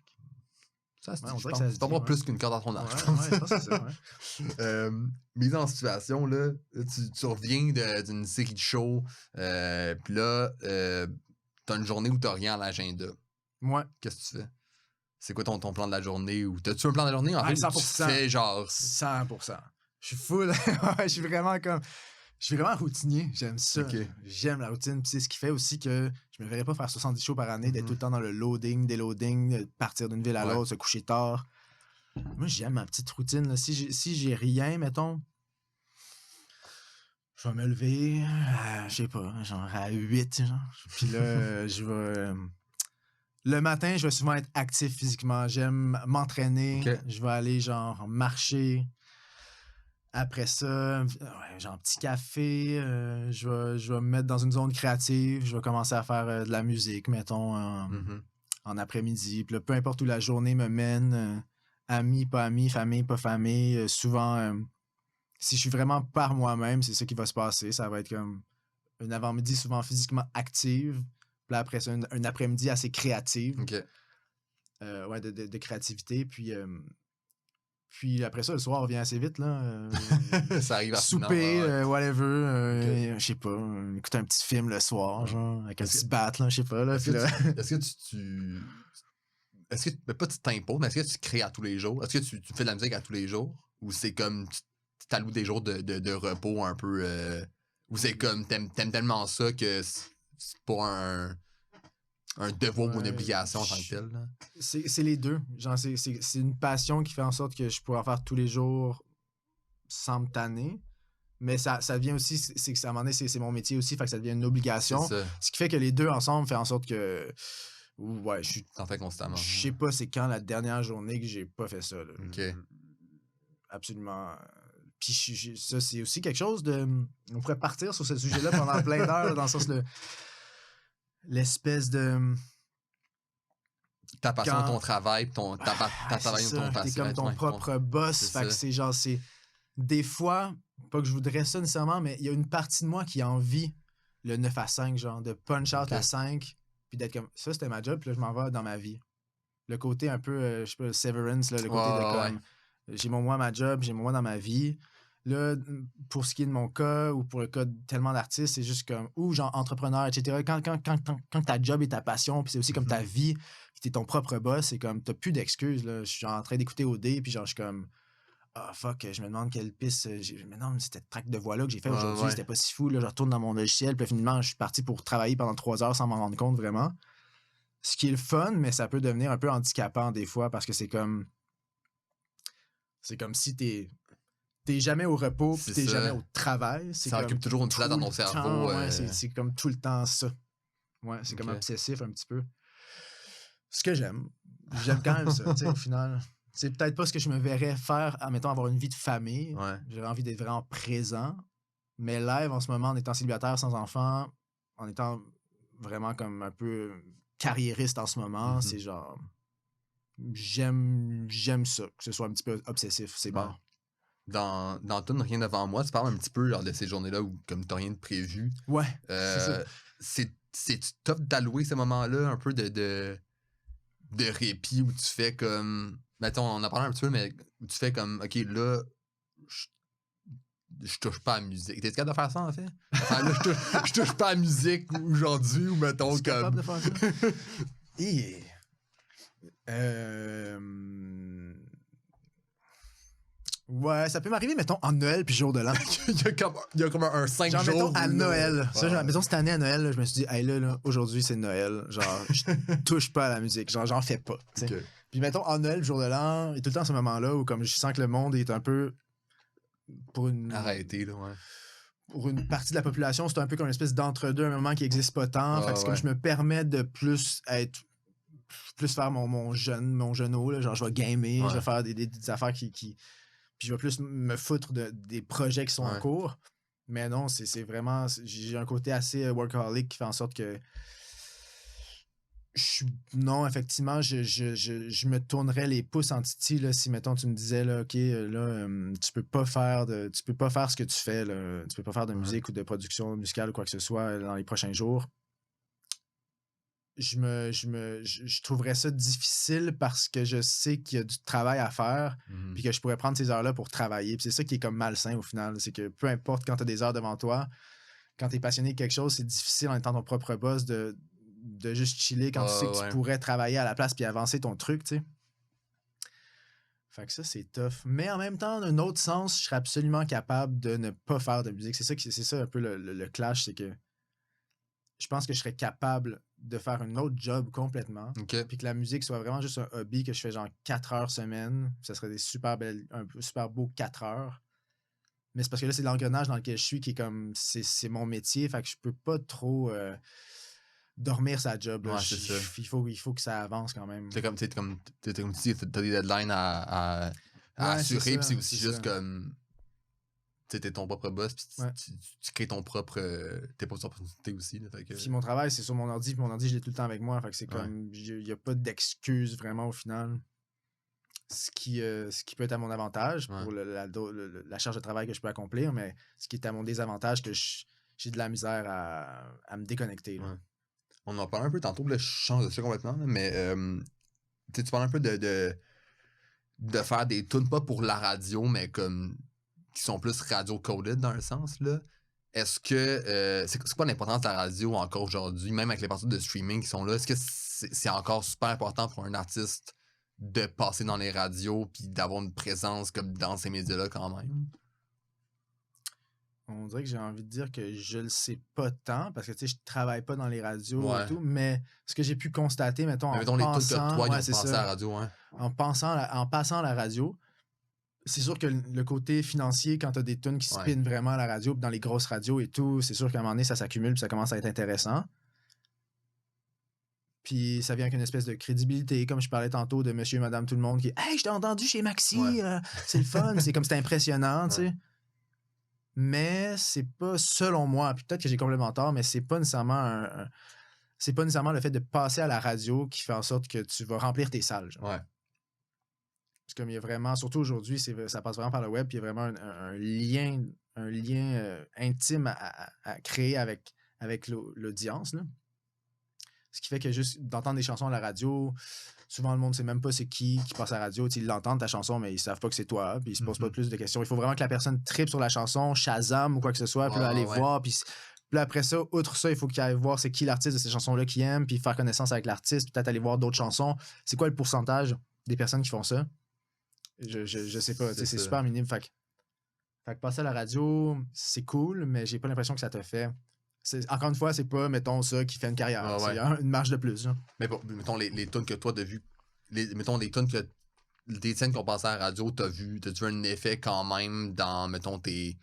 Ça, c'est pas plus qu'une corde à ton arc. Je pense que c'est ça, mise en situation, là, tu reviens d'une série de shows, puis là, t'as une journée où t'as rien à l'agenda. Ouais. Qu'est-ce que tu fais? C'est quoi ton plan de la journée? Ou t'as-tu un plan de la journée? En fait, 100%. Tu fais genre... 100%. Je suis full. Je suis vraiment routinier. J'aime ça. Okay. J'aime la routine. Puis c'est ce qui fait aussi que je me verrais pas faire 70 shows par année, d'être tout le temps dans le loading, déloading, partir d'une ville à l'autre, se coucher tard. Moi, j'aime ma petite routine. Là. Si j'ai rien, mettons, je vais me lever, je sais pas, genre à 8. Genre. Puis là, je vais... Le matin, je vais souvent être actif physiquement. J'aime m'entraîner. Okay. Je vais aller genre marcher. Après ça, genre petit café, je vais me mettre dans une zone créative, je vais commencer à faire de la musique, mettons, en après-midi. Puis là, peu importe où la journée me mène, amis, pas amis, famille, pas famille, souvent, si je suis vraiment par moi-même, c'est ça qui va se passer. Ça va être comme un avant-midi souvent physiquement active, puis là, après ça, un après-midi assez créative. Okay. De créativité, puis après ça, le soir, on revient assez vite, là. Ça arrive à souper, whatever. Je sais pas, écouter un petit film le soir, genre, avec un petit bat, là, je sais pas, là. Est-ce que tu... Est-ce que, pas tu t'imposes, mais est-ce que tu crées à tous les jours? Est-ce que tu fais de la musique à tous les jours? Ou c'est comme, tu t'alloues des jours de repos un peu... ou c'est comme, t'aimes tellement ça que c'est pas un... un devoir ou une Ouais, obligation en tant que tel. Là. C'est les deux. Genre, c'est une passion qui fait en sorte que je pourrais en faire tous les jours sans me tanner. Mais ça vient aussi, c'est que à un moment donné, c'est mon métier aussi, fait que ça devient une C'est obligation. ça. Ce qui fait que les deux ensemble fait en sorte que. Ouais, T'en fais constamment. je sais pas c'est quand la dernière journée que j'ai pas fait ça. Là. OK. Absolument. Puis ça, c'est aussi quelque chose de. On pourrait partir sur ce sujet-là pendant plein d'heures, dans le sens de. L'espèce de. Ta passion Quand- de ton travail, ta travail de c'est ton ça, passion. t'es comme ton ouais, propre boss. c'est Fait que ça. c'est genre, c'est. Des fois, pas que je voudrais ça nécessairement, mais il y a une partie de moi qui a envie le 9 à 5, genre, de punch out Ok. à 5, puis d'être comme. Ça, c'était ma job, puis là, je m'en vais dans ma vie. Le côté un peu, je sais pas, Severance, là, le côté de comme. J'ai mon moi à ma job, j'ai mon moi dans ma vie. Là, pour ce qui est de mon cas, ou pour le cas de tellement d'artistes, c'est juste comme. Ou genre entrepreneur, etc. Quand ta job est ta passion, puis c'est aussi comme ta vie, puis t'es ton propre boss, c'est comme. T'as plus d'excuses, là. Je suis en train d'écouter OD, puis genre, je suis comme. Ah, fuck, je me demande quelle piste. Mais non, cette track de voix-là que j'ai fait aujourd'hui, c'était pas si fou. Là, je retourne dans mon logiciel, puis finalement, je suis parti pour travailler pendant 3 heures sans m'en rendre compte vraiment. Ce qui est le fun, mais ça peut devenir un peu handicapant des fois parce que c'est comme. C'est comme si t'es jamais au repos, puis t'es jamais au travail. Ça occupe toujours une place dans ton cerveau. Ouais, c'est comme tout le temps ça. Ouais, c'est comme obsessif un petit peu. Ce que j'aime. J'aime quand même ça, tu sais, au final. C'est peut-être pas ce que je me verrais faire, admettons, avoir une vie de famille. Ouais. J'aurais envie d'être vraiment présent. Mais live, en ce moment, en étant célibataire, sans enfant, en étant vraiment comme un peu carriériste en ce moment, c'est genre... J'aime ça, que ce soit un petit peu obsessif, c'est bon. Dans Toon Rien devant moi, tu parles un petit peu genre, de ces journées-là où comme t'as rien de prévu. Ouais, c'est tough d'allouer ces moments-là, un peu de répit où tu fais comme... Mettons, on en a parlé un petit peu, mais où tu fais comme, OK, là, je touche pas à la musique. T'es capable de faire ça, en fait? Enfin, là, je touche pas à la musique aujourd'hui, ou mettons, capable comme... de faire ça? Ouais, ça peut m'arriver, mettons, en Noël puis jour de l'an. il y a comme un 5 genre, jours. mettons, à Noël. Ouais. Ça, genre, mettons, cette année à Noël, là, je me suis dit, hey, là aujourd'hui, c'est Noël. Genre, je touche pas à la musique. Genre, j'en fais pas. Okay. Puis, mettons, en Noël, jour de l'an, et tout le temps à ce moment-là où, comme je sens que le monde est un peu. Pour une. Arrêté, là, ouais. Pour une partie de la population, c'est un peu comme une espèce d'entre-deux, un moment qui n'existe pas tant. Fait que c'est comme je me permets de plus faire mon jeuneau, là. Genre, je vais gamer, je vais faire des affaires qui puis je vais plus me foutre des projets qui sont en cours. Mais non, c'est vraiment... J'ai un côté assez workaholic qui fait en sorte que... Non, effectivement, je me tournerais les pouces en titi là, si, mettons, tu me disais, là, OK, là, tu peux pas faire ce que tu fais. Là. Tu peux pas faire de musique ou de production musicale ou quoi que ce soit dans les prochains jours. Je trouverais ça difficile parce que je sais qu'il y a du travail à faire puis que je pourrais prendre ces heures-là pour travailler. Puis c'est ça qui est comme malsain au final. C'est que peu importe quand tu as des heures devant toi, quand tu es passionné de quelque chose, c'est difficile en étant ton propre boss de juste chiller quand tu sais que tu pourrais travailler à la place puis avancer ton truc, tu sais. Fait que ça, c'est tough. Mais en même temps, d'un autre sens, je serais absolument capable de ne pas faire de musique. C'est ça un peu le clash, c'est que je pense que je serais capable de faire un autre job complètement. Puis que la musique soit vraiment juste un hobby que je fais genre 4 heures semaine. Ça serait un super beau 4 heures. Mais c'est parce que là, c'est l'engrenage dans lequel je suis qui est comme... C'est mon métier. Fait que je peux pas trop dormir sa job. Là. Il faut que ça avance quand même. T'es comme tu dis, t'as des deadlines à assurer. Puis c'est aussi juste comme... Tu es ton propre boss, puis tu crées tes propres opportunités aussi. Là, fait que... Puis mon travail, c'est sur mon ordi, puis mon ordi, je l'ai tout le temps avec moi. Fait que c'est comme, il n'y a pas d'excuse vraiment au final. Ce qui peut être à mon avantage pour la charge de travail que je peux accomplir, mais ce qui est à mon désavantage, que j'ai de la misère à me déconnecter. Là. On en parle un peu tantôt, là, je change de ça complètement, là, mais tu parles un peu de faire des tunes, pas pour la radio, mais comme... qui sont plus radio-coded dans un sens, là. Est-ce que... c'est quoi l'importance de la radio encore aujourd'hui, même avec les parties de streaming qui sont là? Est-ce que c'est encore super important pour un artiste de passer dans les radios puis d'avoir une présence comme dans ces médias-là quand même? On dirait que j'ai envie de dire que je le sais pas tant, parce que, tu sais, je travaille pas dans les radios et Ouais. tout, mais ce que j'ai pu constater, mettons, Mais en mettons les tunes que pensant toi, ils ouais, ont c'est pensé à ça, la radio, hein. en passant à la radio, c'est sûr que le côté financier, quand tu as des tunes qui Ouais. spinent vraiment à la radio, puis dans les grosses radios et tout, c'est sûr qu'à un moment donné, ça s'accumule, puis ça commence à être intéressant. Puis ça vient avec une espèce de crédibilité, comme je parlais tantôt de monsieur et madame tout le monde qui « Hey, je t'ai entendu chez Ouais. Maxi, c'est le fun, c'est comme c'est impressionnant, tu Ouais. sais. » Mais c'est pas, selon moi, puis peut-être que j'ai complètement tort, mais c'est pas nécessairement c'est pas nécessairement le fait de passer à la radio qui fait en sorte que tu vas remplir tes salles, genre. Ouais. Parce comme il y a vraiment, surtout aujourd'hui, ça passe vraiment par le web, puis il y a vraiment un lien intime à créer avec l'audience, là. Ce qui fait que juste d'entendre des chansons à la radio, souvent le monde ne sait même pas c'est qui passe à la radio. Ils l'entendent ta chanson, mais ils savent pas que c'est toi, puis ils se posent pas plus de questions. Il faut vraiment que la personne tripe sur la chanson, Shazam ou quoi que ce soit, puis là, aller voir, puis là, après ça, outre ça, il faut qu'il aille voir c'est qui l'artiste de ces chansons-là qu'il aime, puis faire connaissance avec l'artiste, peut-être aller voir d'autres chansons. C'est quoi le pourcentage des personnes qui font ça? Je sais pas, c'est super minime. Fait que passer à la radio, c'est cool, mais j'ai pas l'impression que ça te fait. Encore une fois, c'est pas, mettons, ça qui fait une carrière. C'est une marge de plus. Là. Mais bon, mettons les tunes que toi t'as vu. Mettons les tunes que. Des scènes qu'on passait à la radio, t'as-tu vu un effet quand même dans, mettons, tes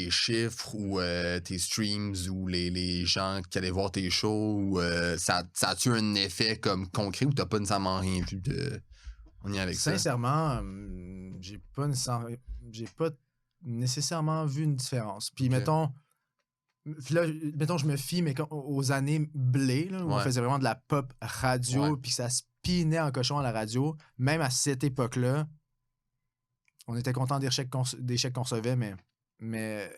chiffres ou tes streams ou les gens qui allaient voir tes shows ou ça a-tu un effet comme concret ou t'as pas nécessairement rien vu de. On y est avec Sincèrement, j'ai pas nécessairement vu une différence. Puis mettons, je me fie aux années blé, là, où on faisait vraiment de la pop radio, puis ça spinait en cochon à la radio. Même à cette époque-là, on était content des chèques qu'on recevait, mais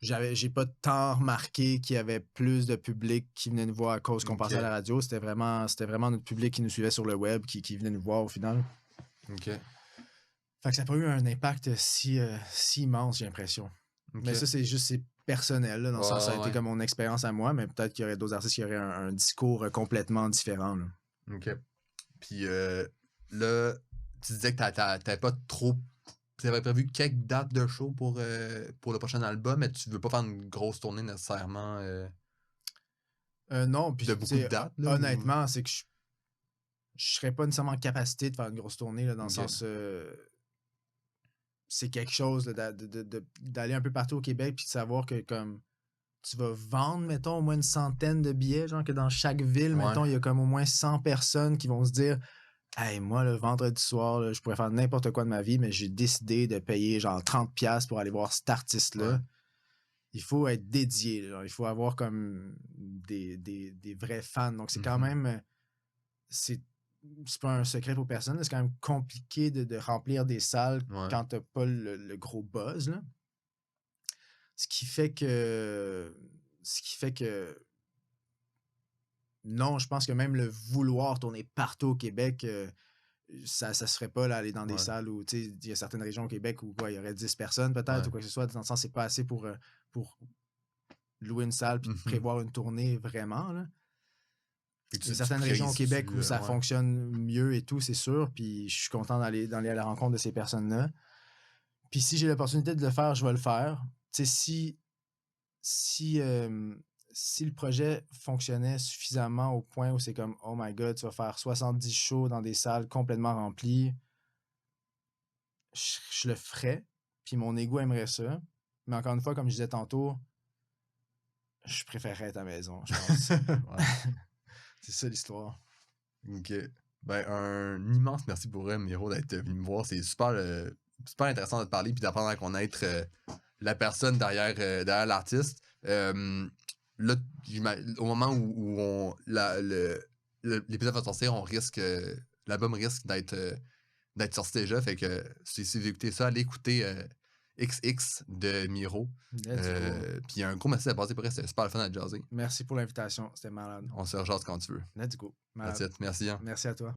j'ai pas tant remarqué qu'il y avait plus de public qui venait nous voir à cause qu'on passait à la radio. C'était vraiment notre public qui nous suivait sur le web qui venait nous voir au final. OK. Fait que ça n'a pas eu un impact si immense, j'ai l'impression. Okay. Mais ça, c'est personnel, là, dans le sens ça a été comme mon expérience à moi, mais peut-être qu'il y aurait d'autres artistes qui auraient un discours complètement différent. Là. OK. Puis là, tu disais que t'avais pas trop. Tu avais prévu quelques dates de show pour le prochain album, mais tu veux pas faire une grosse tournée nécessairement. Non, puis de beaucoup de dates. Là, honnêtement, c'est que je serais pas nécessairement en capacité de faire une grosse tournée, là, dans le sens. C'est quelque chose là, d'aller un peu partout au Québec puis de savoir que comme tu vas vendre, mettons, au moins une centaine de billets, genre que dans chaque ville, mettons, il y a comme au moins 100 personnes qui vont se dire « Hey, moi, le vendredi soir, là, je pourrais faire n'importe quoi de ma vie, mais j'ai décidé de payer genre 30$ pour aller voir cet artiste-là. » Il faut être dédié, là. Il faut avoir comme des vrais fans. Donc, c'est quand même... C'est pas un secret pour personne. C'est quand même compliqué de remplir des salles quand t'as pas le gros buzz. Là. Ce qui fait que non, je pense que même le vouloir tourner partout au Québec, ça se ferait pas là, aller dans des salles où il y a certaines régions au Québec où il y aurait 10 personnes peut-être ou quoi que ce soit. Dans le sens, c'est pas assez pour louer une salle puis prévoir une tournée vraiment. Là. Il y a certaines régions au Québec où ça fonctionne mieux et tout, c'est sûr. Puis je suis content d'aller à la rencontre de ces personnes-là. Puis si j'ai l'opportunité de le faire, je vais le faire. Tu sais, si le projet fonctionnait suffisamment au point où c'est comme « Oh my God, tu vas faire 70 shows dans des salles complètement remplies », je le ferais. Puis mon ego aimerait ça. Mais encore une fois, comme je disais tantôt, je préférerais être à la maison, je pense. C'est ça l'histoire. OK. Ben, un immense merci pour Miro d'être venu me voir. C'est super intéressant de te parler puis d'apprendre à connaître la personne derrière l'artiste. Là, au moment où l'épisode va sortir, l'album risque d'être sorti déjà. Fait que si vous écoutez ça, allez écouter XX de Miro. Puis un gros merci d'être passé pour elle. C'était super le fun à jaser. Merci pour l'invitation. C'était malade. On se rejase quand tu veux. Let's go. Malade. Merci. Hein. Merci à toi.